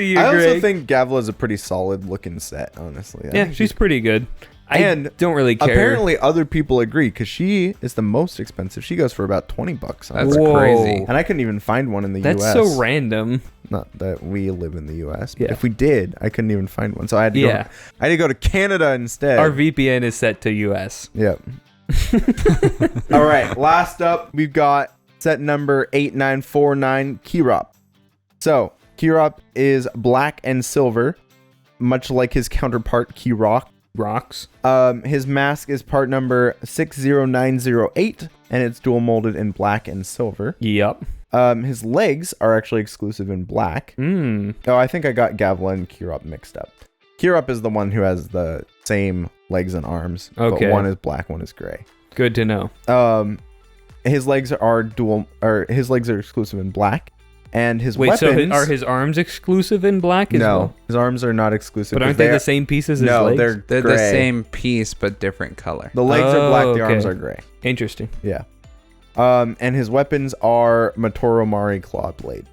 you, Greg. I also think Gavla is a pretty solid looking set, honestly. Yeah, she's pretty good. I don't really care. Apparently other people agree because she is the most expensive. She goes for about $20. That's crazy. And I couldn't even find one in the US. That's so random. Not that we live in the US, but Yeah. if we did, I couldn't even find one. So I had to go to Canada instead. Our VPN is set to US. Yep. All right, last up, we've got set number 8949, Kirop. So, Kirop is black and silver, much like his counterpart, Kirok. Rocks. His mask is part number 60908, and it's dual molded in black and silver. Yep. His legs are actually exclusive in black. Oh, I think I got Gavla and Kirop mixed up. Kirop is the one who has the same legs and arms, okay. But one is black, one is gray. Good to know. His legs are exclusive in black. And his weapons... so are his arms exclusive in black as well? No, his arms are not exclusive. But aren't they the same pieces as his legs? They're They're gray. the same piece, but different color. The legs are black, the arms are gray. Interesting. Yeah. And his weapons are Matoromari Claw Blade.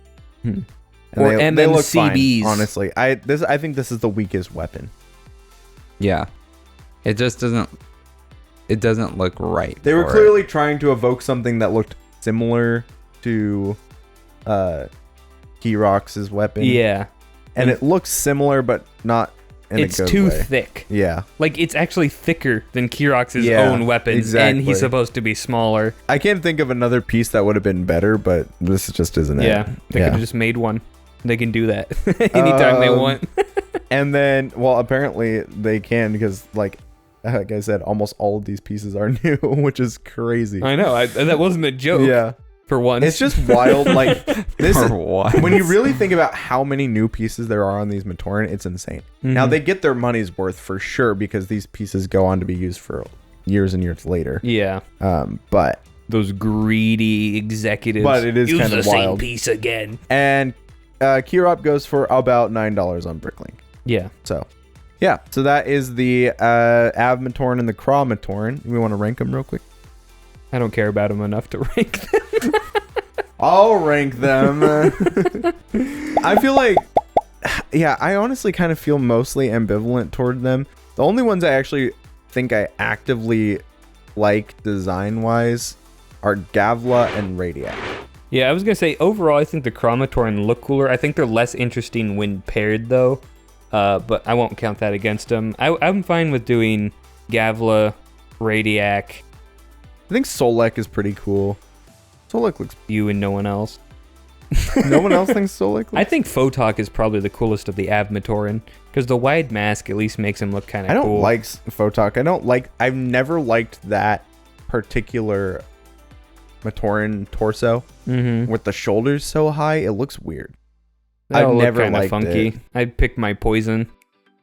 And or they look fine, honestly. I think this is the weakest weapon. Yeah. It just doesn't look right. They were clearly trying to evoke something that looked similar to Kirok's weapon. Yeah. And it looks similar, but not in a good way. It's too thick. Yeah. Like, it's actually thicker than Kirok's own weapons, exactly. and he's supposed to be smaller. I can't think of another piece that would have been better, but this just isn't it. Yeah. They could have just made one. They can do that anytime they want. And then, well, apparently they can because, like I said, almost all of these pieces are new, which is crazy. I know. That wasn't a joke. Yeah. For once. It's just wild. Like, this is, once. when you really think about how many new pieces there are on these Matoran, it's insane. Now, they get their money's worth for sure because these pieces go on to be used for years and years later. Yeah. But those greedy executives. But it is kind of wild. Same piece again. And Kirop goes for about $9 on Bricklink. Yeah. So, yeah. So that is the Avmatoran and the Chromatoran. We want to rank them real quick? I don't care about them enough to rank them. I'll rank them. I feel like, yeah, I honestly kind of feel mostly ambivalent toward them. The only ones I actually think I actively like design-wise are Gavla and Radiac. Yeah, I was going to say, overall, I think the Chromatoran look cooler. I think they're less interesting when paired, though. But I won't count that against them. I'm fine with doing Gavla, Radiac. I think Solek is pretty cool. Solek looks... You and no one else. No one else thinks Solek looks... I think Phantoka is probably the coolest of the Avmatoran, because the wide mask at least makes him look kind of cool. I don't like Phantoka. I've never liked that particular Matoran torso with the shoulders so high. It looks weird. I've never kind of liked funky. it. I'd pick my poison.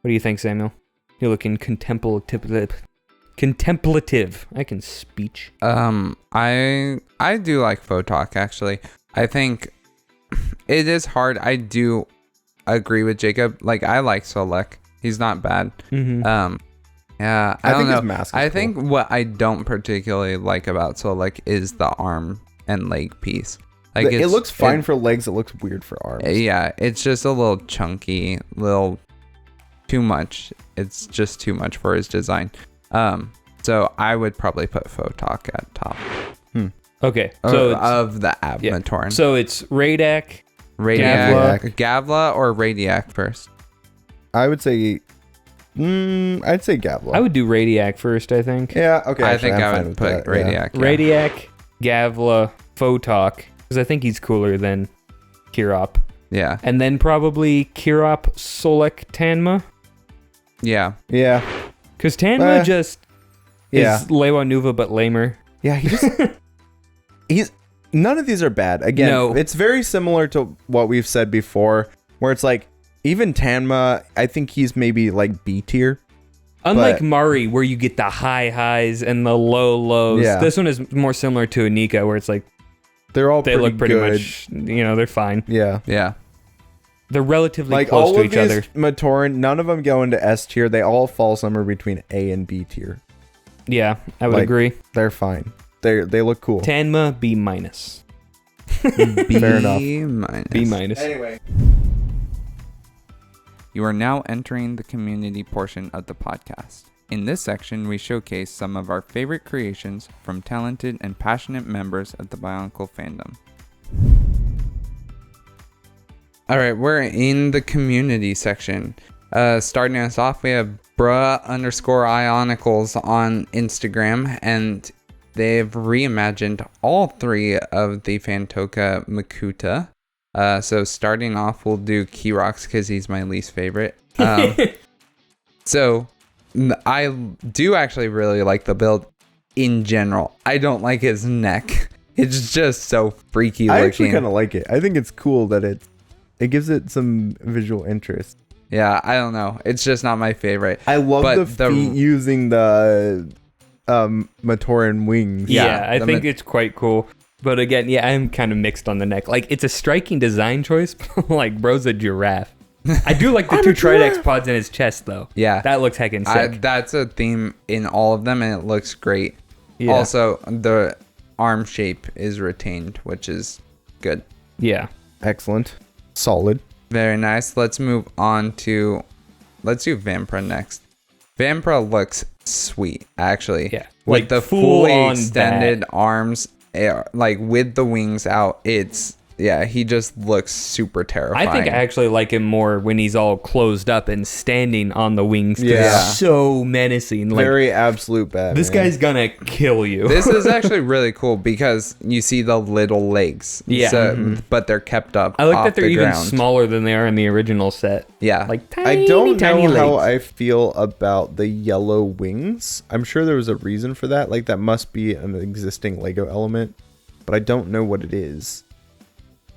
What do you think, Samuel? You're looking contemplative. contemplative. I can speech. I do like Phantoka, actually. I think it is hard. I do agree with Jacob. Like, I like Solek. He's not bad. Yeah, I don't think know. his mask is I cool. think what I don't particularly like about Solek is the arm and leg piece. Like, it looks fine for legs. It looks weird for arms. Yeah, it's just a little chunky, little too much. It's just too much for his design. So I would probably put Phantoka at top. Okay, so of the Matoran. So it's Radiac, Gavla or Radiac first. I would say, I'd say Gavla. I would do Radiac first, I think. Yeah, okay. I actually, think I'm I fine would with put that, yeah. Radiac. Yeah. Radiac, Gavla, Phantoka, because I think he's cooler than Kirop. Yeah. And then probably Kirop, Solek, Tanma. Yeah. Yeah. Because Tanma just Yeah. is Lewa Nuva but lamer. Yeah, he just none of these are bad. Again, No. it's very similar to what we've said before, where it's like even Tanma, I think he's maybe like B tier. Unlike But- Mari, where you get the high highs and the low lows, Yeah. this one is more similar to Anika, where it's like They look pretty good. much, they're fine. Yeah. Yeah. They're relatively Like close all to of each these other. Matoran, none of them go into S tier. They all fall somewhere between A and B tier. Yeah, I would Like, agree. They're fine. They look cool. Tanma, B minus. Fair enough. B minus. Anyway. You are now entering the community portion of the podcast. In this section, we showcase some of our favorite creations from talented and passionate members of the BioNICLE fandom. All right, we're in the community section. Starting us off, we have bruh_ionicles on Instagram, and they've reimagined all three of the Phantoka Makuta. So starting off, we'll do Kirox because he's my least favorite. So I do actually really like the build in general. I don't like his neck. It's just so freaky looking. I actually kind of like it. I think it's cool that it gives it some visual interest. Yeah, I don't know. It's just not my favorite. I love But the feet using the Matoran wings. Yeah, I the think it's quite cool. But again, yeah, I'm kind of mixed on the neck. Like, it's a striking design choice, but like, bro's a giraffe. I do like the two Tridex pods in his chest, though. Yeah. That looks heckin' sick. That's a theme in all of them, and it looks great. Yeah. Also, the arm shape is retained, which is good. Yeah. Excellent. Solid. Very nice. Let's move on to... Let's do Vampra next. Vampra looks sweet, actually. Yeah. With Like, the full fully on extended arms, like with the wings out, it's... Yeah, he just looks super terrifying. I think I actually like him more when he's all closed up and standing on the wings. 'Cause Yeah. he's so menacing. Like, Very absolute bad. this guy's gonna kill you. This is actually really cool because you see the little legs. Yeah. So, but they're kept up. I like off that they're the even ground. smaller than they are in the original set. Yeah. Like, tiny, I don't tiny know how legs. I feel about the yellow wings. I'm sure there was a reason for that. Like, that must be an existing Lego element, but I don't know what it is.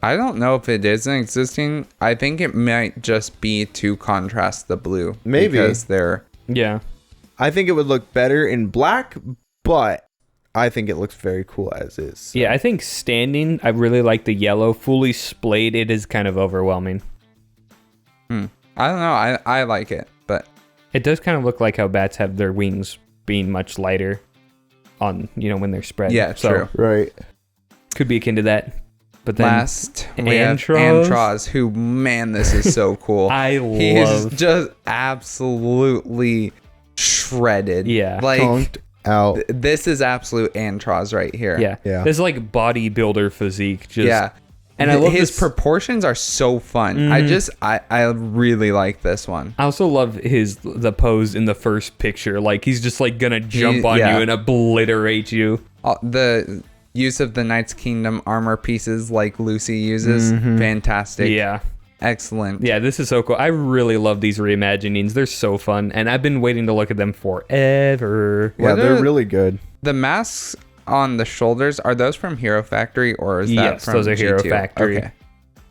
I don't know if it is an existing. I think it might just be to contrast the blue. Maybe. Because they're... Yeah. I think it would look better in black, but I think it looks very cool as is. Yeah, I think standing, I really like the yellow. Fully splayed, it is kind of overwhelming. I don't know. I like it, but... It does kind of look like how bats have their wings being much lighter on, when they're spread. Yeah, true. Right. Could be akin to that. But then Last, we have Antros. Antros, who, man, this is so cool. He is love. just absolutely shredded. Yeah. Like, Conked out. this is absolute Antros right here. Yeah. Yeah. This is like bodybuilder physique. Just, Yeah. And I love his this. proportions are so fun. I really like this one. I also love the pose in the first picture. Like, he's just like gonna jump on yeah. you and obliterate you. The use of the Knight's Kingdom armor pieces like Lucy uses, fantastic. Yeah. Excellent. Yeah, this is so cool. I really love these reimaginings. They're so fun. And I've been waiting to look at them forever. Yeah, What they're are- really good. The masks on the shoulders, are those from Hero Factory or is that Yes, from those are Hero G2? Factory. Okay.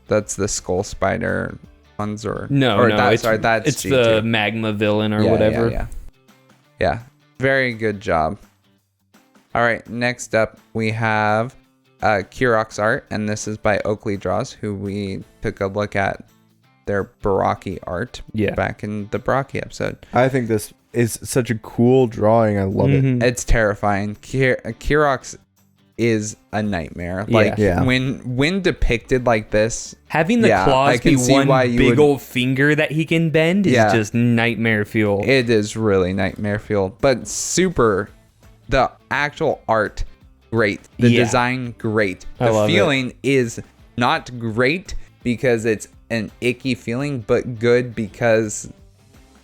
That's the Skull Spider ones or No, or no, that's it's G2. the magma villain or whatever. Yeah. Very good job. All right, next up we have Kirok's art, and this is by Oakley Draws, who we took a look at their Barraki art back in the Barraki episode. I think this is such a cool drawing. I love it. It's terrifying. Kirok's is a nightmare. Like when depicted like this, having the claws be one big old finger that he can bend is just nightmare fuel. It is really nightmare fuel, but the actual art, great. The design, great. The feeling is not great because it's an icky feeling, but good because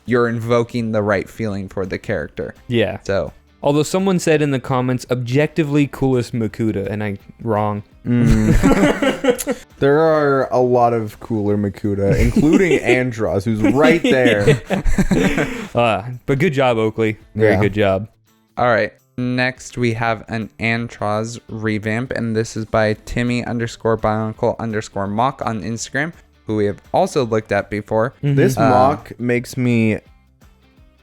you're invoking the right feeling for the character. Yeah. So, although someone said in the comments, objectively coolest Makuta, and I wrong. There are a lot of cooler Makuta, including Andros, who's right there. But good job, Oakley. Very good job. All right. Next, we have an Antros revamp, and this is by Timmy_Bionicle_Mock on Instagram, who we have also looked at before. This mock makes me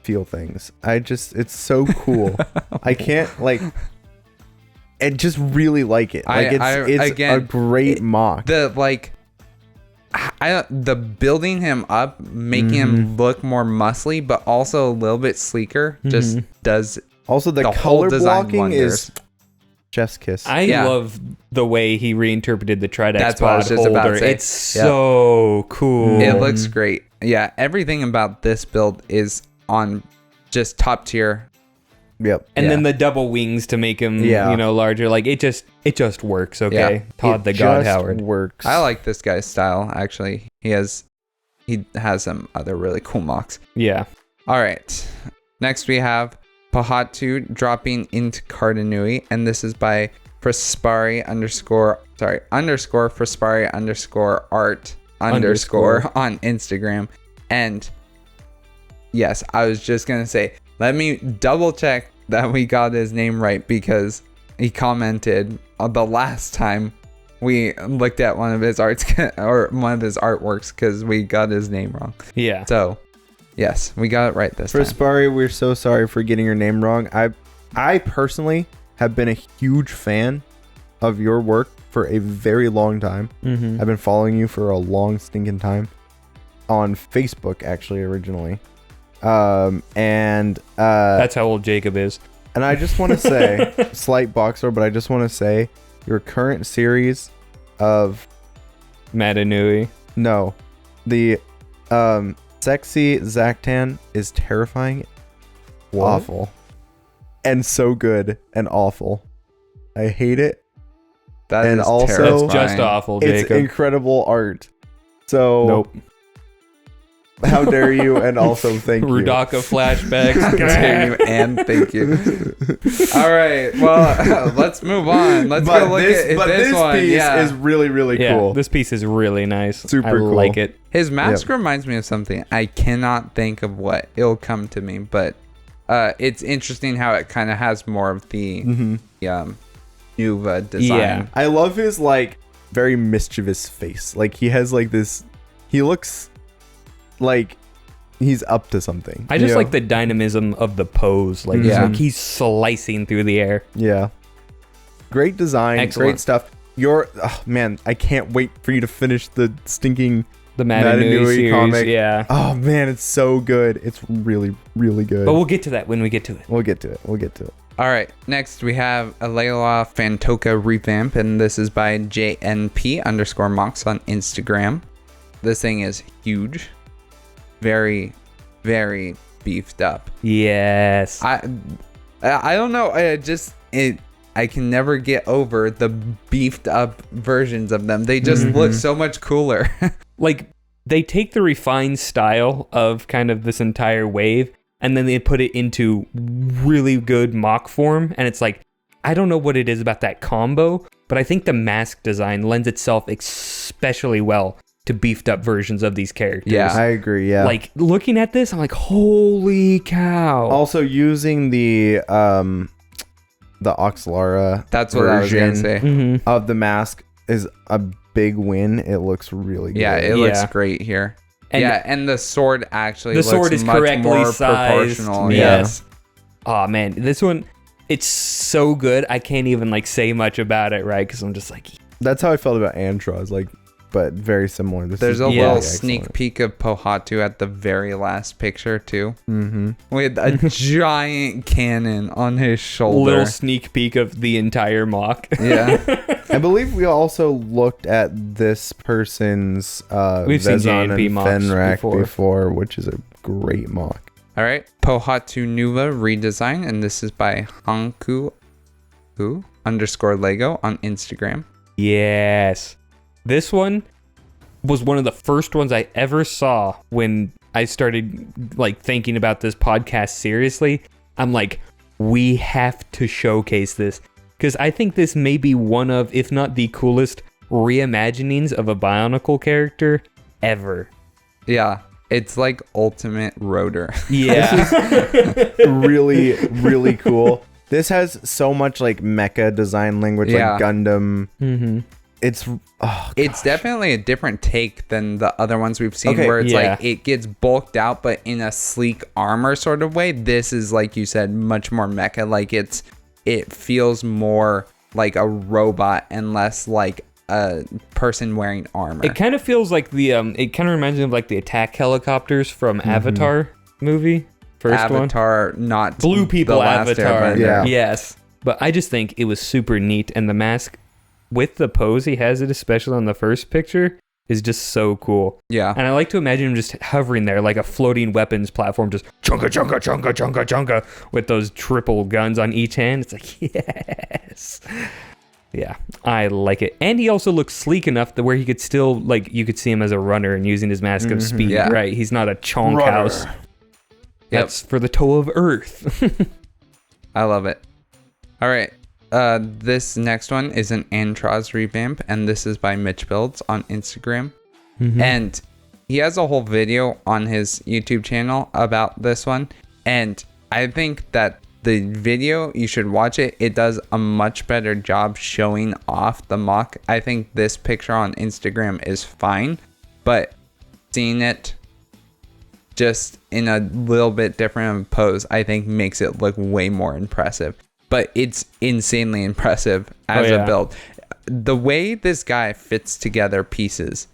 feel things. It's so cool. I can't I just really like it. It's a great mock. The building him up, making him look more muscly, but also a little bit sleeker, just does. Also, the color blocking is chef's kiss. I love the way he reinterpreted the Tridex That's what I was just holder. about to say. It's so cool. It looks great. Yeah, everything about this build is on just top tier. Yep. And then the double wings to make him, larger. Like it just works. Okay. Yeah. Todd the God Howard works. I like this guy's style. Actually, he has some other really cool mocks. Yeah. All right. Next we have Pahatu dropping into Cardinui, and this is by Fraspari _art on Instagram. And yes, I was just gonna say, let me double check that we got his name right, because he commented the last time we looked at one of his arts or one of his artworks because we got his name wrong. Yeah. So yes, we got it right this time. Fraspari, we're so sorry for getting your name wrong. I personally have been a huge fan of your work for a very long time. I've been following you for a long stinking time on Facebook, actually, originally. That's how old Jacob is. And I just want to say, slight boxer, but I just want to say your current series of Matanui. No, the Sexy Zactan is terrifying, awful, and so good and awful. I hate it. That and is also terrifying. That's just awful, Jacob. It's incredible art. So nope. How dare you, and also thank you. Rudaka flashbacks. How dare you and thank you. All right, well, let's move on. Let's go look at this one. Piece is really, really cool. This piece is really nice. Super I cool. like it. His mask reminds me of something. I cannot think of what. It'll come to me, but it's interesting how it kind of has more of the Nuva design. Yeah. I love his very mischievous face. He has this. He looks like he's up to something. I just like the dynamism of the pose. He's slicing through the air. Yeah. Great design. Excellent. Great stuff. Man, I can't wait for you to finish the stinking Matanui series. comic. Yeah. Oh man, it's so good. It's really, really good. But we'll get to that when we get to it. We'll get to it. All right, next we have a Layla Phantoka revamp, and this is by JNP_Mox on Instagram. This thing is huge. Very, very beefed up. Yes. I don't know. I can never get over the beefed up versions of them. They just look so much cooler. They take the refined style of kind of this entire wave, and then they put it into really good mock form. And it's I don't know what it is about that combo, but I think the mask design lends itself especially well to beefed up versions of these characters. Yeah, I agree. Yeah. Looking at this, I'm like, holy cow. Also using the Oxlara That's what I was gonna say. Of the mask is a big win. It looks really good. Yeah, it looks great here. And the sword actually the sword looks is much correctly more sized. proportional. Yes. Oh man, this one, it's so good. I can't even like say much about it, right? Because I'm just like, That's how I felt about Antros, like, but very similar. There's a really little excellent. sneak peek of Pohatu at the very last picture too, Mm-hmm. with a giant cannon on his shoulder. little sneak peek of the entire mock. Yeah. I believe we also looked at this person's We've seen Vezon JNP and mocks Fenrak before. which is a great mock. All right. Pohatu Nuva redesign, and this is by Hanku _Lego on Instagram. Yes. This one was one of the first ones I ever saw when I started like thinking about this podcast seriously. I'm like, we have to showcase this because I think this may be one of, if not the coolest reimaginings of a Bionicle character ever. Yeah. It's like ultimate rotor. Yeah. Really, really cool. This has so much like mecha design language, Yeah. like Gundam. Mm-hmm. It's definitely a different take than the other ones we've seen, Okay, where it's yeah. like it gets bulked out, but in a sleek armor sort of way. This is, like you said, much more mecha. Like it feels more like a robot and less like a person wearing armor. It kind of feels like it kind of reminds me of like the attack helicopters from Avatar movie. First one. Avatar, not Blue people the last Avatar. Airbender. Yeah. Yes. But I just think it was super neat. And the mask with the pose he has it, especially on the first picture, is just so cool. Yeah. And I like to imagine him just hovering there like a floating weapons platform, just chunka, chunka, chunka, chunka, chunka, with those triple guns on each hand. It's like, yes. Yeah, I like it. And he also looks sleek enough that where he could still, like, you could see him as a runner and using his mask of speed, Yeah. right? He's not a chonk Runner. house. That's for the toe of earth. I love it. All right. This next one is an Antros revamp, and this is by Mitch Builds on Instagram. And he has a whole video on his YouTube channel about this one. And I think that the video, you should watch it. It does a much better job showing off the mock. I think this picture on Instagram is fine, but seeing it just in a little bit different pose, I think makes it look way more impressive. But it's insanely impressive as a build. The way this guy fits together pieces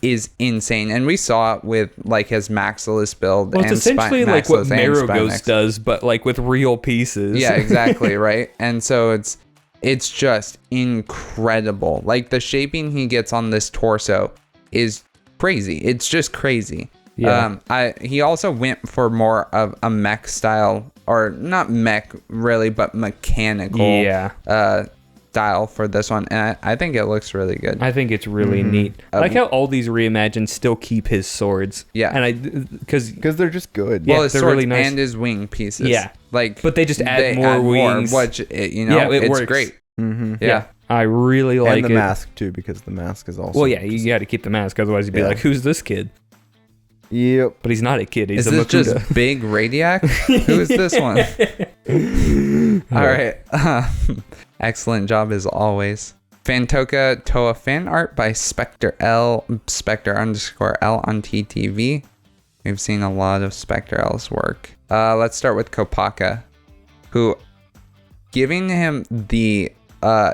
is insane, and we saw it with like his Maximus build. Well, it's and essentially like what Maximus and Marogos Spinax. does, but like with real pieces. Yeah, exactly, right? And so it's just incredible. Like the shaping he gets on this torso is crazy. It's just crazy. Yeah. He also went for more of a mech style, or not mech really, but mechanical style for this one, and I think it looks really good. I think it's really neat. I like how all these reimagined still keep his swords. Yeah. And because they're just good. Yeah, well, his they're swords really nice. and his wing pieces. Yeah. Like, but they just add more wings. which it it it's works. great. Mm-hmm. Yeah. I really like And the it. mask too, because the mask is also. Well, yeah, you got to keep the mask, otherwise you'd be Yeah. like, "Who's this kid?" Yep. But he's not a kid. He's Is a this Makuta. just Big Radiac? Who is this one? All right. Excellent job as always. Phantoka Toa fan art by Spectre _L on TTV. We've seen a lot of Spectre L's work. Let's start with Kopaka, who giving him the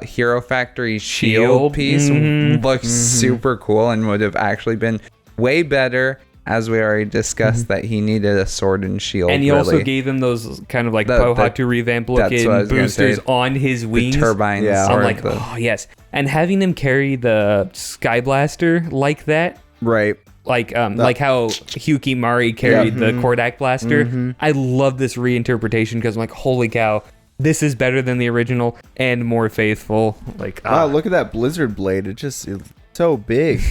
Hero Factory shield piece looks super cool and would have actually been way better. As we already discussed, that he needed a sword and shield. And he really. also gave him those kind of like The- Pohatu revamp that's looking what I was gonna boosters say. on his the wings. turbines. Yeah. I'm or like, the- oh yes. And having him carry the Sky Blaster like that, Right. like how Hyukimari carried the Kordak Blaster. I love this reinterpretation because I'm like, holy cow, this is better than the original and more faithful. Like, Wow, look at that Blizzard blade. It's so big.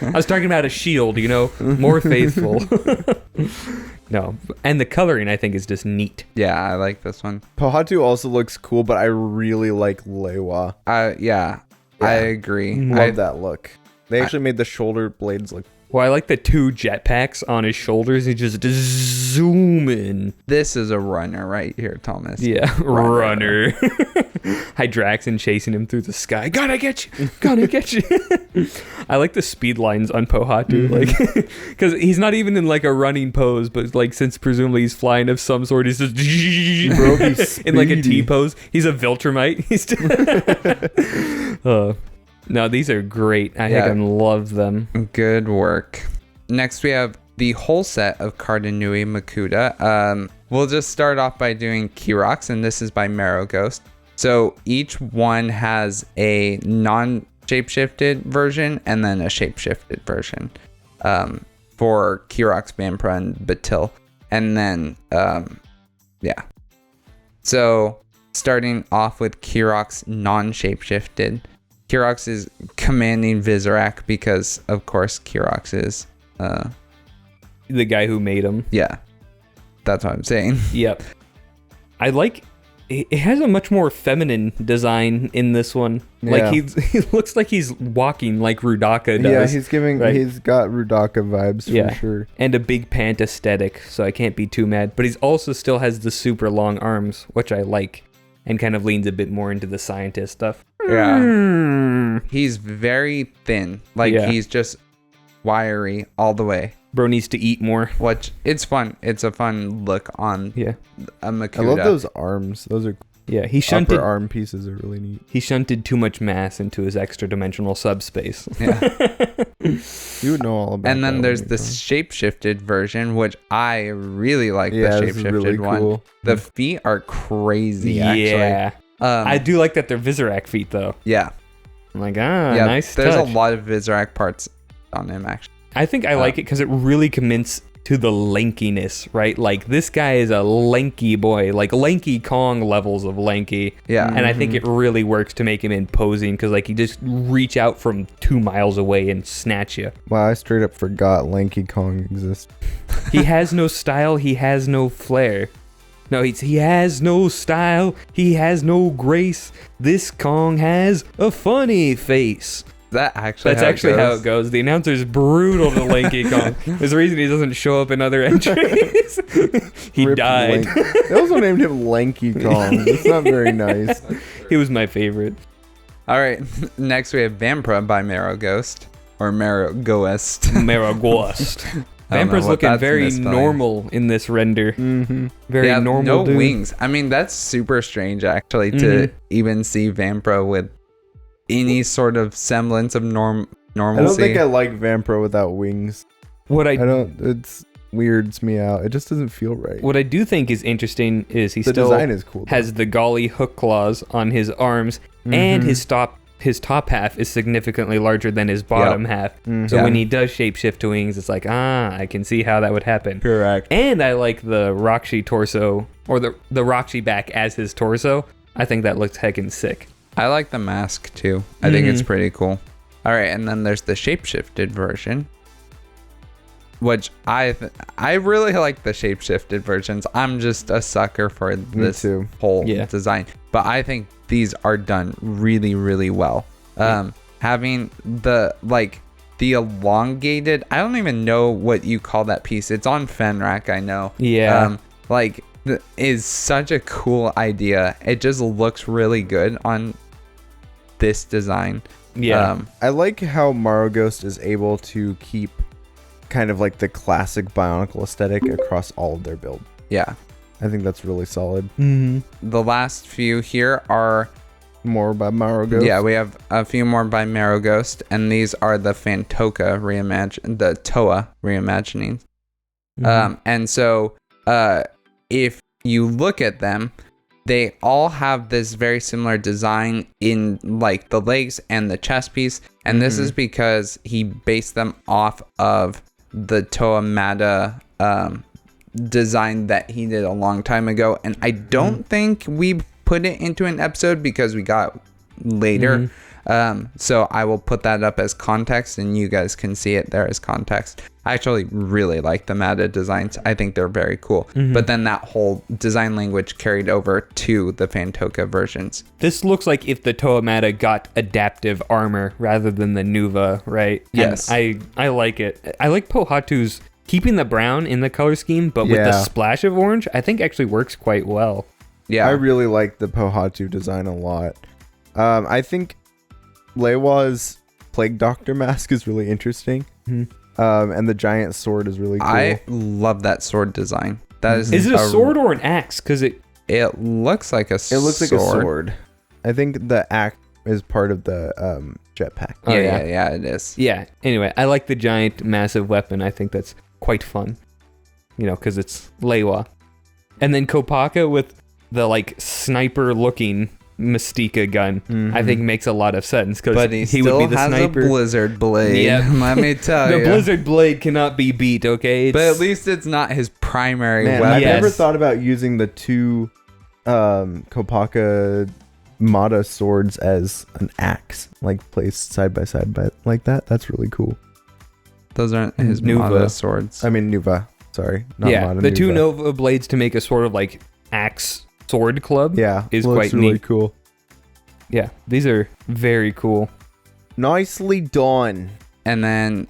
I was talking about a shield, more faithful. No, and the coloring I think is just neat. Yeah, I like this one. Pohatu also looks cool, but I really like Lewa. Yeah, I agree. Love that look. They actually made the shoulder blades look. Well, I like the 2 jetpacks on his shoulders. He just zoom in. This is a runner right here, Thomas. Yeah, runner. Hydraxin chasing him through the sky. Gotta get you. Gotta get you. I like the speed lines on Pohatu, like, because he's not even in like a running pose, but like since presumably he's flying of some sort, he's just Bro, he's in like a T speedy. pose. He's a Viltrumite. He's no, these are great. I fucking love them. Good work. Next, we have the whole set of Cardanui Makuta. We'll just start off by doing Kirox, and this is by Marrow Ghost. So each one has a non-shapeshifted version and then a shapeshifted version for Kirox, Vampra, and Batil. And then, So starting off with Kirox non-shapeshifted. Kirox is commanding Visorak because, of course, Kirox is... The guy who made him. Yeah, that's what I'm saying. Yep. I like... It has a much more feminine design in this one. Yeah. Like he looks like he's walking like Rudaka does. Yeah, he's giving. right? He's got Rudaka vibes for sure. And a big pant aesthetic, so I can't be too mad. But he's also still has the super long arms, which I like, and kind of leans a bit more into the scientist stuff. Yeah. He's very thin. Like he's just wiry all the way. Bro needs to eat more. Which it's fun. It's a fun look on a Makuta. I love those arms. Those are Yeah, he shunted upper arm pieces are really neat. He shunted too much mass into his extra dimensional subspace. Yeah. You would know all about. And then that there's when the you're shapeshifted version, which I really like. Yeah, the this is shapeshifted really one. cool. The feet are crazy. Actually. Yeah. I do like that they're Visorak feet though. Yeah. I'm like, nice There's touch. a lot of Visorak parts on him actually. I think I like it because it really commits to the lankiness, right? Like this guy is a lanky boy, like lanky Kong levels of lanky. Yeah. And I think it really works to make him imposing because like he just reach out from 2 miles away and snatch you. Wow, I straight up forgot Lanky Kong exists. He has no style. He has no flair. No, he has no style. He has no grace. This Kong has a funny face. That's actually how it goes. The announcer's brutal to Lanky Kong. There's a reason he doesn't show up in other entries. He Ripped died. They also named him Lanky Kong. It's not very nice. He was my favorite. All right. Next we have Vampra by Marrow Ghost or Marrow Ghost. Maragost. Vampra's looking very normal in this render. Mm-hmm. Very normal. No dude. wings. I mean, that's super strange actually to even see Vampra with any sort of semblance of normalcy. I don't think I like Vampro without wings. It's weirds me out. It just doesn't feel right. What I do think is interesting is he The still design is cool, though. has the golly hook claws on his arms, and his top half is significantly larger than his bottom half. So when he does shapeshift to wings, it's like, I can see how that would happen. Correct. And I like the Rakshi torso, or the Rakshi back as his torso. I think that looks heckin' sick. I like the mask too. I think it's pretty cool. All right, and then there's the shapeshifted version, which I really like the shapeshifted versions. I'm just a sucker for this whole design. But I think these are done really, really well. Having the elongated, I don't even know what you call that piece. It's on Fenrak, I know. Yeah. Is such a cool idea. It just looks really good on this design. Yeah. I like how Marghost is able to keep kind of like the classic Bionicle aesthetic across all of their build. Yeah. I think that's really solid. Mm-hmm. The last few here are more by Marghost. Yeah, we have a few more by Marrow Ghost, and these are the Phantoka the Toa reimaginings. And so if you look at them, they all have this very similar design in like the legs and the chest piece, and this is because he based them off of the Toa Mada design that he did a long time ago, and I don't think we put it into an episode because we got later. So I will put that up as context, and you guys can see it there as context. I actually really like the Mada designs. I think they're very cool. But then that whole design language carried over to the Phantoka versions. This looks like if the Toa Mada got adaptive armor rather than the Nuva, right? Yes. And I like it. I like Pohatu's keeping the brown in the color scheme, but with the splash of orange, I think actually works quite well. Yeah. I really like the Pohatu design a lot. I think Leiwa's Plague Doctor mask is really interesting. And the giant sword is really cool. I love that sword design. That is it a sword or an axe? Because it looks like a sword. It looks like a sword. I think the axe is part of the jetpack. Yeah, it is. Yeah. Anyway, I like the giant, massive weapon. I think that's quite fun. You know, because it's Leiwa. And then Kopaka with the like sniper-looking Mystica gun, I think makes a lot of sense because But he would still be the has sniper. a blizzard blade. Yep. Let me tell The you. blizzard blade cannot be beat. Okay, But at least it's not his primary Man, weapon. I've never Yes. thought about using the two Kopaka Mata swords as an axe, like placed side by side, but like that. That's really cool. Those aren't his Nuva. Mata swords. I mean, Nuva. Sorry, not yeah, Mata, the two Nuva. Nova blades to make a sort of like axe sword club. Yeah, is looks quite really neat. cool. Yeah, these are very cool. Nicely done. And then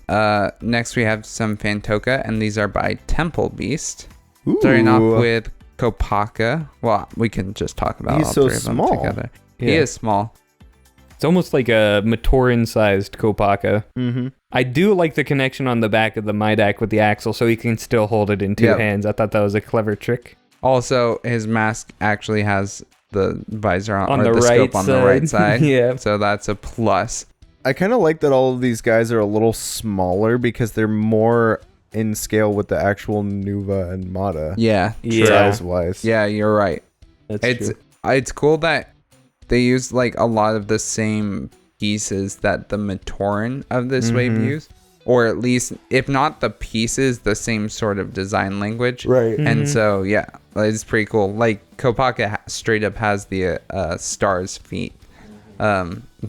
next we have some Phantoka, and these are by Temple Beast. Ooh. Starting off with Kopaka. Well, we can just talk about He's all so three of small. them together. He Yeah. is small. It's almost like a Matoran-sized Kopaka. Mm-hmm. I do like the connection on the back of the Midak with the axle, so he can still hold it in two Yep. hands. I thought that was a clever trick. Also, his mask actually has the visor on On or the the right scope on the right side. side. Yeah. So that's a plus. I kind of like that all of these guys are a little smaller because they're more in scale with the actual Nuva and Mata. Yeah. Yeah. Size wise. Yeah, you're right. That's It's true. it's cool that they use like a lot of the same pieces that the Matoran of this wave use, or at least if not the pieces, the same sort of design language. Right. And so yeah, it's pretty cool. Like Kopaka straight up has the star's feet,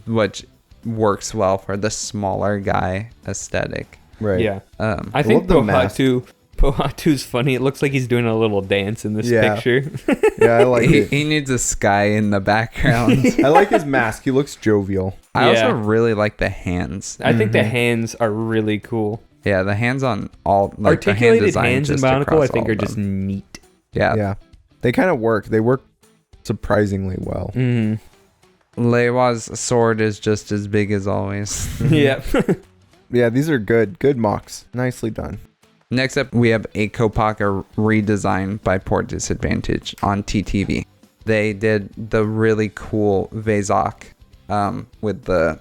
which works well for the smaller guy aesthetic. Right. Yeah. I I think love the mask. Pohatu's funny. It looks like he's doing a little dance in this Yeah. picture. Yeah, I like it. He needs a sky in the background. I like his mask. He looks jovial. I also Yeah. really like the hands. I think the hands are really cool. Yeah, the hands on all like the hand Articulated design hands in just Bionicle, I across think, all are of just them. neat. Yeah. Yeah. They kind of work. They work surprisingly well. Mm. Leiwa's sword is just as big as always. Yeah. Yeah, these are good. Good mocks. Nicely done. Next up, we have a Kopaka redesign by Port Disadvantage on TTV. They did the really cool Vezok with the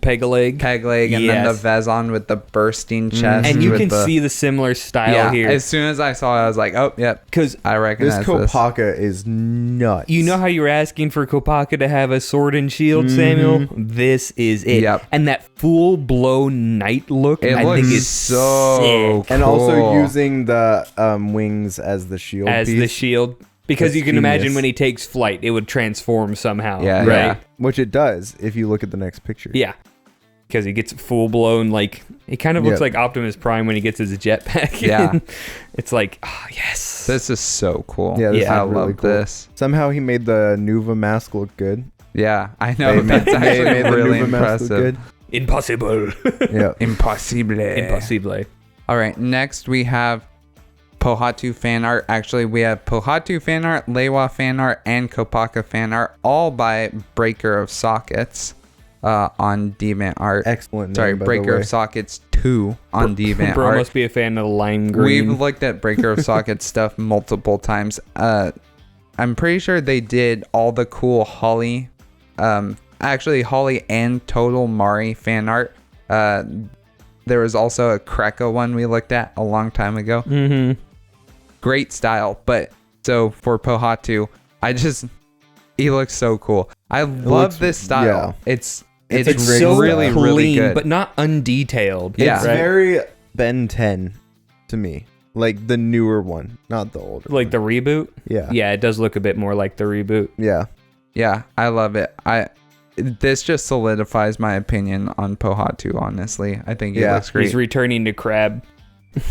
Peg leg. peg leg and then the Vezon with the bursting chest. And you with can the, see the similar style yeah, here. as soon as I saw it, I was like, oh, yep, Because I This recognize this. Kopaka is nuts. you know how you were asking for Kopaka to have a sword and shield, Samuel? This is it. Yep. And that full-blown knight look, It I looks think is so sick And also cool. using the wings as the shield as piece, the shield. Because That's you can imagine genius. when he takes flight, it would transform somehow. Yeah, right? yeah. which it does if you look at the next picture. Yeah. Because he gets full-blown, like, it kind of looks Yeah. like Optimus Prime when he gets his jetpack. Yeah. It's like, oh, yes. This is so cool. Yeah, this I is really love cool. this. Somehow he made the Nuva mask look good. Yeah, I know. They That's actually made the really Nuva mask look impressive. Impossible. Yeah. Impossible. Impossible. All right, next we have Pohatu fan art. Actually, we have Pohatu fan art, Leiwa fan art, and Kopaka fan art, all by Breaker of Sockets on Deviant Art. Excellent. Sorry, name, by the Breaker way. of Sockets 2 on Deviant Bro Art. must be a fan of the lime green. We've looked at Breaker of Sockets stuff multiple times. I'm pretty sure they did all the cool Holly, actually Holly and Total Mari fan art. There was also a Kreka one we looked at a long time ago. Mm-hmm. Great style, but so for Pohatu, he looks so cool. I love looks- this style. yeah. It's It's great so really, style. really clean, good. but not undetailed. Yeah. It's right? very Ben 10 to me. Like the newer one, not the older Like the one. reboot. Yeah. Yeah, it does look a bit more like the reboot. Yeah. Yeah, I love it. This just solidifies my opinion on Pohatu, honestly. I think he Yeah, looks great. He's returning to Crab.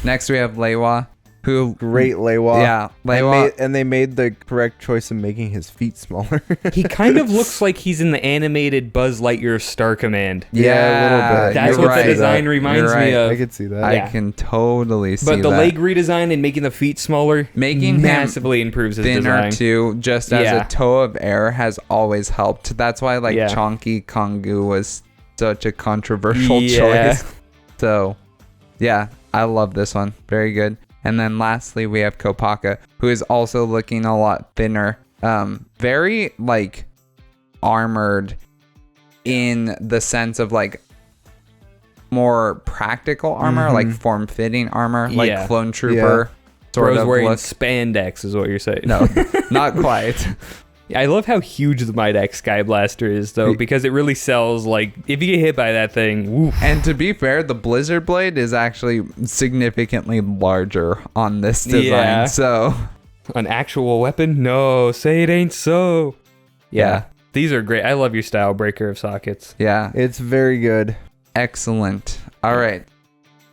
Next we have Leiwa. Who Great Leiwa. Yeah, Leiwa. And they made the correct choice in making his feet smaller. He kind of looks like he's in the animated Buzz Lightyear Star Command. Yeah, a little bit. That's you're what right. the design reminds me of. I could see that. I can totally see that. But the leg redesign and making the feet smaller Making massively improves his thinner design. too, just as Yeah. a toe of air has always helped. That's why like Yeah. Chonky Kongu was such a controversial Yeah. choice. So yeah, I love this one. Very good. And then lastly we have Kopaka, who is also looking a lot thinner. Very like armored in the sense of like more practical armor, like form-fitting armor, like Yeah. Clone Trooper sort Bro's of wearing look. spandex is what you're saying. No, not quite. I love how huge the Midex Sky Blaster is, though, because it really sells. Like, if you get hit by that thing, woof. And to be fair, the Blizzard Blade is actually significantly larger on this design. Yeah. So, An actual weapon? No, say it ain't so. yeah. These are great. I love your style breaker of sockets. Yeah. It's very good. Excellent. All right.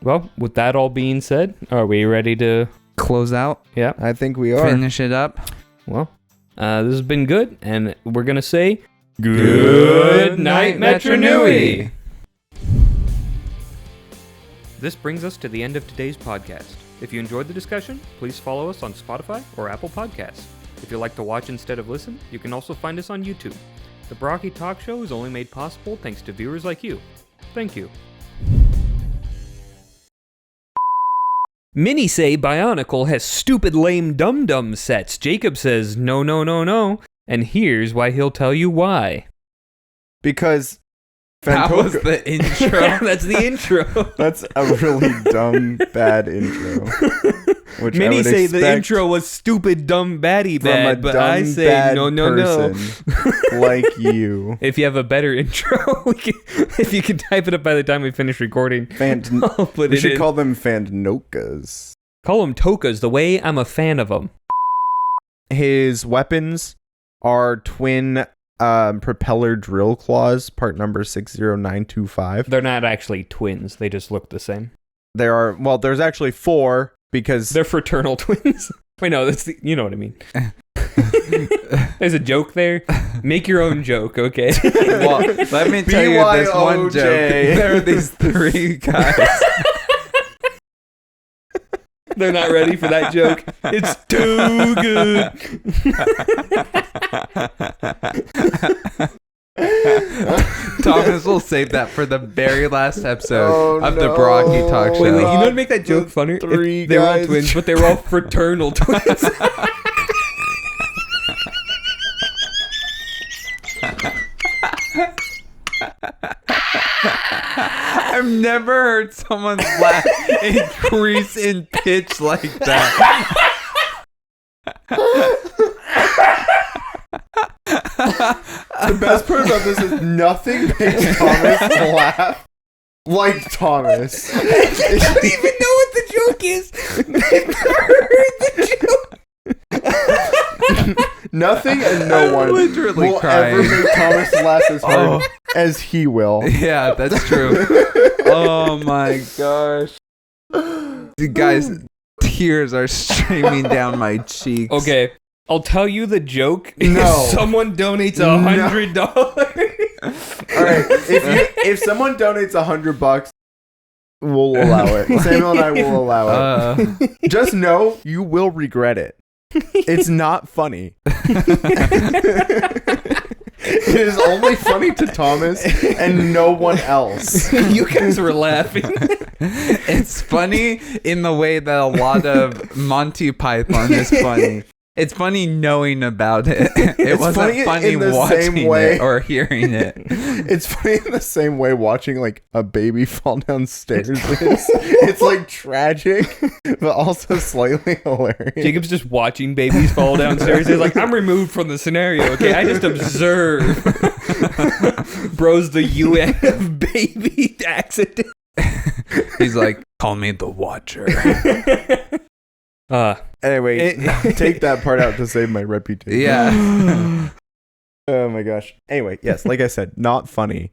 Well, with that all being said, are we ready to... Close out. Yeah. I think we are. Finish it up. Well, this has been good, and we're going to say... Good night, Metro Nui! This brings us to the end of today's podcast. If you enjoyed the discussion, please follow us on Spotify or Apple Podcasts. If you like to watch instead of listen, you can also find us on YouTube. The Barraki Talk Show is only made possible thanks to viewers like you. Thank you. Many say BioNICLE has stupid lame dum-dum sets. Jacob says no, no, no, no. And here's why he'll tell you why. Because That was Phantoka- the intro. That's the intro. That's a really dumb, bad intro. Which I Many would say the expect intro was stupid, dumb, baddie from a bad, but dumb, I say bad no, no, no. person like you. If you have a better intro, if you can type it up by the time we finish recording, I'll put We it should in. call them Phantokas. Call them tokas, the way I'm a fan of them. His weapons are twin propeller drill claws, part number 60925. They're not actually twins. They just look the same. There's actually 4 because They're fraternal twins. Wait, no, you know what I mean. There's a joke there. Make your own joke, okay? Well, let me tell you this one BYOJ. joke. There are these 3 guys. They're not ready for that joke. It's too good. Thomas will save that for the very last episode of the Barraki Talk Show. Wait, you know what make that joke funnier? Three If they were all guys. twins, but they were all fraternal twins. I've never heard someone's laugh increase in pitch like that. the best part about this is nothing makes Thomas laugh like Thomas. I don't even know what the joke is. They've never heard the joke. Nothing and no I'm one literally will crying. ever make Thomas laugh as hard as he will. Yeah, that's true. Oh my gosh. You guys, tears are streaming down my cheeks. Okay, I'll tell you the joke. No. If someone donates $100. All right, if someone donates $100, we'll allow it. Samuel and I will allow it. Just know you will regret it. It's not funny. It is only funny to Thomas and no one else. You guys were laughing. It's funny in the way that a lot of Monty Python is funny. It's funny knowing about it. It wasn't funny in the watching same way. it or hearing it. It's funny in the same way watching like a baby fall downstairs is. It's like tragic, but also slightly hilarious. Jacob's just watching babies fall downstairs. He's like, I'm removed from the scenario, okay? I just observe. Bro's the UN of baby accident. He's like, call me the Watcher. Anyway, take that part out to save my reputation. Yeah. Oh my gosh. Anyway, yes, like I said, not funny.